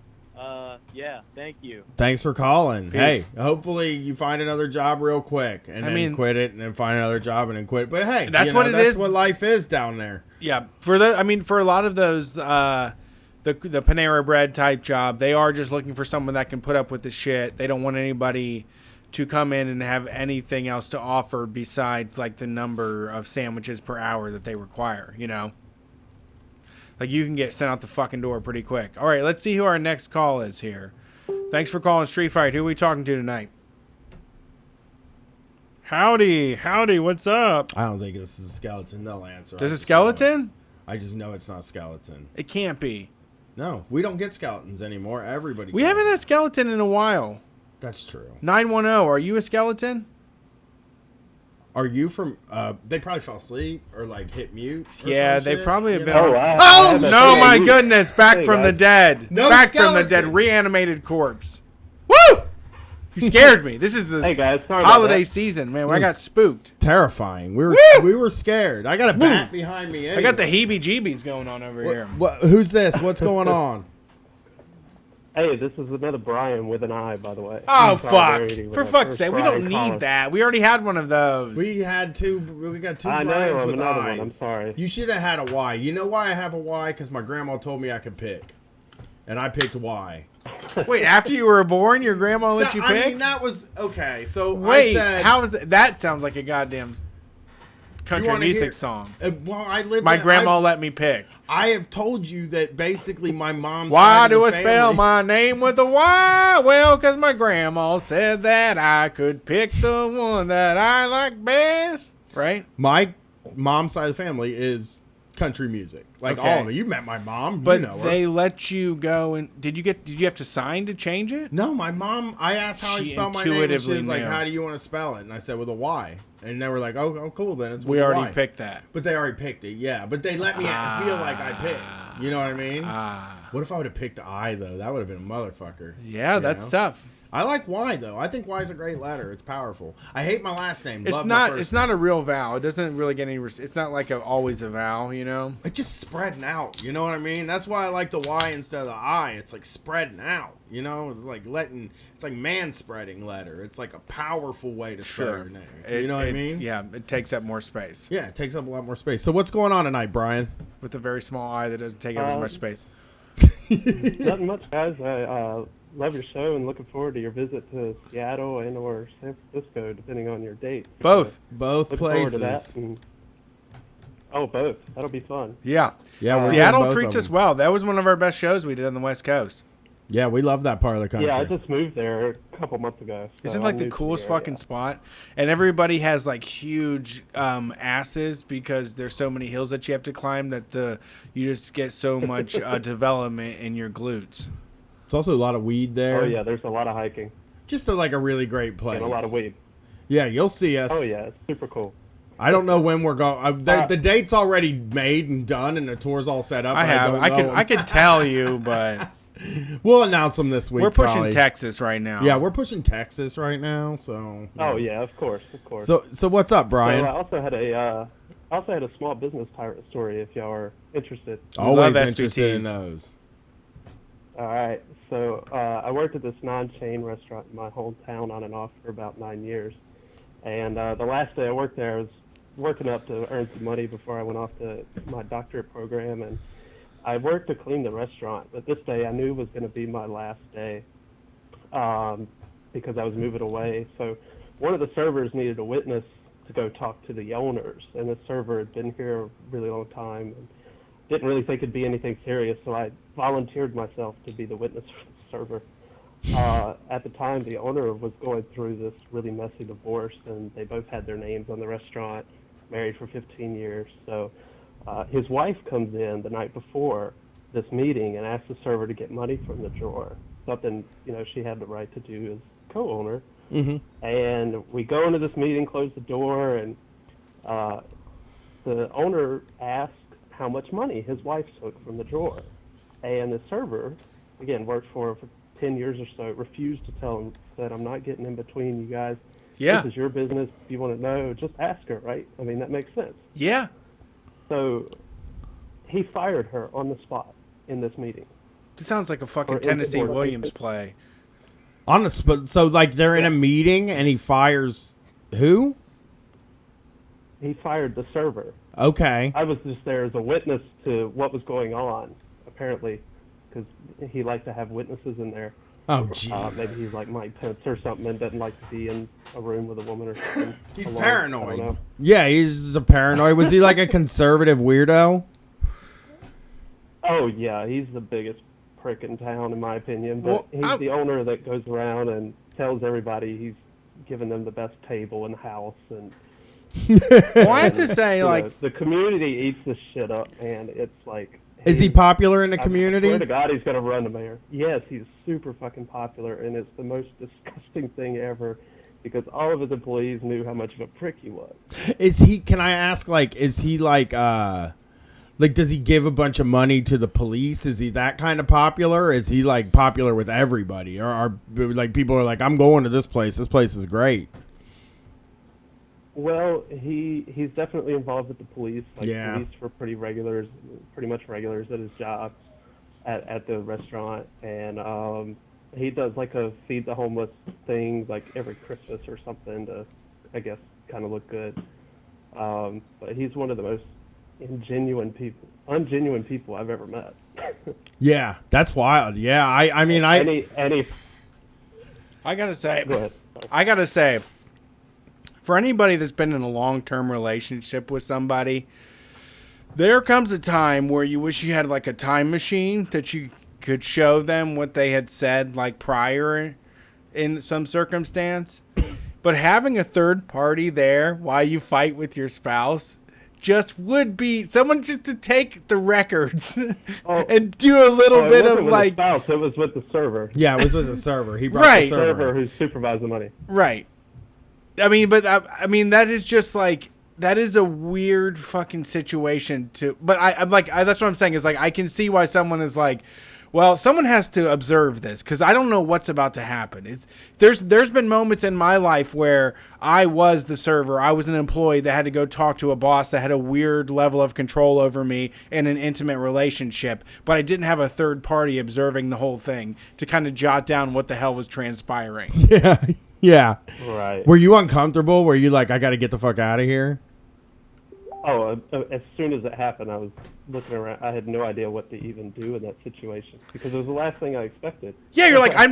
Yeah, thank you. Thanks for calling. Peace. Hey, hopefully you find another job real quick and then quit it and then find another job and then quit. But hey, That's what it that's is. what life is down there. Yeah, for a lot of those, the Panera Bread type job, they are just looking for someone that can put up with the shit. They don't want anybody to come in and have anything else to offer besides like the number of sandwiches per hour that they require. Like you can get sent out the fucking door pretty quick. All right, let's see who our next call is here. Thanks for calling Street Fight. Who are we talking to tonight? Howdy, what's up? I don't think this is a skeleton. They'll answer. There's I a just know it. skeleton? I just know it's not a skeleton. It can't be. No, we don't get skeletons anymore. Everybody. We gets haven't them. had a skeleton in a while. That's true. 910, are you a skeleton? Are you from? They probably fell asleep or like hit mute. Or Yeah, some they shit, probably have you been. know? Oh, wow. Oh, Yeah, that's no, it. my goodness. Back Hey, from the guys. dead. No Back from the dead. skeleton. Reanimated corpse. Woo! You scared me. This is the Hey, guys, sorry about holiday that. season, man. I got spooked. Terrifying. Woo! We were scared. I got a bat behind me. I got the heebie-jeebies going on over here. Who's this? What's going on? Hey, this is another Brian with an I, by the way. Oh, fuck. Solidarity with For my fuck's first sake. We Brian don't caller. need that. We already had one of those. We got two I know, Brians I'm with another eyes. one. I'm sorry. You should have had a Y. You know why I have a Y? Because my grandma told me I could pick, and I picked Y. Wait, after you were born, your grandma let you I pick? mean, that was okay. So Wait, I said, how is that? That sounds like a goddamn country wanna music hear- song. well, I lived. My grandma let me pick. I have told you that basically my mom's. Why side of do the I spell family- my name with a Y? Well, because my grandma said that I could pick the one that I like best. Right? My mom's side of the family is country music. Like Okay. all of it. You met my mom. But you know her. they let you go and did you have to sign to change it? No, my mom. I asked how I She spell my name. And she intuitively was like, knew. "How do you want to spell it?" And I said with a Y. And they were like, "Oh, cool. Then it's with We a already Y." picked that. But they already picked it. Yeah. But they let me feel like I picked. You know what I mean? What if I would have picked I though? That would have been a motherfucker. Yeah, You that's know? tough. I like Y though. I think Y is a great letter. It's powerful. I hate my last name. It's Love my not. first It's name. not a real vowel. It doesn't really get any. It's not like always a vowel. You know. It's just spreading out. You know what I mean? That's why I like the Y instead of the I. It's like spreading out. You know, it's like It's like man spreading letter. It's like a powerful way to spell your name. You know what I mean? Yeah, it takes up more space. Yeah, it takes up a lot more space. So what's going on tonight, Brian? With a very small I that doesn't take up as much space. Nothing much, guys. I love your show and looking forward to your visit to Seattle and or San Francisco, depending on your date. Both. Both Look places. forward to that. And, both. That'll be fun. Yeah. Yeah, we're Seattle doing both treats of us them. well. That was one of our best shows we did on the West Coast. Yeah, we love that part of the country. Yeah, I just moved there a couple months ago. So Isn't it like I'm the new to coolest area. fucking spot? And everybody has like huge asses because there's so many hills that you have to climb that you just get so much development in your glutes. It's also a lot of weed there. Oh yeah, there's a lot of hiking Just like a really great place. and a lot of weed. Yeah, you'll see us. Oh yeah, it's super cool. I don't know when we're going. The date's already made and done, and the tour's all set up. I have. I could tell you, but We'll announce them this week. we're pushing probably. Texas right now. Yeah, we're pushing Texas right now. So. Oh yeah, of course. So what's up, Brian? So I also had a small business pirate story. If y'all are interested. Always love interested in SBTs. those. All right. So I worked at this non-chain restaurant in my hometown on and off for about 9 years. And the last day I worked there, I was working up to earn some money before I went off to my doctorate program. And I worked to clean the restaurant. But this day I knew was going to be my last day because I was moving away. So one of the servers needed a witness to go talk to the owners. And the server had been here a really long time. And didn't really think it'd be anything serious, so I volunteered myself to be the witness for the server. At the time, the owner was going through this really messy divorce, and they both had their names on the restaurant, married for 15 years. So his wife comes in the night before this meeting and asks the server to get money from the drawer, something she had the right to do as co-owner. Mm-hmm. And we go into this meeting, close the door, and the owner asks how much money his wife took from the drawer. And the server, again, worked for 10 years or so, refused to tell him, said, I'm not getting in between you guys. Yeah. This is your business. If you want to know, just ask her, right? I mean, that makes sense. Yeah. So he fired her on the spot in this meeting. This sounds like a fucking Or Tennessee insubordinate. Williams play. On the spot. So like they're in a meeting and he fires who? He fired the server. Okay. I was just there as a witness to what was going on, apparently, because he liked to have witnesses in there. Oh, jeez. Maybe he's like Mike Pence or something and doesn't like to be in a room with a woman or something. He's alone. I don't paranoid. know. Yeah, he's a paranoid. Was he like a conservative weirdo? Oh, yeah, he's the biggest prick in town, in my opinion. But Well, he's the owner that goes around and tells everybody he's giving them the best table in the house. And Well, I have to say, you know, like, the community eats this shit up, and it's like... Is he popular in the I community? swear to God, he's going to run the mayor. Yes, he's super fucking popular, and it's the most disgusting thing ever because all of his employees knew how much of a prick he was. Is he? Can I ask? Like, is he like does he give a bunch of money to the police? Is he that kind of popular? Is he like popular with everybody, or are like people are like, I'm going to this place. This place is great. Well, he's definitely involved with the police. Like, Yeah. police were pretty much regulars at his job at the restaurant, and he does like a feed the homeless thing like every Christmas or something to, I guess, kind of look good. But he's one of the most ungenuine people I've ever met. Yeah, that's wild. Yeah, I mean, any I gotta say, Go ahead. For anybody that's been in a long-term relationship with somebody, there comes a time where you wish you had like a time machine that you could show them what they had said like prior in some circumstance. But having a third party there while you fight with your spouse just would be someone just to take the records and do a little it bit wasn't of with like... the spouse, it was with the server. Yeah, it was with the server. He brought Right. the server. who supervised the money. Right. I mean, but I mean, that is just like, that is a weird fucking situation to, but I'm like, that's what I'm saying is like, I can see why someone is like, Well, someone has to observe this because I don't know what's about to happen. There's been moments in my life where I was the server. I was an employee that had to go talk to a boss that had a weird level of control over me in an intimate relationship, but I didn't have a third party observing the whole thing to kind of jot down what the hell was transpiring. Yeah. Yeah. Right. Were you uncomfortable? Were you like, I got to get the fuck out of here? Oh, as soon as it happened, I was looking around. I had no idea what to even do in that situation because it was the last thing I expected. Yeah, you're like, I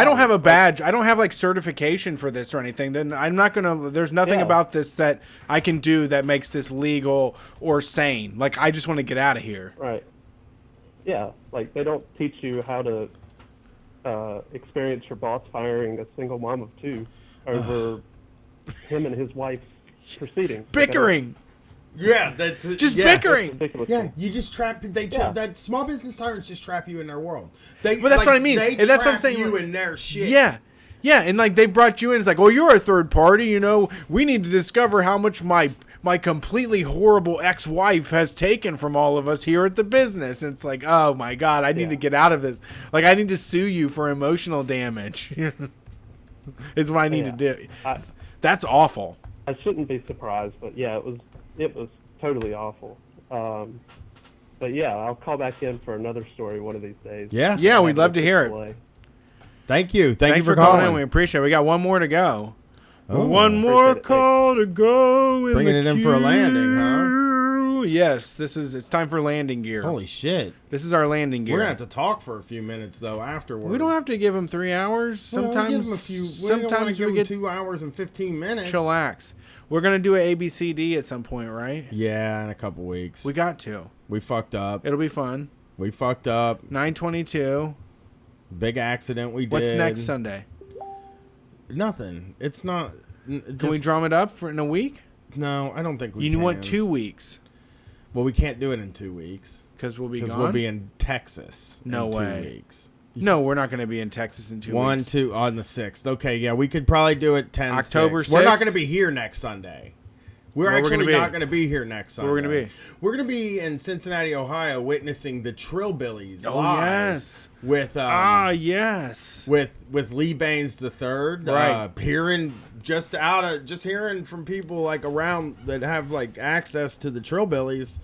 don't have a Like, badge. I don't have like certification for this or anything. Then I'm not gonna. There's nothing Yeah. about this that I can do that makes this legal or sane. Like I just want to get out of here. Right. Yeah, like they don't teach you how to experience your boss firing a single mom of two over him and his wife proceeding. Bickering. Yeah, that's Just bickering. Ridiculous. Yeah, you just trap. Yeah. That small business tyrants just trap you in their world. They, But that's what I mean. They And that's what I'm trap saying. You in their shit. Yeah. Yeah, and like they brought you in. It's like, oh, you're a third party. You know, we need to discover how much my completely horrible ex-wife has taken from all of us here at the business. And it's like, oh my God, I need to get out of this. Like I need to sue you for emotional damage. Is what I need to do. That's awful. I shouldn't be surprised, but yeah, it was totally awful. But yeah, I'll call back in for another story one of these days. Yeah. Yeah, we'd love to hear it. Thank you. Thank you Thanks for calling calling. in. We appreciate it. We got one more to go. Oh, one more appreciate it. call to go. Bringing it in for a landing, huh? Yes, it's time for landing gear. Holy shit. This is our landing gear. We're going to have to talk for a few minutes, though, afterwards. We don't have to give them 3 hours. Well, Sometimes, give them a few. sometimes give we them get 2 hours and 15 minutes. chillax. We're gonna do an ABCD at some point, right? Yeah, in a couple weeks. We got to. We fucked up. It'll be fun. We fucked up. 9/22. Big accident we did. What's next Sunday? Nothing. It's not. Can we drum it up for in a week? No, I don't think we You can. want 2 weeks? Well, we can't do it in 2 weeks. Because we'll be gone? Because we'll be in Texas No in 2 way. weeks. No, we're not going to be in Texas in 2 1, weeks. 2, on the 6th. Okay, yeah, we could probably do it 10 October 6th. We're not 6th? going to be here next Sunday. We're Where we're actually gonna be? not going to be here next Sunday. Where we're gonna be? We're going to be in Cincinnati, Ohio, witnessing the Trillbillies Oh, live yes. with Yes. with Lee Baines III. Right. Just hearing from people like around that have like access to the Trillbillies.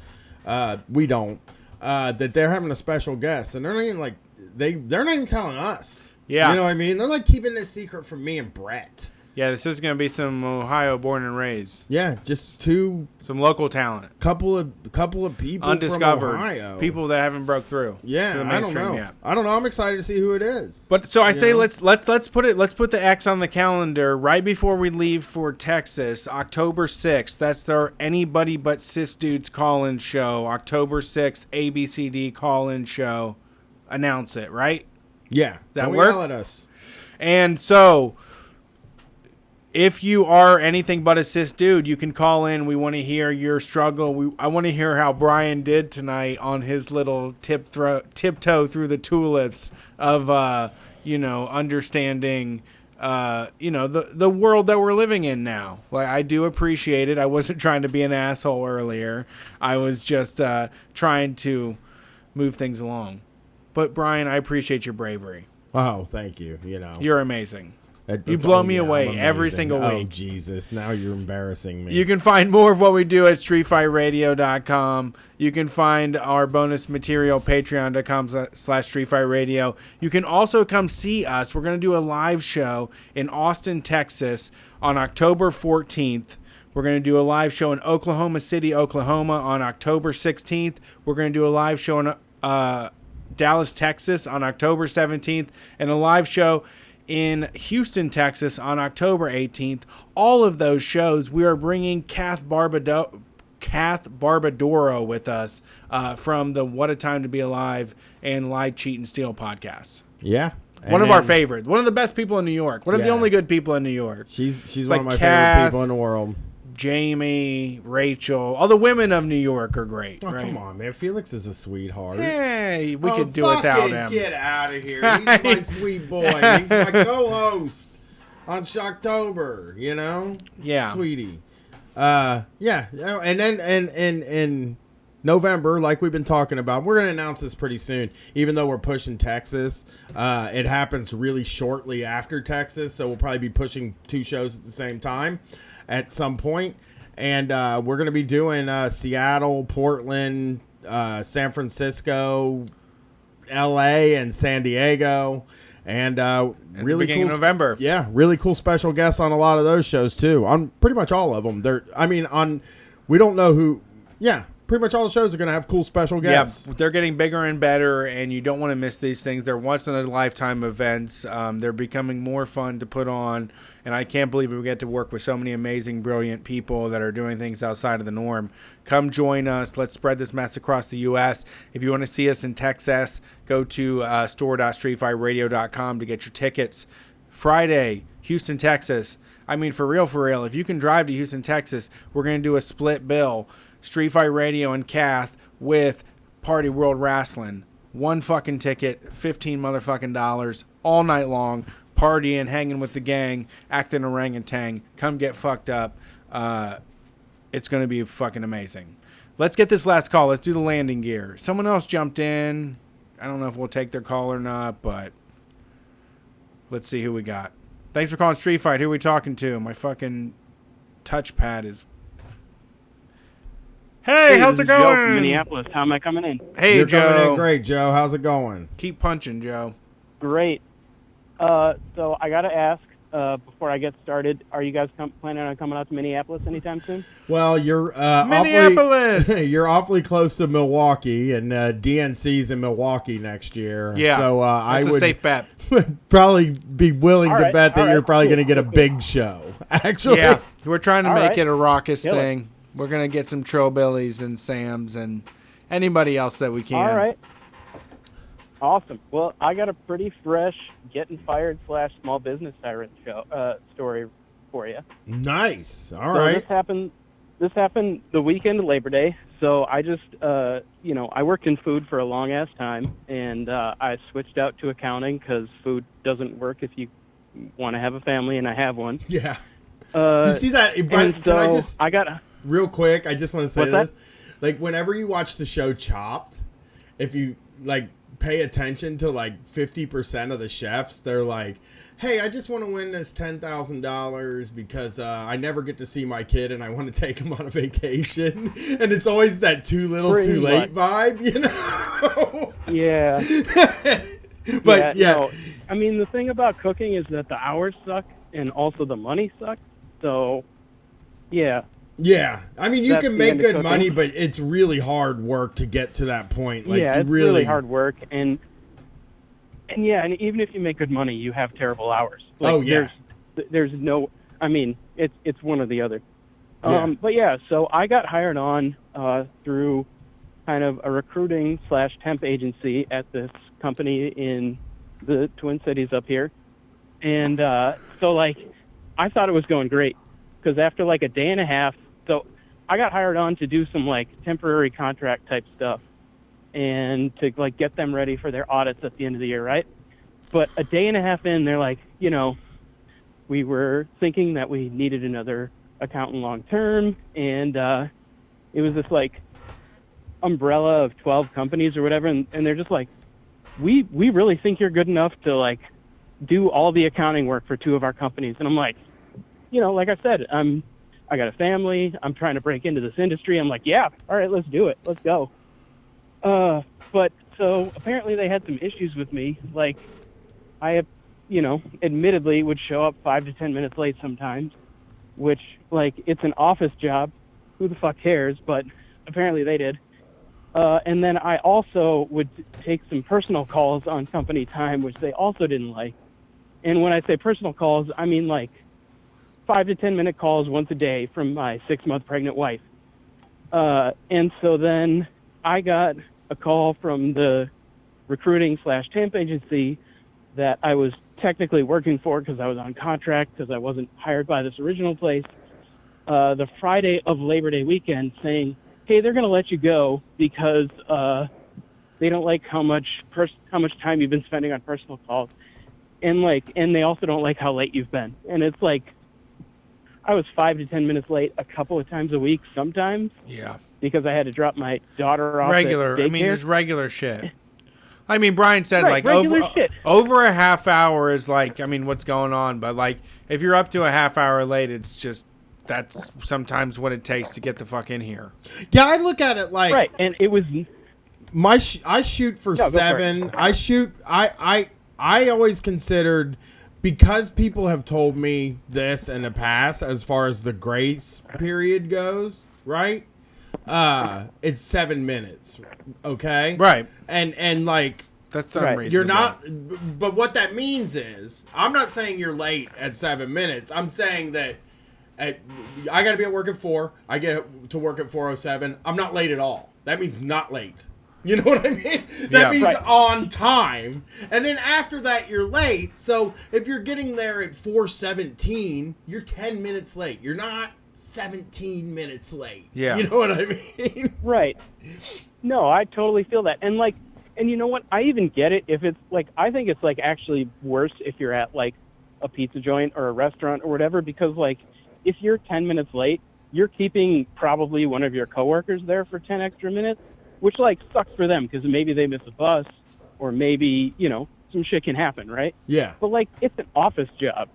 We don't. That they're having a special guest, and they're not even like they're not even telling us. Yeah. You know what I mean? They're like keeping this secret from me and Brett. Yeah, this is going to be some Ohio born and raised. Yeah, just some local talent. Couple of people Undiscovered. from Ohio. People that haven't broke through. Yeah, to the I don't mainstream know. yet. I don't know. I'm excited to see who it is. But so I You say know? let's put the X on the calendar right before we leave for Texas, October 6th. That's our Anybody But Cis Dudes call-in show. October 6th, ABCD call-in show. Announce it, right? Yeah. That don't work? Yell at us. And so if you are anything but a cis dude, you can call in. We want to hear your struggle. I want to hear how Brian did tonight on his little tiptoe through the tulips of, understanding, the world that we're living in now. Like, I do appreciate it. I wasn't trying to be an asshole earlier. I was just trying to move things along. But Brian, I appreciate your bravery. Oh, thank you. You know, You're amazing. You blow me away I'm every amazing. single Oh, week. Jesus. Now you're embarrassing me. You can find more of what we do at streetfightradio.com. You can find our bonus material, patreon.com/streetfightradio. You can also come see us. We're going to do a live show in Austin, Texas on October 14th. We're going to do a live show in Oklahoma City, Oklahoma on October 16th. We're going to do a live show in Dallas, Texas on October 17th. And a live show in Houston, Texas on October 18th. All of those shows, we are bringing Kath Barbadoro with us from the What a Time to Be Alive and Lie, Cheat, and Steal podcasts. Yeah. One of our favorites. One of the best people in New York. One of the only good people in New York. She's It's one of my favorite people in the world. Jamie, Rachel, all the women of New York are great. Oh, right? come on, man. Felix is a sweetheart. Hey, we could do without him. Get out of here. He's my sweet boy. He's my co-host on Shocktober, you know? Yeah. Sweetie. Yeah. And then, and November, like we've been talking about. We're going to announce this pretty soon, even though we're pushing Texas. It happens really shortly after Texas, so we'll probably be pushing 2 shows at the same time at some point. And we're going to be doing Seattle, Portland, San Francisco, LA, and San Diego. And really beginning cool of November. Yeah, really cool special guests on a lot of those shows too. On pretty much all of them. We don't know who. Yeah, pretty much all the shows are going to have cool special guests. Yeah, they're getting bigger and better, and you don't want to miss these things. They're once-in-a-lifetime events. They're becoming more fun to put on, and I can't believe we get to work with so many amazing, brilliant people that are doing things outside of the norm. Come join us. Let's spread this mess across the U.S. If you want to see us in Texas, go to store.streetfightradio.com to get your tickets. Friday, Houston, Texas. I mean, for real, if you can drive to Houston, Texas, we're going to do a split bill. Street Fight Radio and Kath with Party World Wrestling. 1 fucking ticket, $15 motherfucking dollars, all night long, partying, hanging with the gang, acting orangutan. Come get fucked up. It's going to be fucking amazing. Let's get this last call. Let's do the landing gear. Someone else jumped in. I don't know if we'll take their call or not, but let's see who we got. Thanks for calling Street Fight. Who are we talking to? My fucking touchpad is... Hey, how's it Joe going? from Minneapolis. How am I coming in? Hey, You're Joe. coming in great, Joe. How's it going? Keep punching, Joe. Great. So I got to ask, before I get started, are you guys planning on coming out to Minneapolis anytime soon? Well, you're Minneapolis. You're awfully close to Milwaukee, and DNC's in Milwaukee next year. Yeah, so that's I a would safe bet. probably be willing All to right, bet that all you're right, probably cool, going to get a cool. big show. Actually, Yeah, we're trying to All make right. it a raucous Kill it. thing. We're going to get some Trillbillies and Sams and anybody else that we can. All right. Awesome. Well, I got a pretty fresh getting fired / small business siren show story for you. Nice. All So right. This happened the weekend of Labor Day. So I just, I worked in food for a long ass time, and I switched out to accounting because food doesn't work if you want to have a family, and I have one. Yeah. You see that? I got real quick, I just want to say What's that? this. Like, whenever you watch the show Chopped, if you, like, pay attention to, like, 50% of the chefs, they're like, hey, I just want to win this $10,000 because I never get to see my kid and I want to take him on a vacation. And it's always that too little, Pretty too late much. vibe, you know? Yeah. But, yeah. No. I mean, the thing about cooking is that the hours suck and also the money sucks. So, yeah. Yeah, I mean, you That's can the make end of good cooking. money, but it's really hard work to get to that point. Like, yeah, you it's really hard work, and yeah, and even if you make good money, you have terrible hours. Like, Oh, yeah. there's no. I mean, it's one or the other. Yeah. But yeah, so I got hired on through kind of a recruiting / temp agency at this company in the Twin Cities up here, and so like I thought it was going great because after like a day and a half. So I got hired on to do some like temporary contract type stuff and to like get them ready for their audits at the end of the year, right? But a day and a half in, they're like, we were thinking that we needed another accountant long term, and it was this like umbrella of 12 companies or whatever, and they're just like, we really think you're good enough to like do all the accounting work for 2 of our companies. And I'm like, like I said, I got a family. I'm trying to break into this industry. I'm like, yeah, all right, let's do it. Let's go. But so apparently they had some issues with me. Like I, admittedly would show up 5 to 10 minutes late sometimes, which like it's an office job. Who the fuck cares? But apparently they did. And then I also would take some personal calls on company time, which they also didn't like. And when I say personal calls, I mean like 5 to 10 minute calls once a day from my 6-month pregnant wife. And so then I got a call from the recruiting / temp agency that I was technically working for because I was on contract because I wasn't hired by this original place. The Friday of Labor Day weekend saying, hey, they're going to let you go because they don't like how much time you've been spending on personal calls. And they also don't like how late you've been. And it's like, I was 5 to 10 minutes late a couple of times a week sometimes. Yeah. because I had to drop my daughter off Regular. at I mean, daycare. there's regular shit. I mean, Brian said Right, like regular shit. over a half hour is like, I mean, what's going on? But like, if you're up to a half hour late, it's just that's sometimes what it takes to get the fuck in here. Yeah, I look at it like Right, and it was I shoot for No, go for 7. I always considered, because people have told me this in the past as far as the grace period goes, right? It's 7 minutes, okay? Right. And like That's Right. unreasonable. you're not, but what that means is, I'm not saying you're late at 7 minutes. I'm saying that I got to be at work at 4. I get to work at 4:07. I'm not late at all. That means not late. You know what I mean? That Yeah. means Right. on time. And then after that, you're late. So if you're getting there at 4:17, you're 10 minutes late. You're not 17 minutes late. Yeah. You know what I mean? right. No, I totally feel that. And like, and you know what? I even get it if it's like, I think it's like actually worse if you're at like a pizza joint or a restaurant or whatever, because like if you're 10 minutes late, you're keeping probably one of your coworkers there for 10 extra minutes, which like sucks for them because maybe they miss a bus or maybe, you know, some shit can happen, right? Yeah. But like, it's an office job.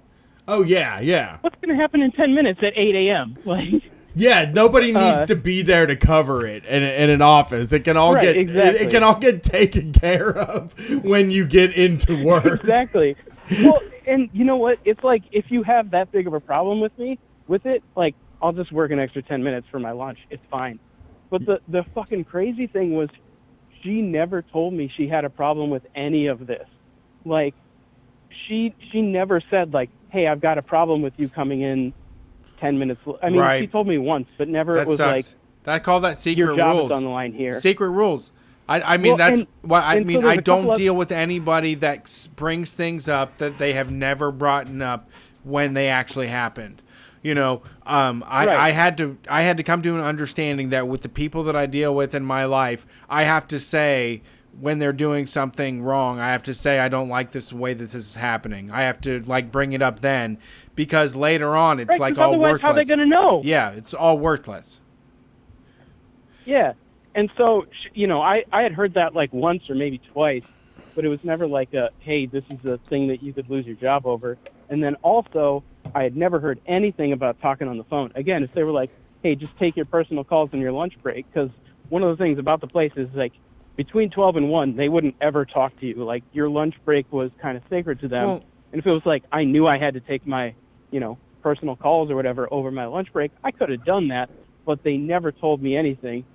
Oh, yeah, yeah. What's going to happen in 10 minutes at 8 a.m.? Like, Yeah, nobody needs to be there to cover it in an office. It can all Right, get exactly. it can all get taken care of when you get into work. Exactly. Well, and you know what? It's like if you have that big of a problem with it, like I'll just work an extra 10 minutes for my lunch. It's fine. But the fucking crazy thing was she never told me she had a problem with any of this. Like she never said like, "Hey, I've got a problem with you coming in 10 minutes." I mean, Right. she told me once, but never That it was sucks. like, I call that secret your job rules. is on the line here. Secret rules. I mean, Well, that's and- what I and so mean. there's I a couple don't of- deal with anybody that brings things up that they have never brought up when they actually happened. You know, I had to come to an understanding that with the people that I deal with in my life, I have to say when they're doing something wrong, I have to say I don't like this way that this is happening. I have to like bring it up then, because later on it's Right, like 'cause all otherwise, worthless. how are they going to know? Yeah, it's all worthless. Yeah. And so, you know, I had heard that like once or maybe twice, but it was never like a, hey, this is a thing that you could lose your job over. And then also, I had never heard anything about talking on the phone. Again, if they were like, hey, just take your personal calls on your lunch break, because one of the things about the place is like between 12 and 1, they wouldn't ever talk to you. Like your lunch break was kind of sacred to them. Well- and if it was like I knew I had to take my, you know, personal calls or whatever over my lunch break, I could have done that, but they never told me anything.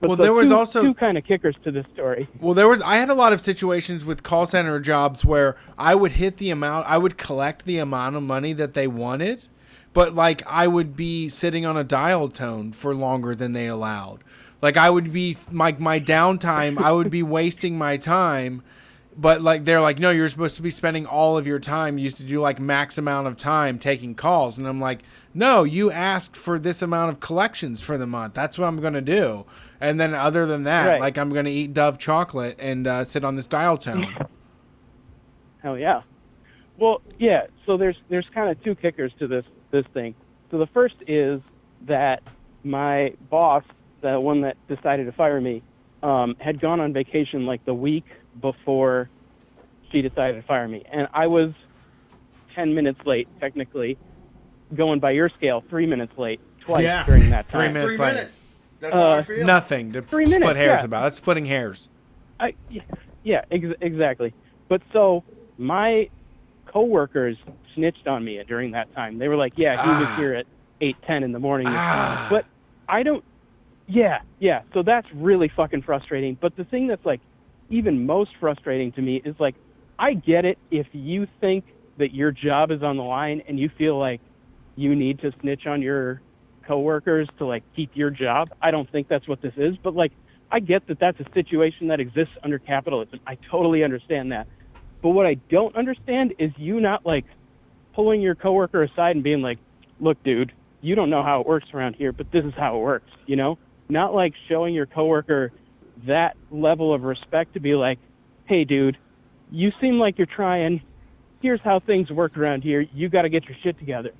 But Well, the there was two- also- two kind of kickers to this story. Well, I had a lot of situations with call center jobs where I would collect the amount of money that they wanted, but like I would be sitting on a dial tone for longer than they allowed. Like I would be my downtime, I would be wasting my time, but like they're like, no, you're supposed to be spending all of your time. You used to do like max amount of time taking calls, and I'm like, no, you asked for this amount of collections for the month. That's what I'm gonna do. And then other than that, Right. like I'm going to eat Dove chocolate and sit on this dial tone. Hell yeah. Well, yeah. So there's kind of two kickers to this thing. So the first is that my boss, the one that decided to fire me, had gone on vacation like the week before she decided to fire me, and I was 10 minutes late, technically, going by your scale, 3 minutes late twice during that time. 3 minutes 3 late. minutes. That's how I feel. Nothing to 3 split minutes, hairs yeah. about. That's splitting hairs. Exactly. But so my coworkers snitched on me during that time. They were like, "Yeah, he was here at 8:10 in the morning." But I don't. Yeah. So that's really fucking frustrating. But the thing that's like even most frustrating to me is like, I get it if you think that your job is on the line and you feel like you need to snitch on your coworkers to like keep your job. I don't think that's what this is, but like I get that that's a situation that exists under capitalism. I totally understand that. But what I don't understand is you not like pulling your coworker aside and being like, "Look, dude, you don't know how it works around here, but this is how it works," you know? Not like showing your coworker that level of respect to be like, "Hey, dude, you seem like you're trying. Here's how things work around here. You got to get your shit together."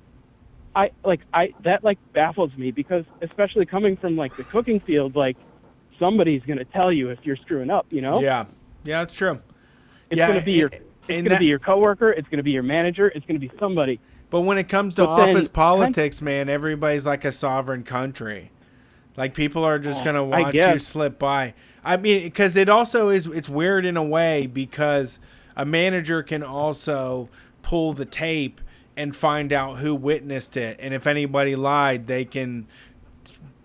that like baffles me, because especially coming from like the cooking field, like somebody's going to tell you if you're screwing up, you know? Yeah, that's true. It's going to be your coworker. It's going to be your manager. It's going to be somebody. But when it comes to office politics, man, everybody's like a sovereign country. Like, people are just going to watch you slip by. I mean, because it also is, it's weird in a way, because a manager can also pull the tape and find out who witnessed it. And if anybody lied, they can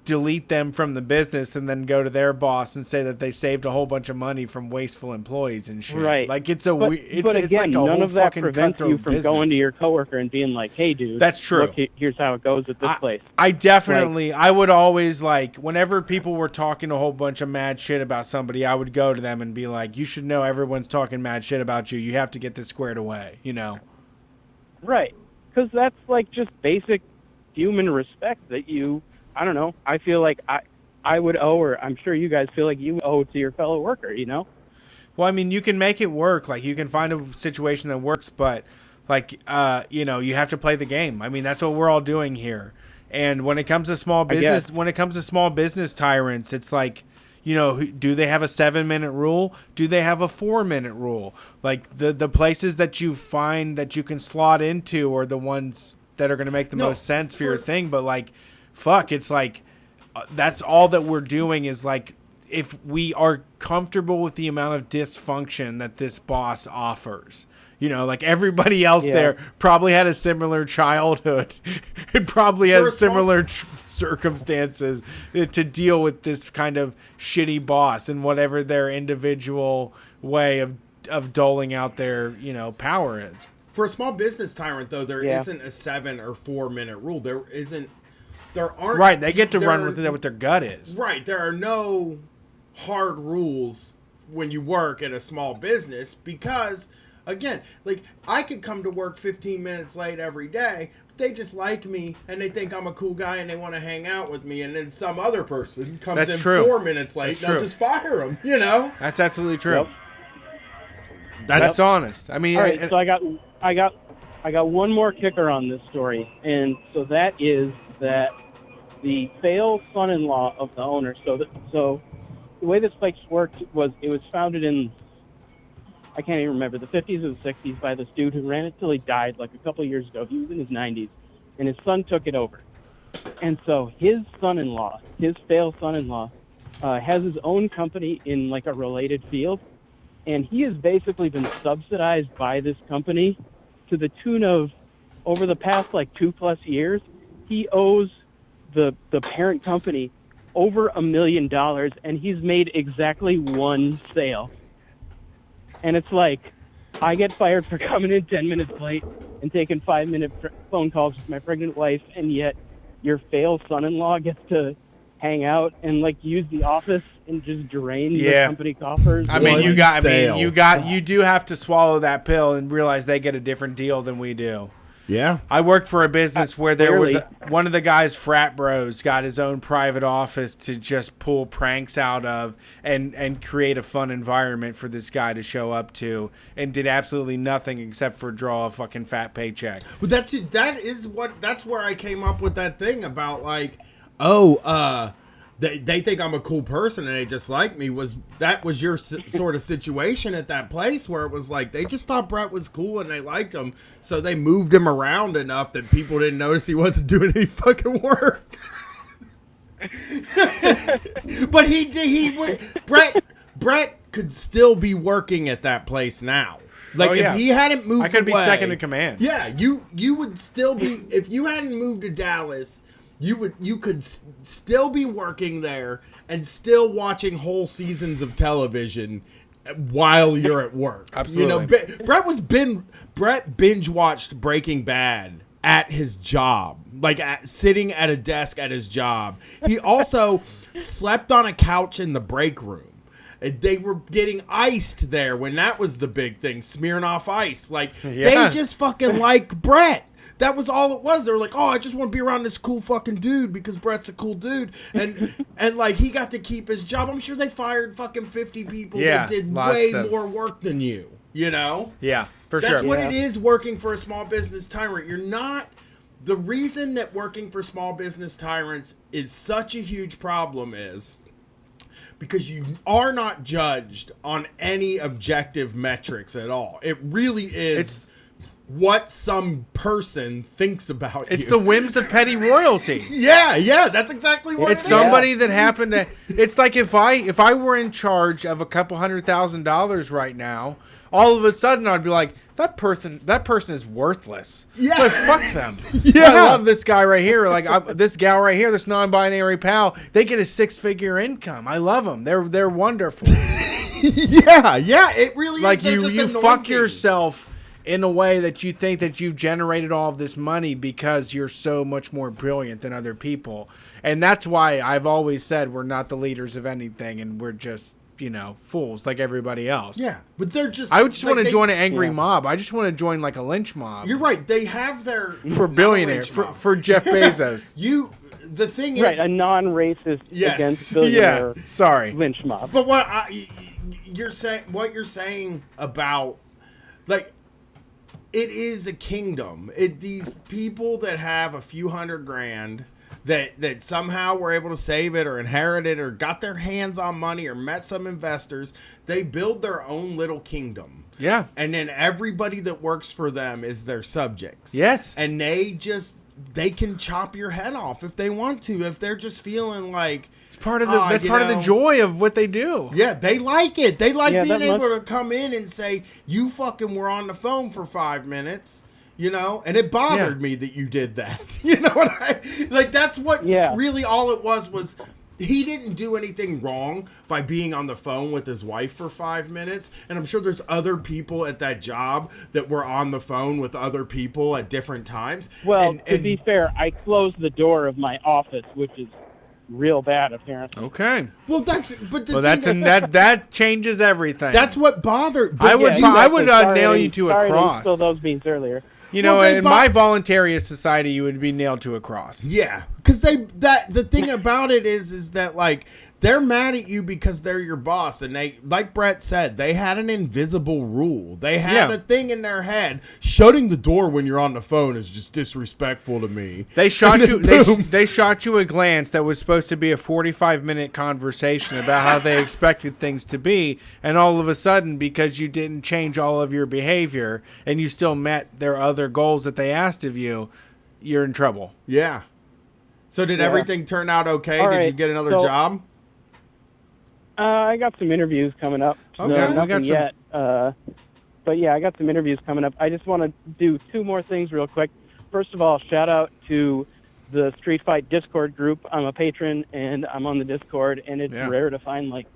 delete them from the business and then go to their boss and say that they saved a whole bunch of money from wasteful employees and shit. Right. Like, it's but again, like a none whole of that prevents you from going to your coworker and being like, hey, dude. That's true. Look, here's how it goes at this place. I definitely, I would always, like, whenever people were talking a whole bunch of mad shit about somebody, I would go to them and be like, you should know everyone's talking mad shit about you. You have to get this squared away, you know? Right. Because that's, like, just basic human respect that you, I don't know, I feel like I would owe, or I'm sure you guys feel like you owe to your fellow worker, you know? Well, I mean, you can make it work. Like, you can find a situation that works, but, like, you know, you have to play the game. I mean, that's what we're all doing here. And when it comes to small business tyrants, it's like, you know, do they have a 7-minute rule? Do they have a 4-minute rule? Like, the places that you find that you can slot into are the ones that are going to make the most sense for your thing. But, like, fuck, it's like, that's all that we're doing is, like, if we are comfortable with the amount of dysfunction that this boss offers. You know, like, everybody else there probably had a similar childhood. It probably has similar circumstances to deal with this kind of shitty boss and whatever their individual way of doling out their, you know, power is. For a small business tyrant, though, there isn't a 7 or 4-minute rule. There aren't. Right, they get to run with what their gut is. Right, there are no hard rules when you work at a small business because, again, like, I could come to work 15 minutes late every day, but they just like me and they think I'm a cool guy and they want to hang out with me, and then some other person comes in 4 minutes late, and they'll just fire them, you know? That's absolutely true. Yep. That's honest. I mean, all right, so I got one more kicker on this story, and so that is that the failed son-in-law of the owner. So the way this place worked was it was founded in, I can't even remember, the 50s or the 60s by this dude who ran it till he died like a couple of years ago. He was in his 90s, and his son took it over. And so his son-in-law, his failed son-in-law, has his own company in like a related field, and he has basically been subsidized by this company to the tune of, over the past like 2+ years, he owes the parent company over $1 million, and he's made exactly one sale. And it's like, I get fired for coming in 10 minutes late and taking 5-minute phone calls with my pregnant wife, and yet your failed son-in-law gets to hang out and like use the office and just drain the company coffers. I mean, you do have to swallow that pill and realize they get a different deal than we do. Yeah. I worked for a business where there was one of the guys' frat bros got his own private office to just pull pranks out of and create a fun environment for this guy to show up to, and did absolutely nothing except for draw a fucking fat paycheck. But that's where I came up with that thing about like, they think I'm a cool person and they just like me. Was your sort of situation at that place where it was like they just thought Brett was cool and they liked him, so they moved him around enough that people didn't notice he wasn't doing any fucking work. But Brett could still be working at that place now. Like, if he hadn't moved away, I could be second in command. Yeah, you would still be, if you hadn't moved to Dallas, you could still be working there and still watching whole seasons of television while you're at work. Absolutely. You know, Brett binge watched Breaking Bad at his job, like sitting at a desk at his job. He also slept on a couch in the break room. They were getting iced there when that was the big thing, Smirnoff Ice. Like, they just fucking like Brett. That was all it was. They were like, oh, I just want to be around this cool fucking dude because Brett's a cool dude. And like, he got to keep his job. I'm sure they fired fucking 50 people that did way more work than you know? Yeah, for sure. That's what it is working for a small business tyrant. You're not the reason that working for small business tyrants is such a huge problem is because you are not judged on any objective metrics at all. It really is what some person thinks about It's you. the whims of petty royalty. Yeah, that's exactly what It's it is. somebody that happened to. It's like if I were in charge of a couple $100,000 right now, all of a sudden I'd be like, that person is worthless. Yeah. But fuck them. Yeah. I love this guy right here. Like this gal right here, this non-binary pal. They get a 6-figure income. I love them. They're wonderful. yeah, it really Like is. They're you just fuck anointing. yourself in a way that you think that you've generated all of this money because you're so much more brilliant than other people. And that's why I've always said we're not the leaders of anything and we're just, fools like everybody else. Yeah, but they're just. I would just like, want to they- join an angry mob. I just want to join like a lynch mob. You're right. They have their For not a billionaires, lynch mob. for Jeff Bezos. The thing is, Right, a non-racist Yes. against billionaire sorry. lynch mob. But you're saying about, like, it is a kingdom. These people that have a few $100,000 that somehow were able to save it or inherit it or got their hands on money or met some investors, they build their own little kingdom. Yeah. And then everybody that works for them is their subjects. Yes. And they can chop your head off if they want to, if they're just feeling like It's part of the that's part of the joy of what they do. yeah, they like it. They like Yeah, being that able to come in and say, you fucking were on the phone for 5 minutes, and it bothered me that you did that. You know what like that's what really all it was he didn't do anything wrong by being on the phone with his wife for 5 minutes. And I'm sure there's other people at that job that were on the phone with other people at different times. Well, to be fair, I closed the door of my office, which is real bad, apparently. Okay. Well, that changes everything. That's what bothered. I would nail you to a Sorry, I didn't cross. spill those beans earlier. In my voluntary society, you would be nailed to a cross. Yeah, because the thing about it is that like they're mad at you because they're your boss, and they, like Brett said, they had an invisible rule. They had a thing in their head. Shutting the door when you're on the phone is just disrespectful to me. They shot you. Boom. They shot you a glance that was supposed to be a 45-minute conversation about how they expected things to be, and all of a sudden, because you didn't change all of your behavior and you still met their other goals that they asked of you, you're in trouble. Yeah. So did everything turn out okay? All Did you right, get another so- job? I got some interviews coming up. Okay, No, we nothing got some- yet. But yeah, I got some interviews coming up. I just want to do 2 more things real quick. First of all, shout out to the Street Fight Discord group. I'm a patron and I'm on the Discord, and it's rare to find like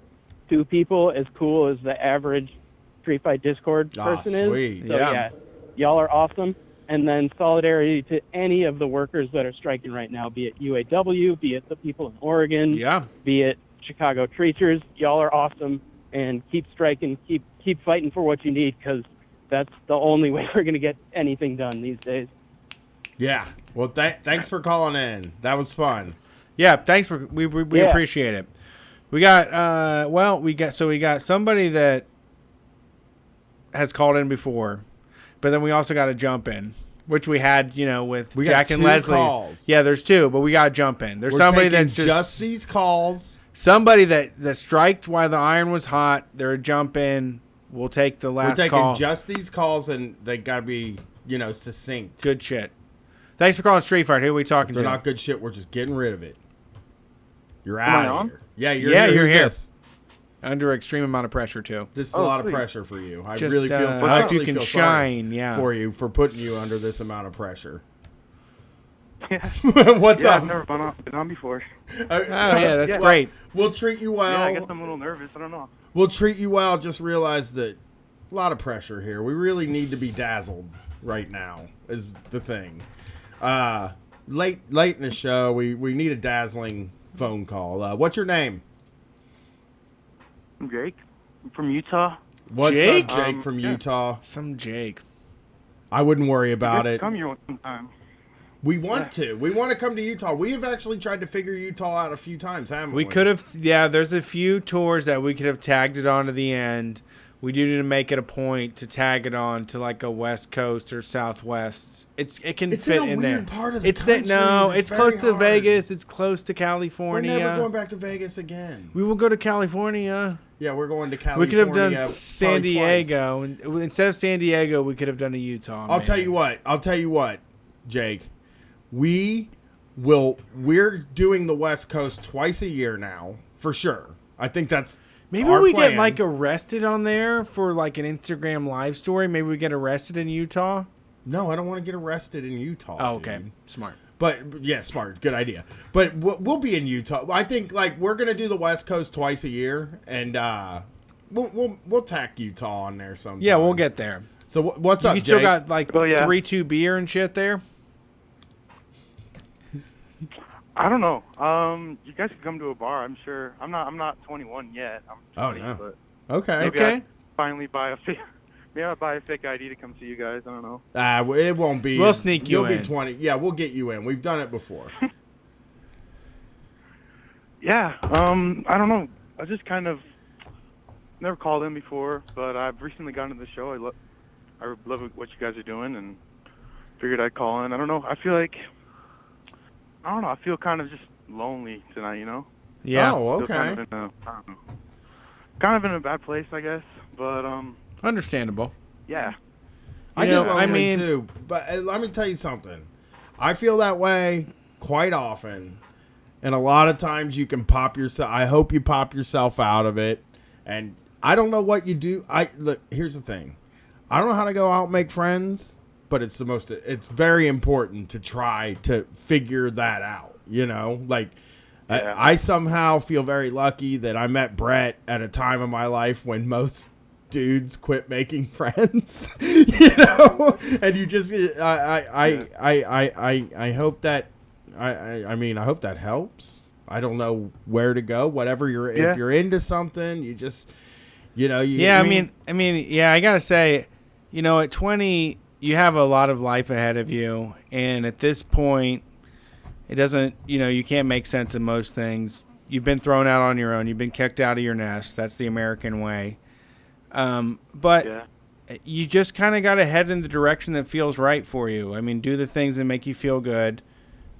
2 people as cool as the average Street Fight Discord person sweet. is. So yeah, y'all are awesome. And then solidarity to any of the workers that are striking right now, be it UAW, be it the people in Oregon, be it Chicago Treachers. Y'all are awesome, and keep striking, keep fighting for what you need, because that's the only way we're going to get anything done these days. Yeah. Well, thanks for calling in. That was fun. Yeah, thanks for we appreciate it. We got we got somebody that has called in before, but then we also got to jump in, which we had with We Jack got and 2 Leslie. calls. Yeah, there's 2, but we got to jump in. There's We're somebody taking that's just these calls. Somebody that striked while the iron was hot. They're a jump in. We'll take the last We're taking call. just these calls, and they got to be succinct. Good shit. Thanks for calling Street Fight. Who are we talking They're to? not good shit. We're just getting rid of it. You're Am I out of on? here. Yeah, you're here. This? Under extreme amount of pressure too. This is a lot of pressure for you. I Just, really feel. I I hope you really can feel sorry shine. Yeah. for you for putting you under this amount of pressure. Yeah. What's yeah, up? I've never been on before. Yeah, that's great. We'll treat you well. Yeah, I guess I'm a little nervous. I don't know. We'll treat you well. Just realize that a lot of pressure here. We really need to be dazzled right now is the thing. Late in the show, we need a dazzling phone call. What's your name? I'm Jake. I'm from Utah. What's Jake? up, Jake from yeah. Utah? Some Jake. I wouldn't worry about it. Come here sometime. We want to. We want to come to Utah. We have actually tried to figure Utah out a few times, haven't we? We could have. Yeah, there's a few tours that we could have tagged it on to the end. we do need to make it a point to tag it on to like a West Coast or Southwest. It can It's fit in a there. weird part of the it's country. No, It's it's close very to hard. Vegas. It's close to We're California. never going back to Vegas again. We will go to California. Yeah, we're going to We California. could have done probably San twice. Diego, and instead of San Diego, we could have done a Utah. I'll tell you what, Jake. We're doing the West Coast twice a year now, for sure. I think that's Maybe our we plan. get like arrested on there for like an Instagram live story. Maybe we get arrested in Utah. No, I don't want to get arrested in Utah. Oh, okay, dude. smart. But yeah, smart, good idea. But we'll be in Utah. I think like we're gonna do the West Coast twice a year, and we'll tack Utah on there sometime. Yeah, we'll get there. So what's up, You still Jake? got like 3-2 beer and shit there. I don't know. You guys can come to a bar. I'm sure. I'm not 21 yet. I'm 20, no. but Okay. maybe Okay. I finally buy a fake. Maybe I'll buy a fake ID to come see you guys. I don't know. It won't be. We'll sneak you You'll in. be 20. Yeah, we'll get you in. We've done it before. Yeah. I don't know. I just kind of never called in before, but I've recently gotten to the show. I love what you guys are doing, and figured I'd call in. I don't know. I feel I feel kind of just lonely tonight. You know. Yeah. Oh, Feel okay. Kind of in a bad place, I guess. But Understandable. yeah. I You get know, lonely I mean- too, but let me tell you something. I feel that way quite often, and a lot of times you can pop yourself. I hope you pop yourself out of it, and I don't know what you do. Look. Here's the thing. I don't know how to go out and make friends, but it's very important to try to figure that out. You know, like. Yeah. I somehow feel very lucky that I met Brett at a time of my life when most dudes quit making friends, you know, and you just, I hope that, I mean, I hope that helps. I don't know where to go, whatever if you're into something, you just, you know, Yeah, I mean, yeah, I gotta say, you know, at 20, you have a lot of life ahead of you, and at this point, it doesn't, you know, you can't make sense of most things. You've been thrown out on your own. You've been kicked out of your nest. That's the American way. But you just kind of got to head in the direction that feels right for you. I mean, do the things that make you feel good.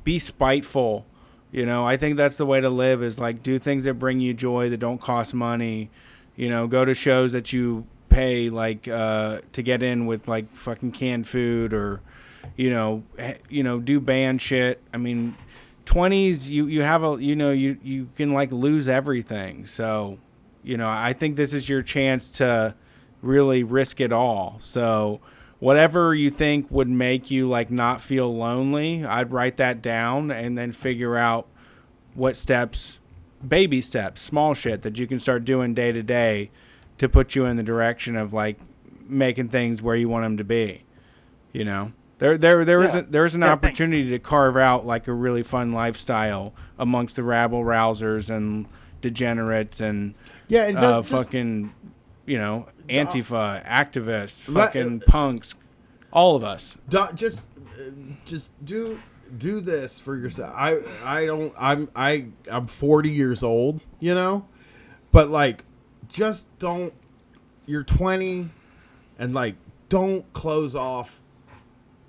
Be spiteful. You know, I think that's the way to live is like do things that bring you joy that don't cost money. You know, go to shows that you pay like to get in with like fucking canned food or you know, do band shit. I mean, 20s, you have you can like lose everything. So, you know, I think this is your chance to really risk it all. So, whatever you think would make you like not feel lonely, I'd write that down and then figure out what steps, baby steps, small shit that you can start doing day to day to put you in the direction of like making things where you want them to be, you know? There's an opportunity to carve out like a really fun lifestyle amongst the rabble rousers and degenerates and fucking, you know, Antifa activists, fucking punks, all of us. Just do this for yourself. I'm 40 years old, you know, but like, just don't. You're 20, and like, don't close off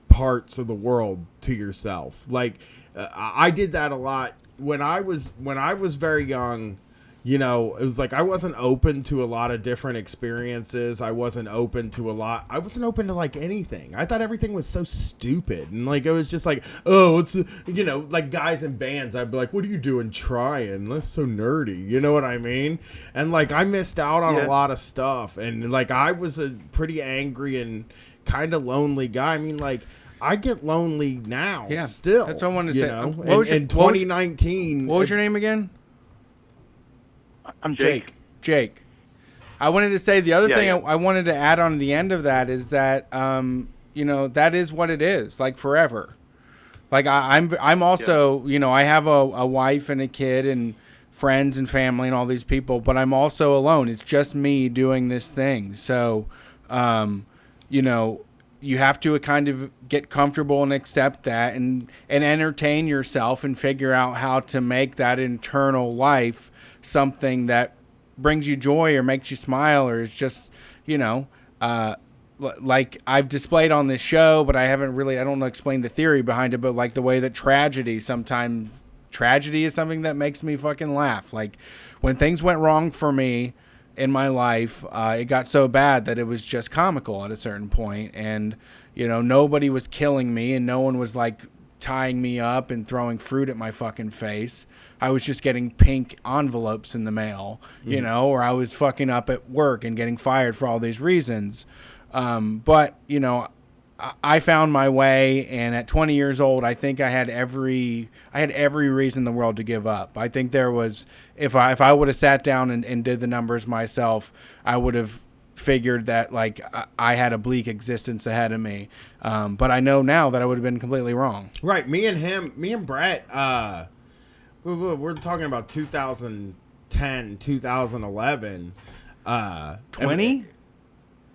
parts of the world to yourself. Like I did that a lot when I was very young. You know, it was like I wasn't open to a lot of different experiences. I wasn't open to like anything. I thought everything was so stupid, and like it was just like, oh, it's you know, like guys in bands. I'd be like, what are you doing trying? That's so nerdy. You know what I mean? And like I missed out on a lot of stuff, and like I was a pretty angry and kind of lonely guy. I mean, like. I get lonely now. Yeah, still. that's what I wanted to say. Know? In 2019. What was your name again? I'm Jake. Jake. I wanted to say the other thing I wanted to add on the end of that is that you know, that is what it is, like forever. Like I'm also you know, I have a wife and a kid and friends and family and all these people, but I'm also alone. It's just me doing this thing. So you know, you have to kind of get comfortable and accept that and entertain yourself and figure out how to make that internal life something that brings you joy or makes you smile or is just, you know, like I've displayed on this show, but I don't know, explain the theory behind it, but like the way that tragedy is something that makes me fucking laugh. Like when things went wrong for me in my life, it got so bad that it was just comical at a certain point. And, you know, nobody was killing me and no one was like tying me up and throwing fruit at my fucking face. I was just getting pink envelopes in the mail, you know, or I was fucking up at work and getting fired for all these reasons. But, you know, I found my way, and at 20 years old, I think I had every reason in the world to give up. I think there was, if I would have sat down and did the numbers myself, I would have figured that like I had a bleak existence ahead of me. But I know now that I would have been completely wrong. Right. Me and Brett, we're talking about 2010, 2011, 20?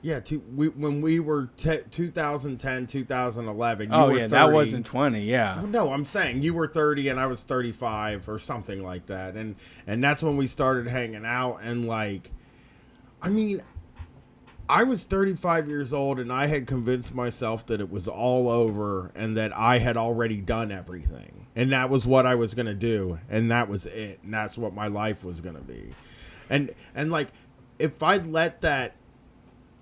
Yeah, when we were 2010, 2011. Oh, were yeah, 30. that wasn't 20, yeah. No, I'm saying you were 30 and I was 35 or something like that. And that's when we started hanging out. And, like, I mean, I was 35 years old and I had convinced myself that it was all over and that I had already done everything. And that was what I was going to do. And that was it. And that's what my life was going to be. And, like, if I'd let that...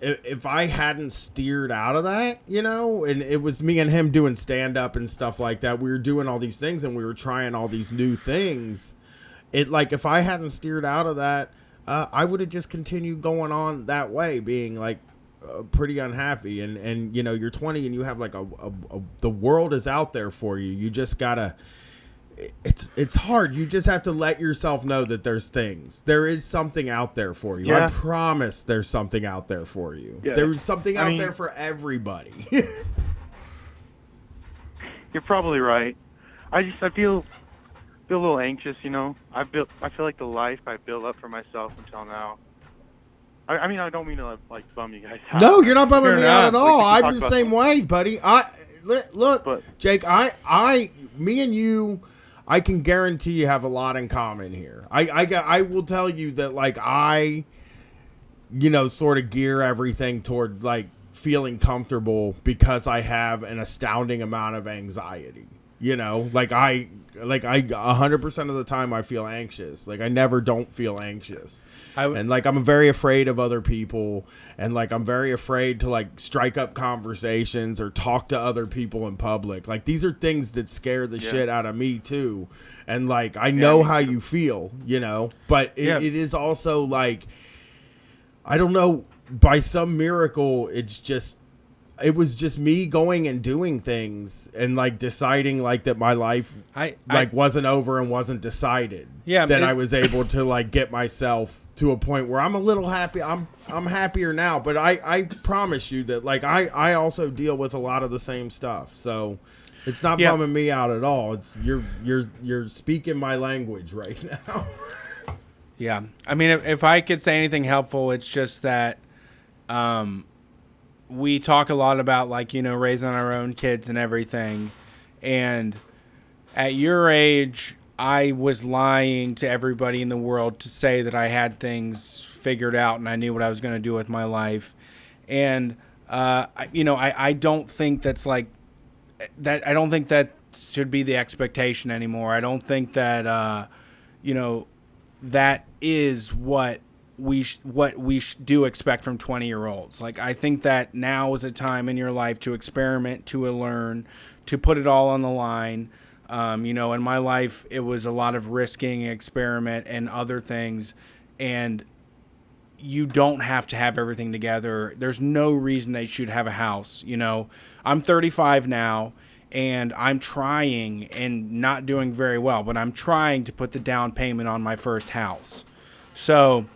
If I hadn't steered out of that, you know, and it was me and him doing stand-up and stuff like that, we were doing all these things and we were trying all these new things. It, like, if I hadn't steered out of that, I would have just continued going on that way, being, like, pretty unhappy. And you know, you're 20 and you have, like, the world is out there for you. You just gotta... It's hard. You just have to let yourself know that there's things. There is something out there for you. Yeah. I promise there's something out there for you. Yeah. There's something out there for everybody. You're probably right. I feel a little anxious, you know. I feel like the life I built up for myself until now. I mean, I don't mean to like bum you guys out. No, you're not bumming me out at Like, all. we can I'm talk the about same way, buddy. Look, Jake, me and you, I can guarantee you have a lot in common here. I will tell you that, like, I, you know, sort of gear everything toward, like, feeling comfortable because I have an astounding amount of anxiety. You know, like I 100% of the time I feel anxious. Like, I never don't feel anxious. And, like, I'm very afraid of other people, and, like, I'm very afraid to, like, strike up conversations or talk to other people in public. Like, these are things that scare the shit out of me too. And, like, I know how you feel, you know, but it is also, like, I don't know, by some miracle, it was just me going and doing things and, like, deciding, like, that my life wasn't over and wasn't decided. Yeah, that I was able to, like, get myself to a point where I'm a little happy. I'm happier now, but I promise you that, like, I also deal with a lot of the same stuff. So it's not bumming me out at all. It's you're speaking my language right now. Yeah. I mean, if I could say anything helpful, it's just that we talk a lot about, like, you know, raising our own kids and everything. And at your age, I was lying to everybody in the world to say that I had things figured out and I knew what I was going to do with my life. And, you know, I don't think that's like that. I don't think that should be the expectation anymore. I don't think that, you know, that is what we do expect from 20-year-olds. Like, I think that now is a time in your life to experiment, to learn, to put it all on the line. You know, in my life, it was a lot of risking, experiment, and other things. And you don't have to have everything together. There's no reason they should have a house. You know, I'm 35 now, and I'm trying and not doing very well, but I'm trying to put the down payment on my first house. So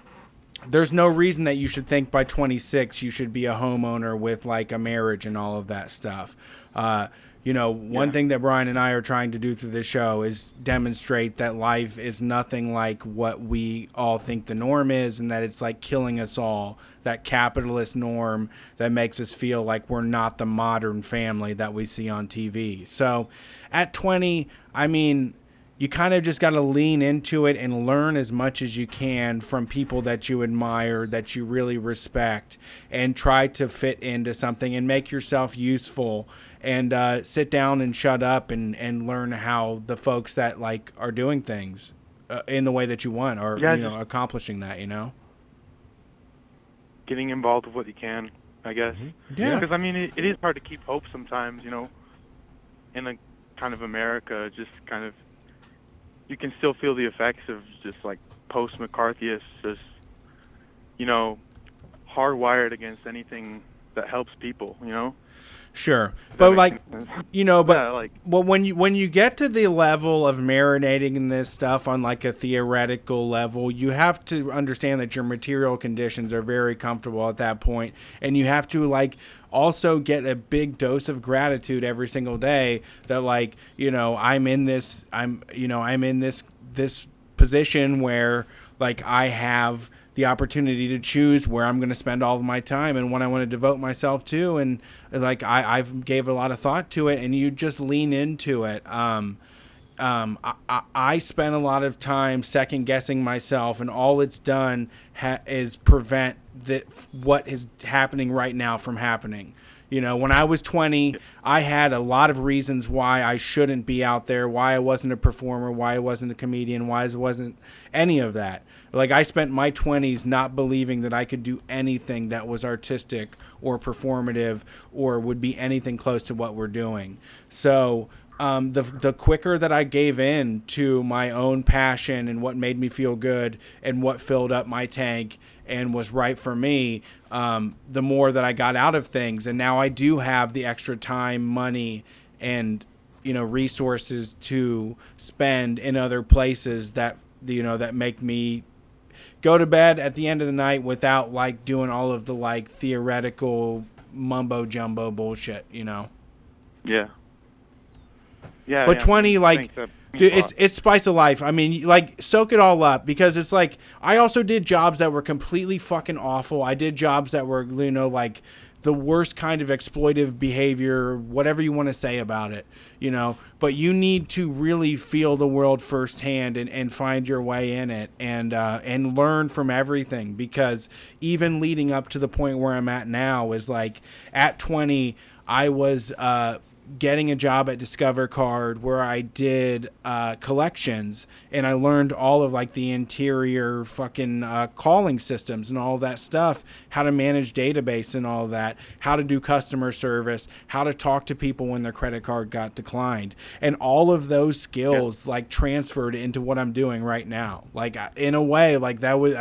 there's no reason that you should think by 26 you should be a homeowner with, like, a marriage and all of that stuff. You know, one thing that Brian and I are trying to do through this show is demonstrate that life is nothing like what we all think the norm is, and that it's, like, killing us all, that capitalist norm that makes us feel like we're not the modern family that we see on TV. So at 20, I mean, you kind of just got to lean into it and learn as much as you can from people that you admire, that you really respect, and try to fit into something and make yourself useful, and sit down and shut up and learn how the folks that like are doing things in the way that you want are accomplishing that, Getting involved with what you can, I guess. Yeah. Because, I mean, it is hard to keep hope sometimes, in a kind of America, just kind of, you can still feel the effects of just like post-McCarthyist, just, hardwired against anything that helps people, Sure, but when you get to the level of marinating in this stuff on like a theoretical level, you have to understand that your material conditions are very comfortable at that point, and you have to like also get a big dose of gratitude every single day that I'm in this position where like I have the opportunity to choose where I'm going to spend all of my time and what I want to devote myself to. And like, I've gave a lot of thought to it, and you just lean into it. I spent a lot of time second guessing myself, and all it's done is prevent what is happening right now from happening. When I was 20, I had a lot of reasons why I shouldn't be out there, why I wasn't a performer, why I wasn't a comedian, why I wasn't any of that. Like, I spent my 20s not believing that I could do anything that was artistic or performative or would be anything close to what we're doing. So the quicker that I gave in to my own passion and what made me feel good and what filled up my tank and was right for me, the more that I got out of things. And now I do have the extra time, money, and resources to spend in other places that that make me go to bed at the end of the night without like doing all of the like theoretical mumbo jumbo bullshit. Yeah. But 20, like, dude, it's spice of life. I mean, like, soak it all up, because it's like, I also did jobs that were completely fucking awful. I did jobs that were, like the worst kind of exploitive behavior, whatever you want to say about it, but you need to really feel the world firsthand and find your way in it and learn from everything, because even leading up to the point where I'm at now is like, at 20, I was, getting a job at Discover Card where I did collections, and I learned all of like the interior fucking calling systems and all that stuff, how to manage database and all that, how to do customer service, how to talk to people when their credit card got declined, and all of those skills like transferred into what I'm doing right now. Like, in a way, like that was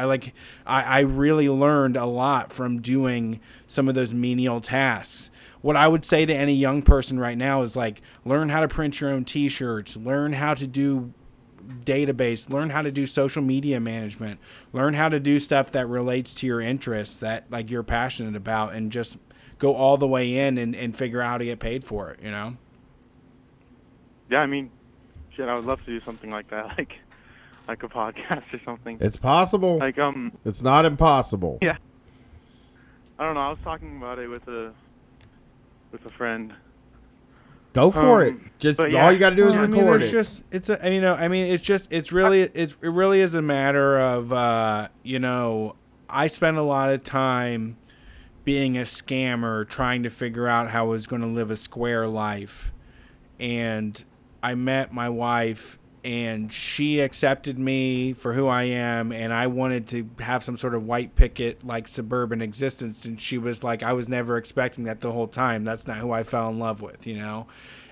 I really learned a lot from doing some of those menial tasks. What I would say to any young person right now is like, learn how to print your own t-shirts, learn how to do database, learn how to do social media management, learn how to do stuff that relates to your interests that like you're passionate about, and just go all the way in and figure out how to get paid for it, Yeah, I mean, shit, I would love to do something like that, like a podcast or something. It's possible. Like, it's not impossible. Yeah. I don't know, I was talking about it with a friend. Go for it. Just all you got to do is record it. It really is a matter of I spent a lot of time being a scammer, trying to figure out how I was going to live a square life, and I met my wife, and she accepted me for who I am, and I wanted to have some sort of white picket like suburban existence, and she was like, I was never expecting that the whole time. That's not who I fell in love with,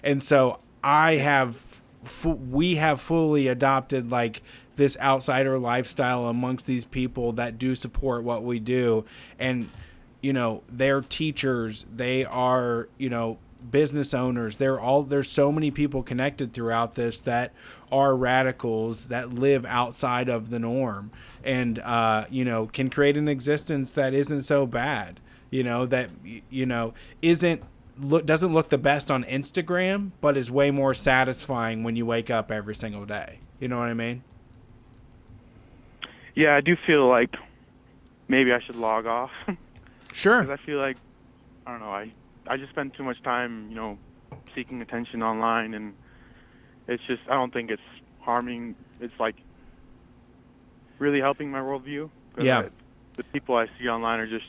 and so we have fully adopted like this outsider lifestyle amongst these people that do support what we do, and they're teachers, they are business owners, there's so many people connected throughout this that are radicals that live outside of the norm, and can create an existence that isn't so bad, that doesn't look the best on Instagram, but is way more satisfying when you wake up every single day. You know what I mean? Yeah, I do feel like maybe I should log off. Sure. Because I feel like, I don't know, I just spend too much time, seeking attention online, and it's just, I don't think it's harming. It's like really helping my worldview. 'Cause Yeah. The people I see online are just,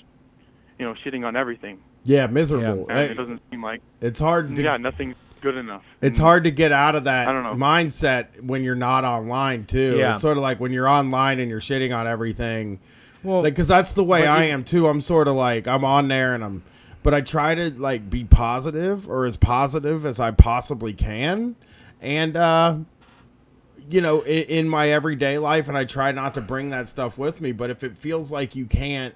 shitting on everything. Yeah, miserable. And it doesn't seem like it's hard to, nothing's good enough. It's hard to get out of that I don't know. mindset when you're not online too. Yeah. It's sort of like when you're online and you're shitting on everything. Well, because that's the way but I you- am too. I'm sort of like I'm on there and but I try to like be positive or as positive as I possibly can, and in my everyday life, and I try not to bring that stuff with me. But if it feels like you can't,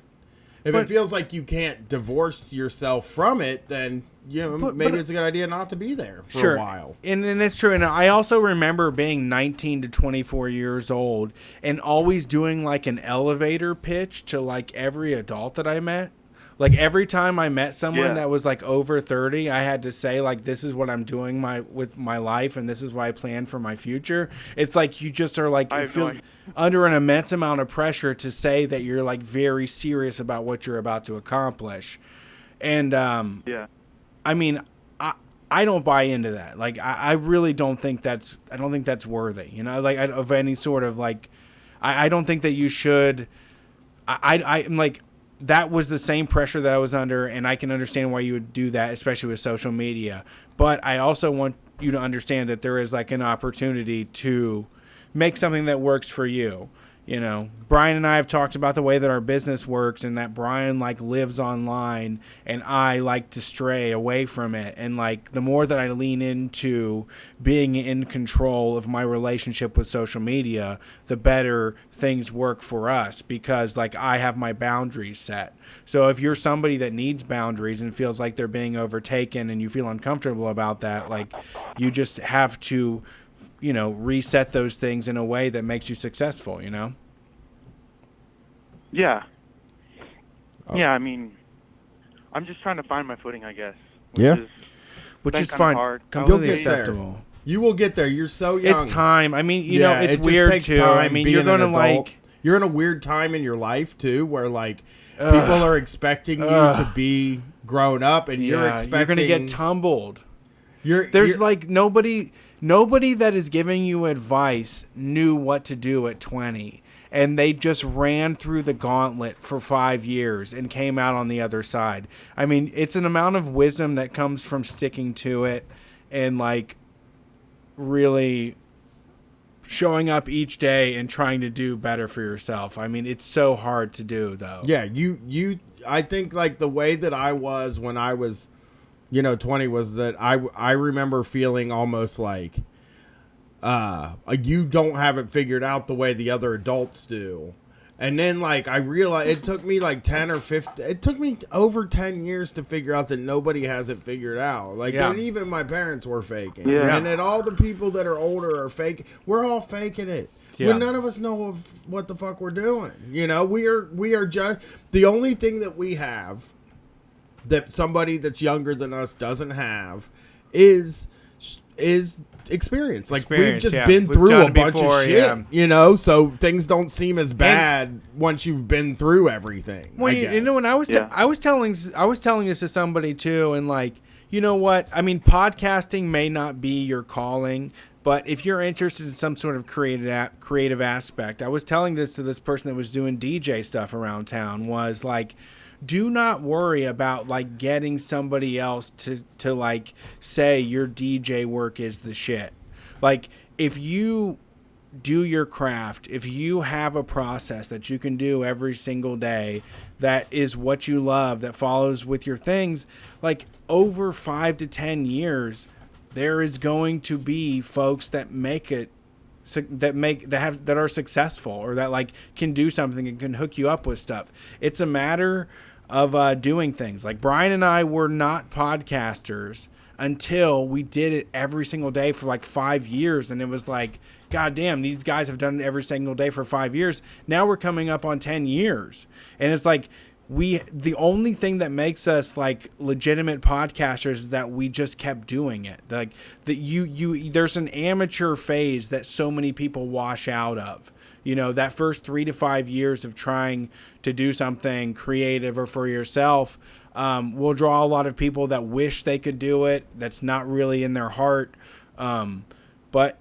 divorce yourself from it, then maybe it's a good idea not to be there for a while. And it's true. And I also remember being 19 to 24 years old and always doing like an elevator pitch to like every adult that I met. Like every time I met someone that was like over 30, I had to say like, this is what I'm doing with my life, and this is what I plan for my future. It's like you just are like, it feels under an immense amount of pressure to say that you're like very serious about what you're about to accomplish. And I mean, I don't buy into that. Like I really don't think that's worthy. Like of any sort of like, I don't think that you should. I'm like. That was the same pressure that I was under, and I can understand why you would do that, especially with social media. But I also want you to understand that there is like an opportunity to make something that works for you. Brian and I have talked about the way that our business works, and that Brian like lives online and I like to stray away from it. And like the more that I lean into being in control of my relationship with social media, the better things work for us, because like I have my boundaries set. So if you're somebody that needs boundaries and feels like they're being overtaken and you feel uncomfortable about that, like you just have to reset those things in a way that makes you successful, Yeah. Yeah, I mean, I'm just trying to find my footing, I guess. Which is kinda fine. hard. Completely You'll get there. acceptable. You will get there. You're so young. It's time. I mean, it's it just weird takes too. time I mean, being you're an going to adult. like... You're in a weird time in your life too, where like people are expecting you to be grown up, and you're expecting you're going to get tumbled. There's There's like nobody that is giving you advice knew what to do at 20, and they just ran through the gauntlet for 5 years and came out on the other side. I mean, it's an amount of wisdom that comes from sticking to it and like really showing up each day and trying to do better for yourself. I mean, it's so hard to do though. Yeah, I think like the way that I was when I was 20 was that I remember feeling almost like you don't have it figured out the way the other adults do. And then like I realized it took me like 10 or 15, it took me over 10 years to figure out that nobody has it figured out. Like that even my parents were faking. Yeah. And that all the people that are older are fake. We're all faking it. Yeah. When none of us know of what the fuck we're doing. We are just the only thing that we have that somebody that's younger than us doesn't have is experience. Like we've just been through a bunch of shit, so things don't seem as bad once you've been through everything. When when I was telling this to somebody too, and like, you know what? I mean, podcasting may not be your calling, but if you're interested in some sort of creative aspect, I was telling this to this person that was doing DJ stuff around town, was like, do not worry about like getting somebody else to like say your DJ work is the shit. Like if you do your craft, if you have a process that you can do every single day that is what you love, that follows with your things, like over 5 to 10 years, there is going to be folks that make it, that are successful, or that like can do something and can hook you up with stuff. It's a matter of doing things. Like Brian and I were not podcasters until we did it every single day for like 5 years, and it was like, God damn, these guys have done it every single day for 5 years. Now we're coming up on 10 years, and it's like the only thing that makes us like legitimate podcasters is that we just kept doing it. Like that there's an amateur phase that so many people wash out of. That first 3 to 5 years of trying to do something creative or for yourself will draw a lot of people that wish they could do it. That's not really in their heart. But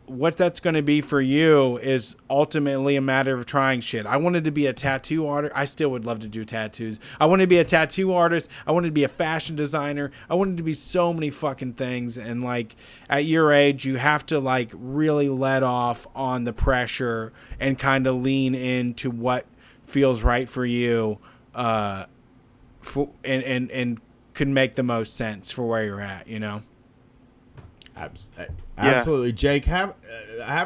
what that's going to be for you is ultimately a matter of trying shit. I wanted to be a tattoo artist. I still would love to do tattoos. I wanted to be a tattoo artist. I wanted to be a fashion designer. I wanted to be so many fucking things. And like at your age, you have to like really let off on the pressure and kind of lean into what feels right for you, and could make the most sense for where you're at, you know? Absolutely, Jake. Have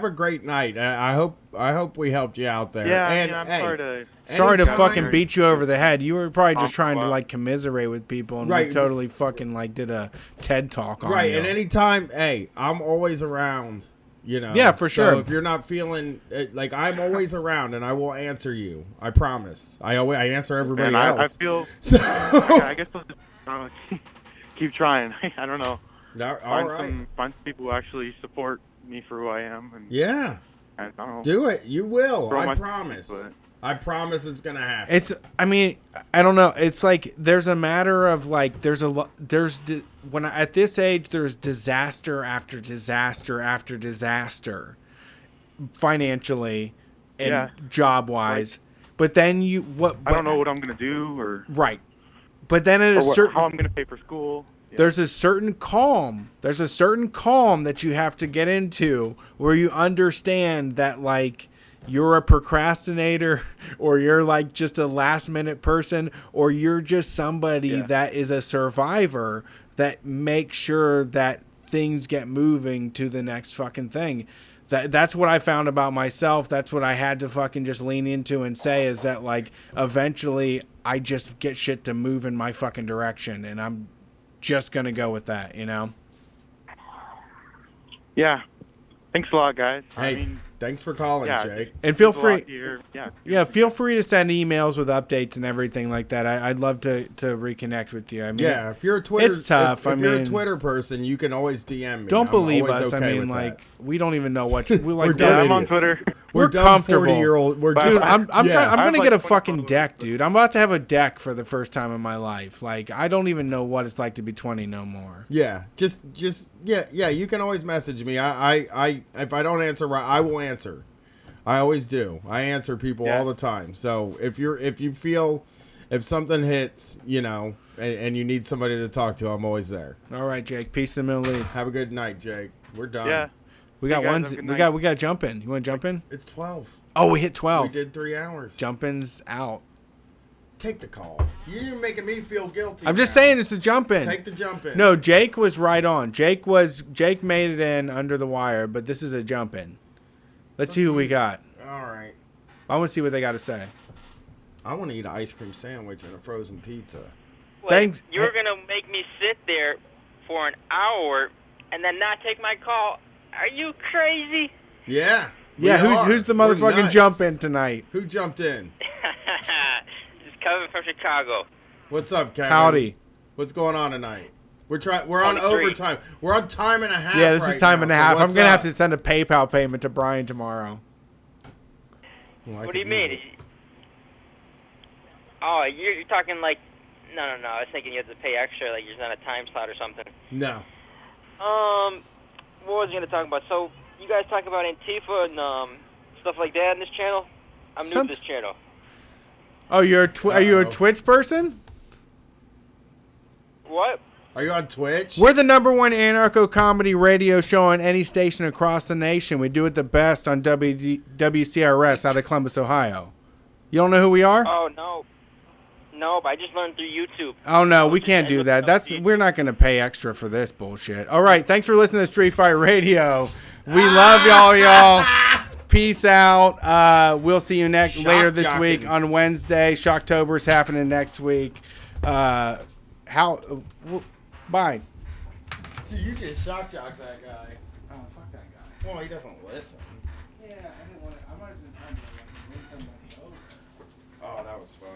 a great night. I hope we helped you out there. Yeah, and, I'm hey, sorry to anytime- fucking beat you over the head. You were probably just trying to like commiserate with people, and Right. we totally fucking like did a TED talk on Right, you. and anytime, hey, I'm always around. You know. Yeah, for So sure. if you're not feeling like, I'm always around, and I will answer you. I promise. I answer everybody And I else. feel. So- I guess I'll just keep trying. I don't know. No, all right. Find some people who actually support me for who I am. And Yeah. I don't know. Do it. You will. Throw I my- promise. but- I promise it's gonna happen. It's, I mean, I don't know. It's like there's a matter of like when at this age there's disaster after disaster after disaster, financially and Yeah. job wise. But then I don't know what I'm gonna do or right. But then at a certain how I'm gonna pay for school. Yeah. there's a certain calm. There's a certain calm that you have to get into where you understand that like you're a procrastinator or you're like just a last minute person or you're just somebody that is a survivor that makes sure that things get moving to the next fucking thing. That's what I found about myself. That's what I had to fucking just lean into and say is that like eventually I just get shit to move in my fucking direction and I'm just going to go with that, you know? Yeah. Thanks a lot, guys. Hey, I mean, thanks for calling, yeah, Jake. And feel there's a lot free. here. Yeah, feel free to send emails with updates and everything like that. I'd love to reconnect with you. I mean, Yeah, if you're a Twitter, it's tough. If you're a Twitter person, you can always DM me. Don't I'm believe always us. okay I mean, with like that. we don't even know what we're like. We're dumb I'm on idiots. Twitter. We're dumb comfortable. 40-year-old. We're Dude, dumb- I'm yeah. I'm I have gonna get a like 20 fucking followers. deck, dude. I'm about to have a deck for the first time in my life. Like I don't even know what it's like to be 20 no more. Yeah, just yeah. You can always message me. I if I don't answer right, I will answer. I always do. I answer people all the time. So if you feel if something hits, you know, and you need somebody to talk to, I'm always there. All right, Jake. Peace to the Middle East. Have a good night, Jake. We're done. Yeah. We got Hey, guys, one. have a good We night. got to jump in. You want to jump in? It's 12. Oh, we hit 12. We did 3 hours. Jumpin's out. Take the call. You're making me feel guilty. I'm just now. saying it's the jump in. Take the jump in. No, Jake was right on. Jake made it in under the wire, but this is a jump in. Let's see who we got. All right. I want to see what they got to say. I want to eat an ice cream sandwich and a frozen pizza. Thanks. You're going to make me sit there for an hour and then not take my call. Are you crazy? Yeah. Yeah, we are. who's the We're motherfucking nuts. jump in tonight? Who jumped in? This is Kevin from Chicago. What's up, Kevin? Howdy. What's going on tonight? We're on 23. overtime. We're on time and a half. Yeah, this right is time now, and a so half. I'm what's going to have up? to send a PayPal payment to Brian tomorrow. Well, I What could do you use mean? it. Oh, you're talking like... No. I was thinking you had to pay extra, like you're on a time slot or something. No. What was I going to talk about? So, you guys talk about Antifa and stuff like that in this channel? I'm new to this channel. Oh, are you a Twitch person? What? Are you on Twitch? We're the #1 anarcho comedy radio show on any station across the nation. We do it the best on WCRS out of Columbus, Ohio. You don't know who we are? Oh, no. No, but I just learned through YouTube. Oh no, we can't do that. We're not going to pay extra for this bullshit. All right, thanks for listening to Street Fight Radio. We love y'all. Peace out. We'll see you later this Shock-jocking. week on Wednesday. Shocktober's happening next week. Bye. Dude, you just shock that guy. Oh, fuck that guy. Well, he doesn't listen. Yeah, I didn't want to. I might as well try to win somebody over. Oh, that was fun.